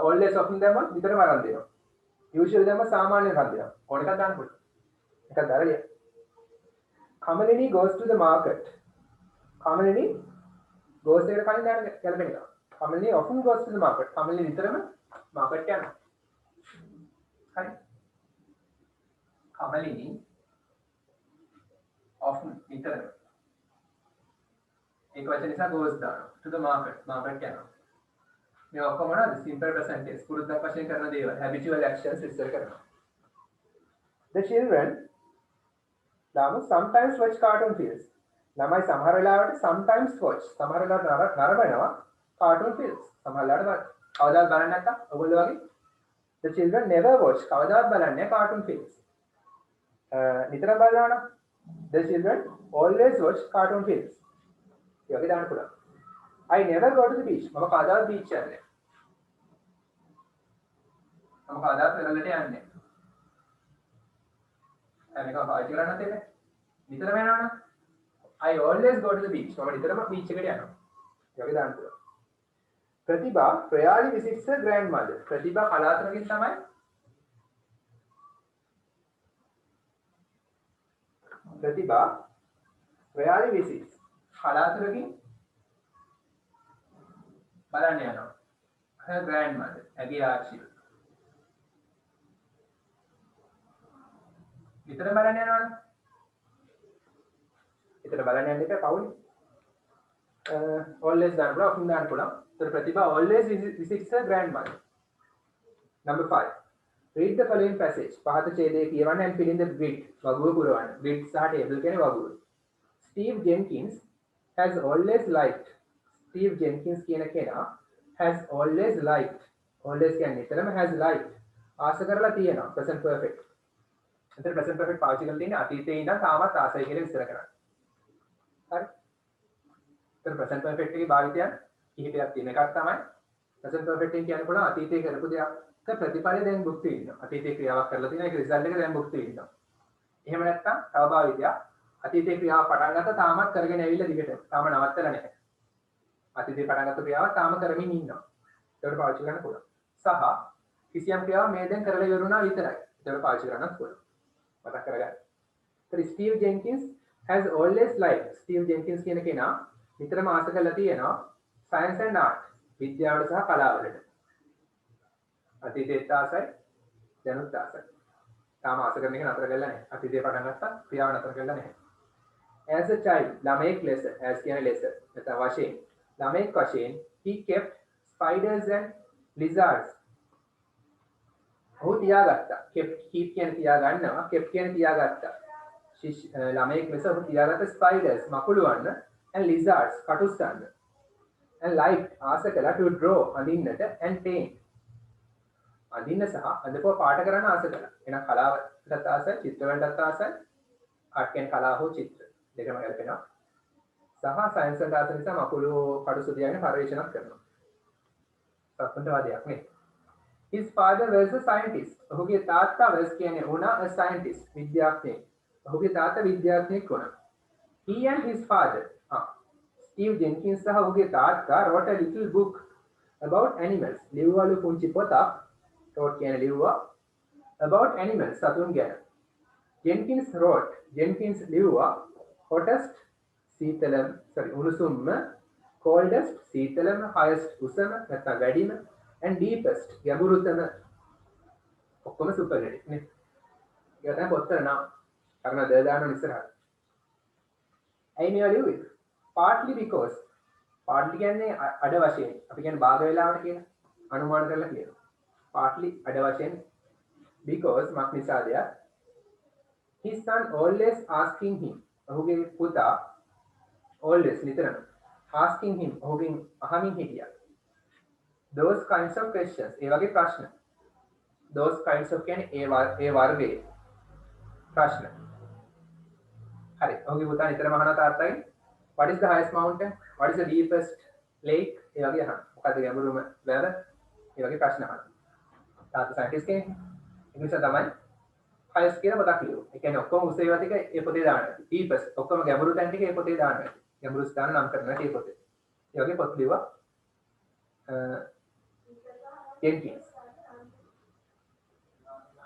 always often දැම්ම නිතරම අරන් දෙනවා usually දැම්ම සාමාන්‍යයෙන් අරන් දෙනවා ඕන එකක් දාන්න පුළුවන් එකක් දාලා ලියන්න Kamalini goes to the market. Kamalini goes to the market. Kamalini often goes to the market. Kamalini නිතරම market යනවා. හරි. Kamalini often නිතරම ඒක වචන නිසා goes දානවා. to the market යනවා. මේ ඔක්කොම මොනවද? simple present tense. පුරුද්දක් වශයෙන් කරන දේවල්. habitual actions විස්තර කරනවා. The children sometimes watch cartoon films. ළමයි සමහර වෙලාවට sometimes watch. සමහර වෙලාවට නරඹනවා cartoon films. සමහර වෙලාවට කවදාවත් බලන්නේ නැත්තම් ඔයගොල්ලෝ වගේ the children never watch. කවදාවත් බලන්නේ cartoon films. නිතරම බලනවා නම් the children always watch cartoon films. ඒ වගේ දාන්න පුළුවන්. I never go to the beach. මම කවදාවත් beach යන්නේ නැහැ. මම කවදාවත් වෙලකට යන්නේ නැහැ. මේක පාවිච්චි කරන්න තියෙන්නේ නිතරම යනවනම් I always go to the beach මම නිතරම beach එකට යනවා ඒ වගේ දාන්න පුළුවන් ප්‍රතිභා rarely visits her grandmother ප්‍රතිභා කලාතුරකින් තමයි ප්‍රතිභා rarely visits කලාතුරකින් බලන්න යනවා her grandmother ඇගේ ආච්චිව විතර බලන්න යනවනේ. විතර බලන්න යන්න එක පවුනේ. always දාන්න පුළුවන්, often දාන්න පුළුවන්. ඒතර ප්‍රතිභා always visits her grandmother. Number 5. Read the following passage. පහත ඡේදයේ කියවන්න and fill in the grid. වගුව පුරවන්න. grid සහ table කියන්නේ වගුව. Steve Jenkins has always liked. Steve Jenkins කියන කෙනා has always liked. always කියන්නේ නිතරම has liked. ආස කරලා තියෙනවා. present perfect. එතන present perfect පාවිච්චි කරලා තියෙන්නේ අතීතයේ ඉඳන් තාමත් ආසයි කියලා විස්තර කරන්න. හරි. එතන present perfect එකේ භාවිතයන් කිහිපයක් තියෙන එකක් තමයි present perfect එක කියන්නේ පුළුවන් අතීතයේ කරපු දෙයක් ප්‍රතිඵලය දැන් භුක්ති විඳිනවා. අතීතයේ ක්‍රියාවක් කරලා තියෙනවා ඒක රිසල්ට් එක දැන් භුක්ති විඳිනවා. එහෙම නැත්නම් තව භාවිතයක් අතීතයේ ක්‍රියාව පටන් ගත්තා තාමත් කරගෙන ඇවිල්ලා දිගට තාම නවත්තලා නැහැ. අතීතයේ පටන් ගත්ත ක්‍රියාව තාම කරමින් ඉන්නවා. ඒකට පාවිච්චි කරන්න පුළුවන්. සහ කිසියම් ක්‍රියාවක් මේ දැන් කරලා ඉවරුණා විතරයි. ඒකට පාවිච්චි කරන්නත් පුළුවන්. මතක් කරගන්න. ඒතර Steve Jenkins has always liked. Steve Jenkins කියන කෙනා නිතරම ආස කරලා තියෙනවා science and art විද්‍යාවට සහ කලාවලට. අතීතයේත් ආසයි දැනුත් ආසයි. තාම ආස කරන එක නතර කරලා නැහැ. අතීතයේ පටන් ගත්තා ක්‍රියාව නතර කරලා නැහැ. As a child ළමෙක් ලෙස as කියන ලෙස නැත්නම් වශයෙන් ළමෙක් වශයෙන් he kept spiders and lizards ඔහු තියාගත්තා. keep කියන තියාගන්නවා kept කියන තියාගත්තා. ළමයෙක් ලෙස ඔහු තියාගත්ත spiders මකුළුවන්න and lizards කටුස්සන්න and liked ආස කළා to draw අඳින්නට and paint අඳින්න සහ අඳපුව පාට කරන්න ආස කළා. එහෙනම් කලාවටත් ආසයි චිත්‍රවලටත් ආසයි ආර්ට් කියන්නේ කලාව හෝ චිත්‍ර දෙකම ගැලපෙනවා. සහ සයන්ස් වලට ආස නිසා මකුළු කටුස්සු තියාගෙන පරිශනාවක් කරනවා. සත්‍යවාදයක් නේ. His father was a scientist. ඔහුගේ තාත්තා was කියන්නේ වුණා a scientist විද්‍යාඥයෙක්. ඔහුගේ තාත්තා විද්‍යාඥයෙක් වුණා. He and his father Steve Jenkins සහ ඔහුගේ තාත්තා wrote a little book about animals. ලිව්වලු පුංචි පොතක් wrote කියන්නේ ලිව්වා about animals සතුන් ගැන. Jenkins ලිව්වා hottest උණුසුම්ම coldest සීතලම highest උසම නැත්නම් වැඩිම and deepest ගැඹුරුතම ඔක්කොම සුපර්ලටිව් නේ. ඒක තමයි පොතේ නම. කරන දේ දාන්න ඉස්සරහට. ඇයි මේවා ලිව්වේ? partly because partly කියන්නේ අඩ වශයෙන්. අපි කියන්නේ භාග වේලාවට කියන අනුමාන කරලා කියනවා. partly අඩ වශයෙන් because මක් නිසාද? his son always asking him. ඔහුගේ පුතා always නිතරම asking him ඔහුගෙන් අහමින් හිටියා. those kinds of questions ඒ වගේ ප්‍රශ්න. those kinds of කියන්නේ ඒ වර්ගයේ ප්‍රශ්න. හරි. ඔහුගේ පුතා නිතරම අහන තාත්තගෙන් what is the highest mountain? What is the deepest lake? ඒ වගේ අහන. මොකද්ද ගැඹුරුම වැව? ඒ වගේ ප්‍රශ්න අහන. තාත්තා සයන්ටිස්ට් කෙනෙක්. ඒ නිසා තමයි highest කියන පොතක් ලියුවා. ඒ කියන්නේ ඔක්කොම උස ඒවා ටික ඒ පොතේ දානවා. deepest ඔක්කොම ගැඹුරු තැන් ටික ඒ පොතේ දානවා. ගැඹුරු ස්ථාන නම් කරනවා ඒ පොතේ. ඒ වගේ පොත් ලියුවා. ජෙන්කින්ස්.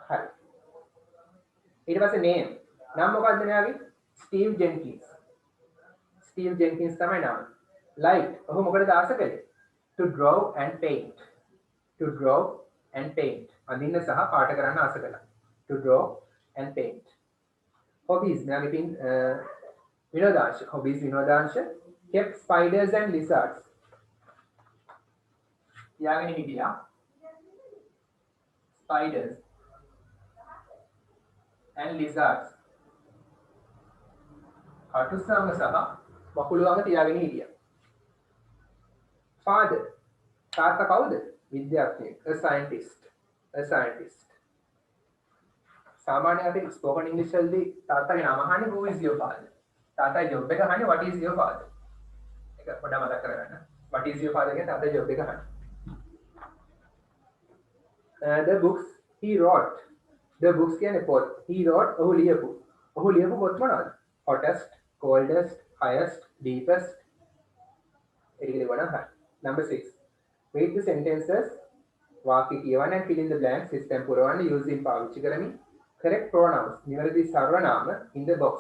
හරි. ඊට පස්සේ name. නම මොකක්ද මෙයාගේ? ස්ටීව් ජෙන්කින්ස්. ස්ටීව් ජෙන්කින්ස් තමයි නම. light. ඔහු මොකටද ආස කළේ? to draw and paint. to draw and paint. අඳින්න සහ පාට කරන්න ආස කළා. to draw and paint. hobbies. මෙයාගේ තින් විනෝදාංශ. hobbies විනෝදාංශ. kept spiders and lizards. තියාගෙන හිටියා. spiders and lizards. කටුස්සංග සහ වකුළුවංග තියාගෙන හිටියා. father. තාත්තා කවුද? විද්‍යාඥයෙක්. a scientist. a scientist. සාමාන්‍යයෙන් අපි ස්පෝකන් ඉංග්‍රීසි වලදී තාත්තාගේ නම අහන්නේ who is your father. තාත්තා ජොබ් එක අහන්නේ what is your father. ඒක පොඩ්ඩක් මතක් කරගන්න. what is your father කියන තාත්තා ජොබ් එක අහන්නේ. The books he wrote. The books කියන්නේ පොත්. He wrote ඔහු ලියපු. ඔහු ලියපු පොත් මොනවද? hottest, coldest, highest, deepest. ඒක ලියවන හරි. Number 6. Read the sentences. වාක්‍ය කියවන්න and fill in the blanks. system පුරවන්න using පාවිච්චි කරමින්. correct pronouns. නිවැරදි සර්වනාම in the box.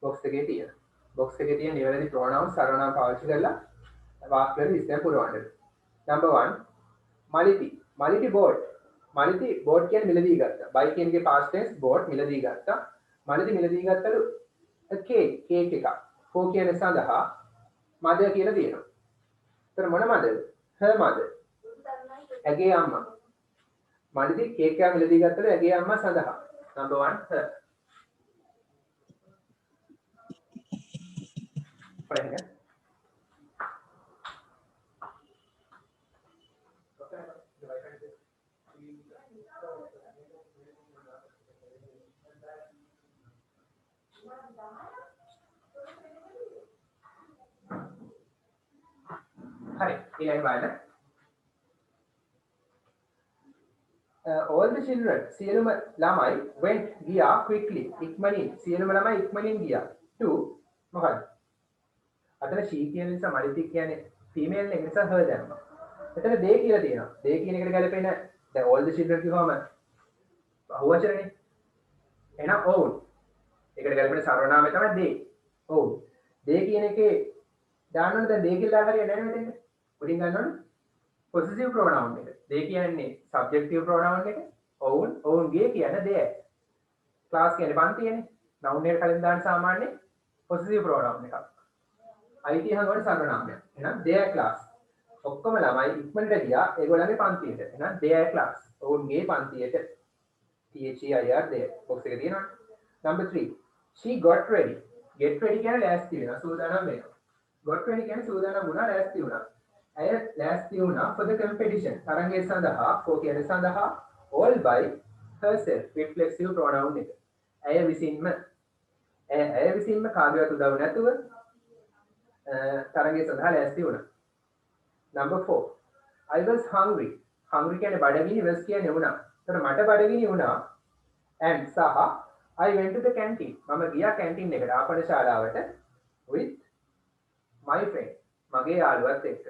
box එකේ තියෙන. box එකේ තියෙන නිවැරදි pronouns සර්වනාම පාවිච්චි කරලා වාක්‍යවල system පුරවන්න. Number 1. මලිති. මලිති boat. මලිති boat කියන්නේ මිලදී ගත්තා. buy කියන එකේ past tense boat මිලදී ගත්තා. මලිති මිලදී ගත්තලු cake එකක්. for කියන සඳහා mother කියලා තියෙනවා. ඒතර මොන mother? her mother. ඇගේ අම්මා. මලිති cake එක මිලදී ගත්තලු ඇගේ අම්මා සඳහා. number 1 her. පළවෙනි Hi, ඊළඟ බලන්න. All the children, සියලුම ළමයි went ගියා quickly, ඉක්මනින්. සියලුම ළමයි ඉක්මනින් ගියා. to මොකක්ද? අතන she කියන නිසා මලිති කියන්නේ female එක නිසා her දැම්මා. එතන they කියලා තියෙනවා. they කියන එකට ගැලපෙන දැන් all the children කිව්වම බහුවචනනේ. එහෙනම් own. ඒකට ගැලපෙන සර්වනාමය තමයි they. own. they කියන එකේ දාන්න ඕනේ දැන් they කියලා දාලා හරියන්නේ නැහැ නේද? උඩින් ගන්න ඕනේ possessive pronoun එක. they කියන්නේ subjective pronoun එක. own ගේ කියන්නේ they. class කියන්නේ පන්තියනේ. noun එකට කලින් දාන්න සාමාන්‍ය possessive pronoun එකක්. IT හංගවල සර්වනාමයක්. එහෙනම් their class. ඔක්කොම ළමයි ඉක්මනට ගියා ඒගොල්ලන්ගේ පන්තියට. එහෙනම් their class. ගේ පන්තියට. THEIR their. box එකේ තියෙනවා. Number 3. She got ready. Get ready කියන්නේ ලෑස්ති වෙනවා. සූදානම් වෙනවා. got ready කියන්නේ සූදානම් වුණා ලෑස්ති වුණා. ඇය ලෑස්ති වුණා for the competition. තරගය සඳහා for කියන්නේ සඳහා all by herself. reflexive pronoun එක. ඇය විසින්ම කාගේවත් උදව් නැතුව තරගය සඳහා ලෑස්ති වුණා. Number 4. I was hungry. hungry කියන්නේ බඩගිනි, was කියන්නේ වුණා. ඒතර මට බඩගිනි වුණා and සහ I went to the canteen. මම ගියා කැන්ටින් එකට ආපන ශාලාවට with my friend. මගේ යාළුවත් එක්ක.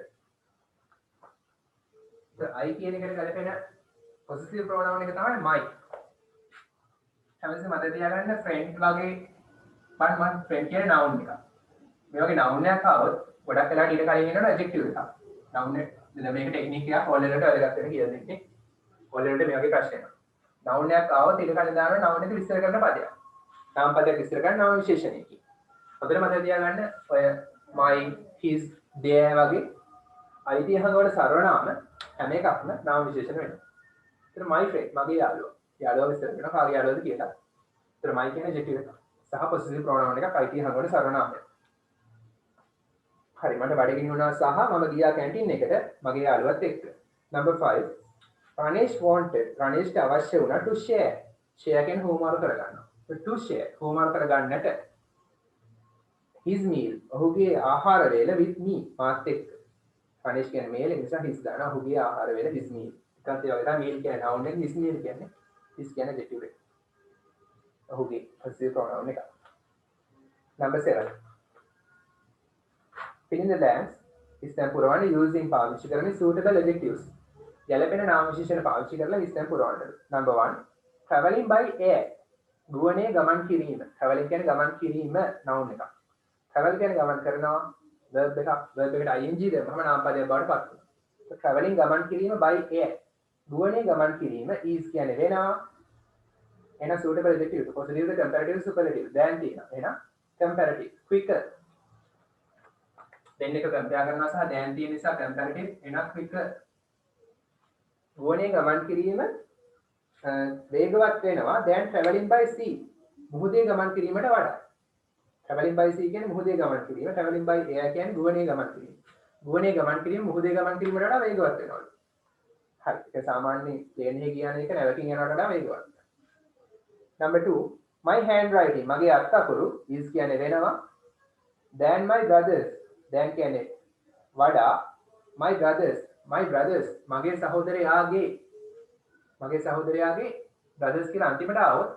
I කියන එකට ගැලපෙන possessive pronoun එක තමයි my. හැමතිස්සෙම මතක තියාගන්න friend වගේ මම friend කියන්නේ noun එකක්. මේ වගේ noun එකක් ආවොත් ගොඩක් වෙලාවට ඊට කලින් එනවා adjective එකක්. noun එක දැන් මේක ටෙක්නික් එකක් ඕල් වලට වැදගත් වෙන කියලා දෙන්නේ. ඕල් වලට මේ වගේ ප්‍රශ්න එනවා. noun එකක් ආවොත් ඊට කලින් දානවා noun එක විස්තර කරන පදයක්. නාම පදයක් විස්තර කරන නාම විශේෂණයකින්. හොඳට මතක තියාගන්න ඔය my his their වගේ IT හංගවල සර්වනාම හැම එකක්ම නාම විශේෂණ වෙනවා. ඒතර my friend මගේ යාළුවා. යාළුවා විස්තර කරනවා කාගේ යාළුවද කියලා. ඒතර my කියන adjective එක සහ possessive pronoun එකක් IT හංගවල සර්වනාමයක්. හරි මට බඩගිනි වුණා සහ මම ගියා කැන්ටින් එකට මගේ යාළුවත් එක්ක. Number 5. Ranesh wanted. Raneshට අවශ්‍ය වුණා to share. share කියන්නේ හෝමාරු කරගන්නවා. to share හෝමාරු කරගන්නට his meal ඔහුගේ ආහාර වේල with me මාත් එක්ක පනිෂ් කියන්නේ මේල් ඒ නිසා his දානවා ඔහුගේ ආහාර වේල his meal එකත් ඒ වගේ තමයි meal කියන්නේ noun එක his meal කියන්නේ his කියන්නේ adjective එක ඔහුගේ possessive pronoun එක number 7 fill in the blanks ස්ථාන පුරවන්න using පාවිච්චි කරන්නේ suitable adjectives ගැළපෙන නාම විශේෂණ පාවිච්චි කරලා ස්ථාන පුරවන්න number 1 traveling by air ගුවනේ ගමන් කිරීම traveling කියන්නේ ගමන් කිරීම noun එකක් travel කියන්නේ ගමන් කරනවා verb එකට ing දෙනවම නාම පදයක් බවට පත් වෙනවා traveling ගමන් කිරීම by air ගුවනේ ගමන් කිරීම is කියන්නේ වෙනවා එහෙනම් suitable adjective positive comparative superlative than තියෙනවා එහෙනම් comparative quicker then එක compare කරනවා සහ than තියෙන නිසා comparative එහෙනම් quicker ගුවනේ ගමන් කිරීම වේගවත් වෙනවා than traveling by sea මුහුදේ ගමන් කිරීමට වඩා traveling by sea කියන්නේ මුහුදේ ගමන් කිරීම traveling by air කියන්නේ ගුවනේ ගමන් කිරීම ගුවනේ ගමන් කිරීම මුහුදේ ගමන් කිරීමට වඩා වේගවත් වෙනවා හරි ඒක සාමාන්‍ය ප්ලේන් එකේ කියන එක නැවකින් යනවට වඩා වේගවත් number 2 my handwriting මගේ අත් අකුරු is කියන්නේ වෙනවා than my brothers than කියන්නේ වඩා my brothers මගේ සහෝදරයාගේ brothers කියලා අන්තිමට ආවොත්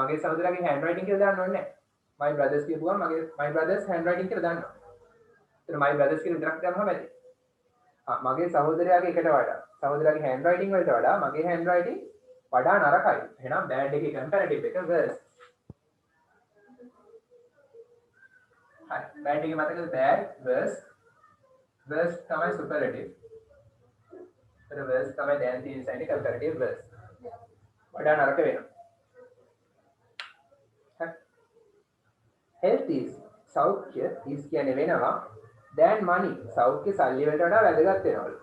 මගේ සහෝදරයාගේ handwriting කියලා දාන්න ඕනේ නැහැ my brothers කියපුවම my brothers handwriting කියලා දාන්න ඕනේ එතන my brothers කියලා විතරක් දාන්නම ඇති මගේ සහෝදරයාගේ එකට වඩා සහෝදරයාගේ handwriting වලට වඩා මගේ handwriting වඩා නරකයි එහෙනම් bad එකේ comparative එක worse හරි bad එකේ මතකද bad worse තමයි superlative worse තමයි දැන් තියෙන සයින් comparative worse වඩා නරක වෙනවා health is සෞඛ්‍ය is කියන්නේ වෙනවා than money සෞඛ්‍ය සල්ලි වලට වඩා වැදගත් වෙනවලු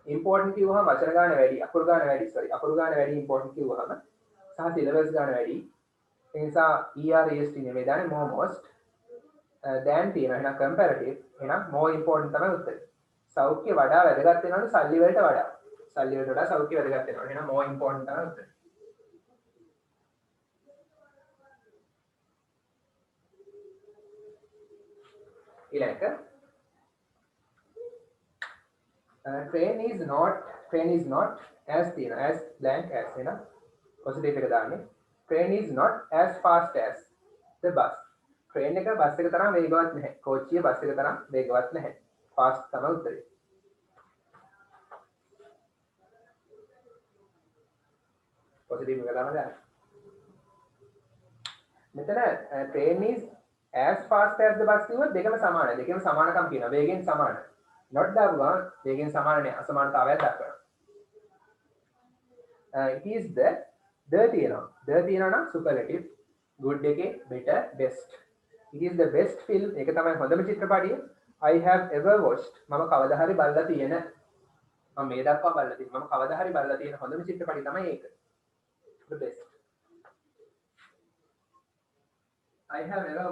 important කිව්වහම වචන ගන්න වැඩි අකුරු ගන්න වැඩි important කිව්වහම සහ syllabus ගන්න වැඩි ඒ නිසා EREST නෙමෙයි දාන්නේ more most than තියෙනවා එහෙනම් comparative එහෙනම් more important තමයි උත්තරේ සෞඛ්‍ය වඩා වැදගත් වෙනවලු සල්ලි වලට වඩා සෞඛ්‍ය වැදගත් වෙනවා එහෙනම් more important තමයි උත්තරේ ඊළඟ train is not as තියෙනවා as blank as එන positive එක දාන්නේ train is not as fast as the bus train එක බස් එක තරම් වේගවත් නැහැ කෝච්චිය බස් එක තරම් වේගවත් නැහැ fast තමයි උත්තරේ positive එක දාන්න මෙතන train is as fast as the bus කිව්වොත් දෙකම සමානකම් කියනවා වේගෙන් සමානයි not දාපු ගමන් වේගෙන් සමාන නේ අසමානතාවයක් දක්වනවා it is the තියෙනවා නම් superlative good එකේ better best it is the best film ඒක තමයි හොඳම චිත්‍රපටිය I have ever watched මම කවදා හරි බලලා තියෙන මම මේ දක්වා බලලා තියෙන මම කවදා හරි බලලා තියෙන හොඳම චිත්‍රපටිය තමයි ඒක the best I have ever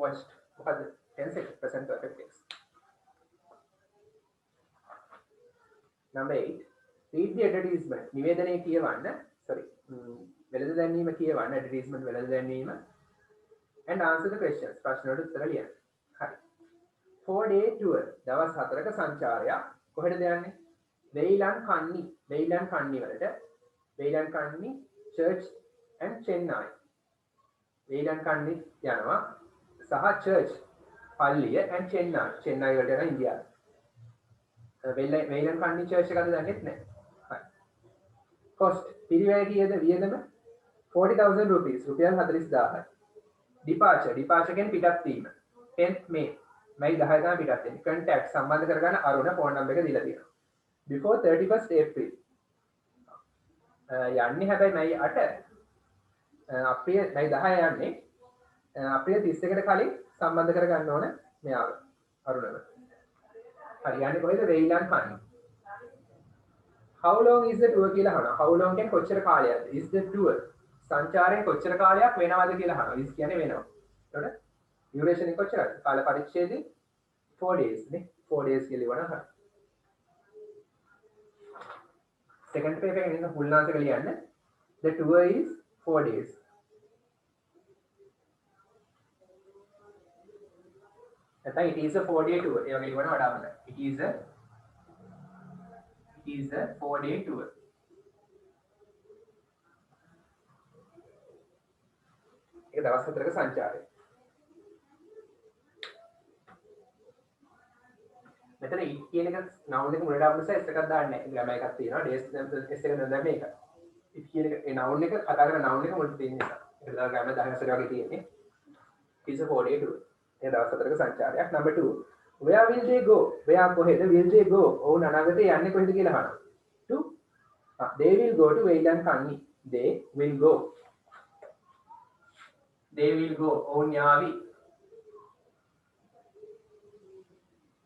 watched මොකද tense එක present perfect tense number 8 read the advertisement නිවේදනය කියවන්න වෙළඳ දැන්වීම කියවන්න advertisement වෙළඳ දැන්වීම and answer the questions ප්‍රශ්න වලට උත්තර ලියන්න හරි 4-day tour දවස් 4ක සංචාරයක් කොහෙටද යන්නේ වෙයිලන් කන්නි church and chennai වෙයිලන් කන්නි යනවා සහ church පල්ලිය and chennai වලට යනවා ඉන්දියාව වෙයිලන් කන්නි church එකද දන්නෙත් නැහැ හරි cost පිරිවැය කීයද වියදම 40000 rupees රුපියල් 40000යි departure කියන්නේ පිටත් වීම 10th May 10 තමයි පිටත් වෙන්නේ contact සම්බන්ධ කරගන්න අරුණ ෆෝන් නම්බර් එක දීලා තියෙනවා before 31st April යන්නේ හැබැයි May 8 අප්‍රේල් May 10 යන්නේ අප්‍රේල් 31කට කලින් සම්බන්ධ කරගන්න ඕන මෙයාව අරුණව හරි යන්නේ කොහෙද වෙයිලන් කන්නි how long is the tour කියලා අහනවා how long කියන්නේ කොච්චර කාලයක්ද is the tour සංචාරයෙන් කොච්චර කාලයක් වෙනවද කියලා අහනවා is කියන්නේ වෙනවා එතකොට duration එක කොච්චරද කාල පරිච්ඡේදය 4 days නේ 4 days කියලා ඉවරන හරි second paper එකේ ඉන්න full answer එක ලියන්න the tour is 4 days නැත්නම් it is a 4-day tour. ඒ වගේ ලියවන වඩා හොඳයි. It is a 4-day tour. ඒක දවස් 4ක සංචාරය. මෙතන it කියන එක noun එක මුලට ආපු නිසා s එකක් දාන්නේ නැහැ. ග්‍රැමර් එකක් තියෙනවා. days s එක නෙවෙයි මේක. it කියන එක ඒ noun එක කතා කරන noun එක මුලට තියෙන නිසා. ඒක දාලා ග්‍රැමර් 10 වගේ තියෙන්නේ. it is a 4-day tour. ඒ දවස් 4ක සංචාරයක්. number 2. where will they go? where කොහෙද will they go? ඔවුන් අනාගතේ යන්නේ කොහෙද කියලා අහනවා. 2. they will go to වේලන් කන්නි. they will go. they will go. ඔවුන් යාවි.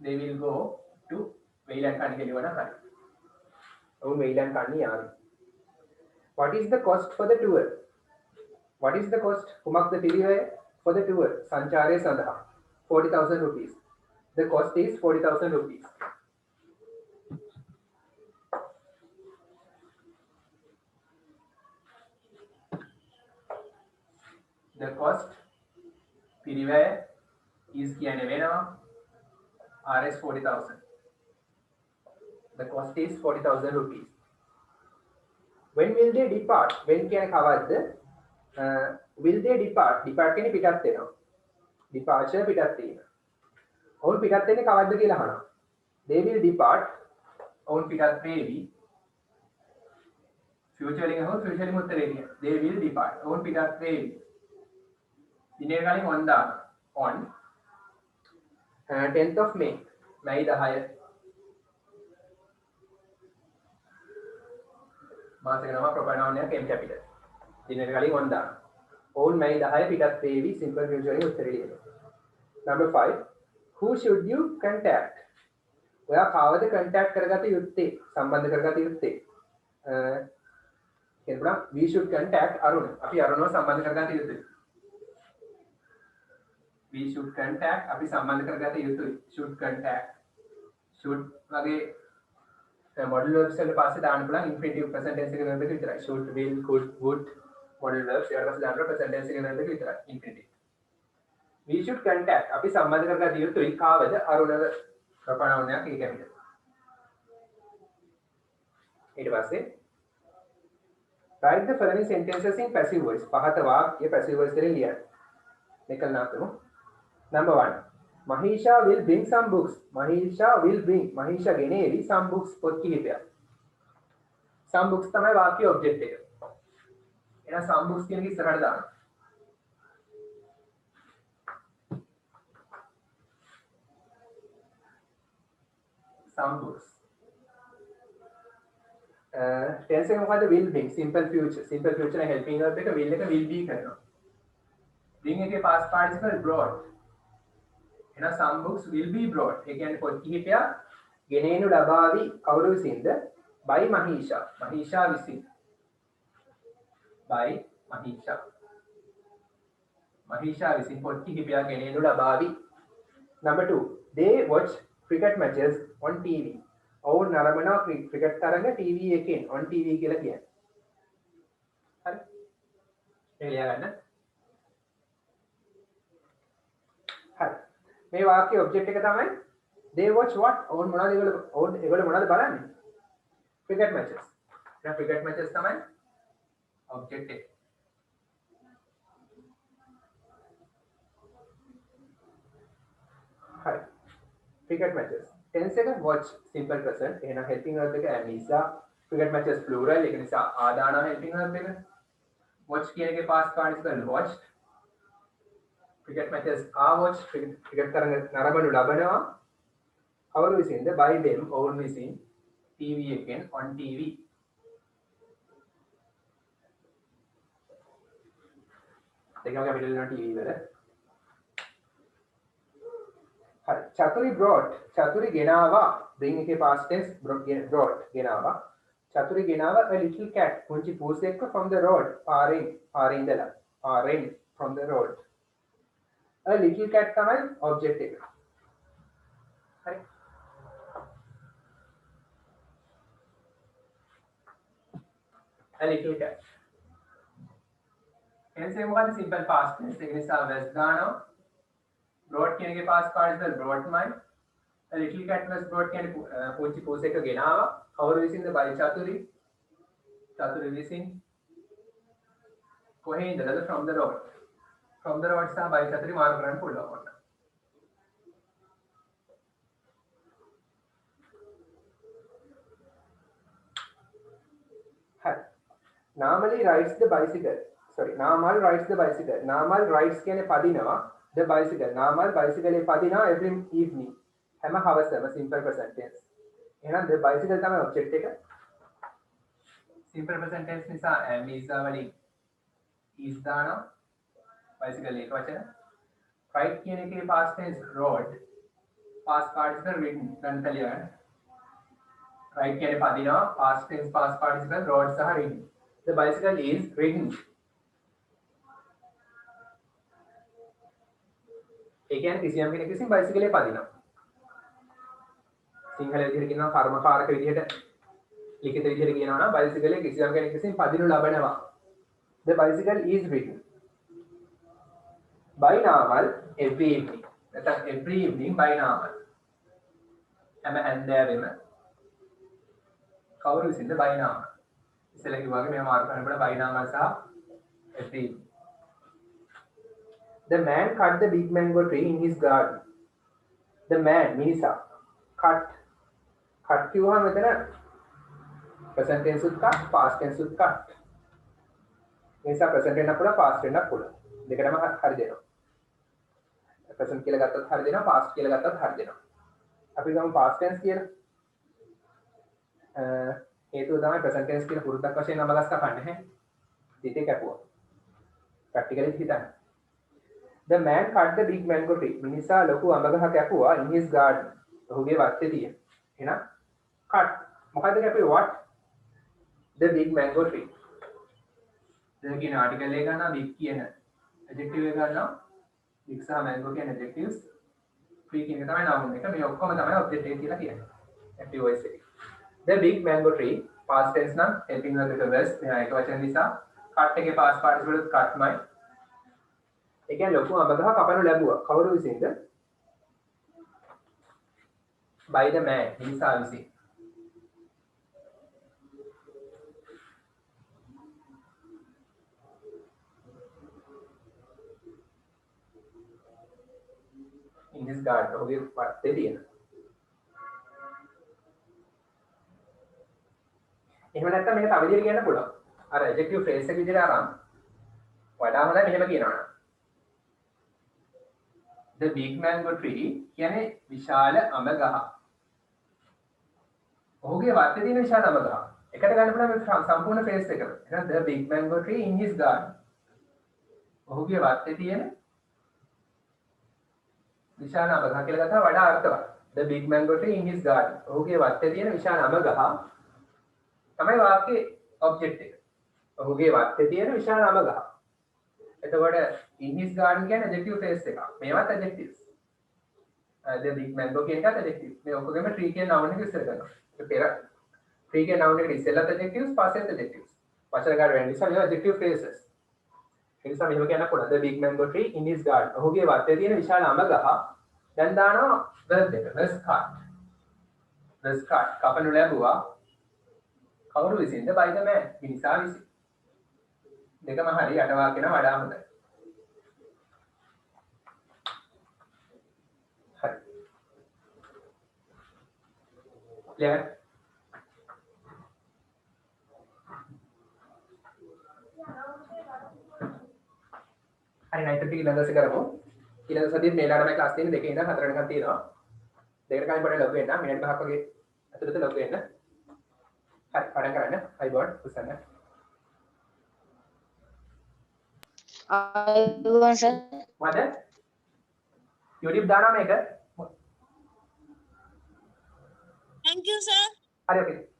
they will go to වේලන් කන්නි කියලා හරි. ඔවුන් වේලන් කන්නි යාවි. what is the cost for the tour? what is the cost? කුමක්ද පිරිවැය for the tour? සංචාරය සඳහා 40,000 rupees. The cost is 40,000 rupees. The cost පිරිවැය is කියන්නේ වෙනවා Rs 40,000. The cost is 40,000 rupees. When will they depart? When කියන්නේ කවද්ද? Will they depart? Depart කියන්නේ පිටත් වෙනවා. Departure පිටත් වීම. ඔවුන් පිටත් වෙන්නේ කවද්ද කියලා අහනවා. They will depart. ඔවුන් පිටත් වේවි. Future එකෙන් හෝ future එකෙන් උත්තරේ දෙන්න. They will depart. ඔවුන් පිටත් වේවි. දිනේ කලින් on දාන්න. On 10th of May. May 10. මාසෙක නම proper noun එකක් m capital. දිනේ කලින් on දාන්න. ඔවුන් May 10 පිටත් වේවි. simple future එකේ උත්තරේ දෙන්න. Number 5. Who should you contact? ඔයා කාවද contact කරගත යුත්තේ? සම්බන්ධ කරගත යුත්තේ? කියනවා we should contact අරුණ. අපි අරුණව සම්බන්ධ කරගත යුතුයි. we should contact අපි සම්බන්ධ කරගත යුතුයි. should contact. should වගේ modal verbs වල පස්සේ දාන්න පුළුවන් infinitive present tense එක නේද විතරයි. should, will, could, would modal verbs ඊට පස්සේ දාන්න present tense එක නේද විතරයි. infinitive. we should contact අපි සම්බන්ධ කරගත යුතුයි කාවද අරුණව proper noun එකක් ඒ කැමිට. ඊට පස්සේ write the following sentences in passive voice. පහත වාක්‍ය passive voice එකෙන් ලියන්න. මේක නාතමු. Number 1. Mahisha will bring some books. Mahisha will bring. Mahisha ගෙනේවි some books පොත් කිහිපයක්. some books තමයි වාක්‍ය object එක. එහෙනම් some books කියන එක ඉස්සරහට දාන්න. some books. tense එක මොකද්ද? will bring. simple future. simple future එක helping verb එක will එක will be කරනවා. bring එකේ past participle brought. එහෙනම් some books will be brought. ඒ කියන්නේ පොත් කිහිපයක් ගෙනෙනු ලබාවි කවුරු විසින්ද? by Mahisha. Mahisha විසින්. by Mahisha. Mahisha විසින් පොත් කිහිපයක් ගෙනෙනු ලබාවි. Number 2. They watch cricket matches on TV. ඔවුන් නරඹනවා ක්‍රිකට් තරඟ TV එකෙන් on TV කියලා කියන්නේ. හරි. ඒක ලියා ගන්න. හරි. මේ වාක්‍යයේ ඔබ්ජෙක්ට් එක තමයි they watch what? ඔවුන් මොනවද ඒගොල්ලෝ මොනවද බලන්නේ? cricket matches. එහෙනම් cricket matches තමයි ඔබ්ජෙක්ට් එක. හරි. cricket matches. tense එක watch simple present. එහෙනම් helping verb එක am is. cricket matches plural. ඒක නිසා ආදාන helping verb එක. watch කියන එකේ past participle watched. cricket matches are watched. cricket තරඟ නරඹනු ලබනවා. කවුරු විසින්ද? by them. ඔවුන් විසින් TV එකෙන් on TV. දෙකම කැපිටල් වෙනවා TV වල. හරි. චතුරි brought. චතුරි ගෙනාවා. bring එකේ past tense brought ගෙනාවා. චතුරි ගෙනාවා a little cat. පුංචි පූසෙක්ව from the road. පාරෙන් ඉඳලා. පාරෙන් from the road. a little cat තමයි object එක. හරි. a little cat. tense එක මොකද්ද? simple past tense. ඒක නිසා was දානවා. brought කියන එකේ past participle brought මයි. a little cat was brought කියන්නේ පුංචි පූසෙක් ගෙනාවා. කවුරු විසින්ද? by චතුරි. චතුරි විසින්. කොහේ ඉඳලාද? from the road. from the road සහ by චතුරි මාරු කරන්න පුළුවන්. Namal rides the bicycle. Sorry, Namal rides the bicycle. Namal rides කියන්නේ පදිනවා the bicycle. Namal bicycle එක පදිනවා every evening. හැම හවසම simple present tense. එහෙනම් the bicycle තමයි object එක. simple present tense නිසා am is වලින් is දානවා. bicycle එක වචන. ride කියන එකේ past tense rode. past participle ridden. ගන්න තලියන. ride කියන්නේ පදිනවා past tense past participle rode සහ ridden. The bicycle is ridden. ඒ කියන්නේ කිසියම් කෙනෙක් විසින් බයිසිකලේ පදිනවා. සිංහල විදිහට කියනවා කර්මකාරක විදිහට ලිඛිත විදිහට කියනවා නම් බයිසිකලේ කිසියම් කෙනෙක් විසින් පදිනු ලබනවා. The bicycle is ridden. By Namal every evening. නැත්නම් every evening by Namal. හැම හැන්දෑවෙම කවුරු විසින්ද by Namal. ඉස්සෙල්ලා කිව්වාගේ මෙයා මාරු කරනකොට by Namal සහ every evening. The man cut the big mango tree in his garden. The man මිනිසා cut කිව්වහම මෙතන present tense උත් cut past tense උත් cut. මිනිසා present වෙන්න පුළුවන් past වෙන්න පුළුවන්. දෙකම හරි දෙනවා. present කියලා ගත්තත් හරි දෙනවා past කියලා ගත්තත් හරි දෙනවා. අපි ගමු past tense කියලා. හේතුව තමයි present tense කියලා පුරුද්දක් වශයෙන් නම ගස් කපන්නේ හැ. දිතේ කැපුවා. practically හිතන්න. The man cut the big mango tree. මිනිසා ලොකු අඹ ගහ කැපුවා in his garden. ඔහුගේ වත්තේ තියෙන. එහෙනම් cut. මොකද්ද කැපුවේ? What? The big mango tree. the කියන ආටිකල් එක ගන්නවා big කියන adjective එක ගන්නවා. big සහ mango කියන adjectives. tree කියන එක තමයි noun එක. මේ ඔක්කොම තමයි object එක කියලා කියන්නේ. active voice එක. The big mango tree past tense නම් helping verb එක was මෙහා එක වචන නිසා cut එකේ past participle උත් cut මයි. ඒ කියන්නේ ලොකු අඹ ගහ කපනු ලැබුවා. කවුරු විසින්ද? by the man. මිනිසා විසින්. in his garden. ඔහුගේ වත්තේ තියෙන. එහෙම නැත්නම් මේක තව විදිහට කියන්න පුළුවන්. අර adjective phrase එක විදිහට අරන් වඩා හොඳයි මෙහෙම කියනවා. The big mango tree කියන්නේ විශාල අඹ ගහ. ඔහුගේ වත්තේ තියෙන විශාල අඹ ගහ. එකට ගන්න පුළුවන් මේ සම්පූර්ණ phrase එකම. එහෙනම් the big mango tree in his garden. ඔහුගේ වත්තේ තියෙන විශාල අඹ ගහ කියලා ගත්තා වඩා අර්ථවත්. The big mango tree in his garden. ඔහුගේ වත්තේ තියෙන විශාල අඹ ගහ තමයි වාක්‍යයේ object එක. ඔහුගේ වත්තේ තියෙන විශාල අඹ ගහ. එතකොට in his garden කියන්නේ adjective phrase එකක්. මේවත් adjectives. the big mango කියන එකත් adjective. මේ ඔක්කොගෙම tree කියන noun එක ඉස්සර කරනවා. ඒක පෙර tree කියන noun එකට ඉස්සෙල්ලත් adjectives පස්සෙත් adjectives. වචන කාර්ය වෙන නිසා මේවා adjective phrases. ඒ නිසා මෙහෙම කියන්න පුළුවන්. the big mango tree in his garden. ඔහුගේ වත්තේ තියෙන විශාල අඹ ගහ. දැන් දානවා verb එක. was cut. was cut. කපනු ලැබුවා. කවුරු විසින්ද? by the man. මිනිසා විසින්. දෙකම හරි යට වාක්‍යන වඩා හොඳයි. හරි. clear? හරි නයිට් ටික ඊළඟ දවසේ කරමු. ඊළඟ සතියේ මේ ළඟම ක්ලාස් තියෙන 2 ඉඳන් 4 වෙනකන් තියෙනවා. දෙකට කලින් පොඩ්ඩක් ලොග් වෙන්න. මිනිත් 5ක් වගේ ඇතුළත ලොග් වෙන්න. හරි පටන් ගන්න. අයිබෝඩ් උස්සන්න. අයුවන් සර්. මොකද? YouTube දානවා මේක. Thank you sir. හරි ඔකේ.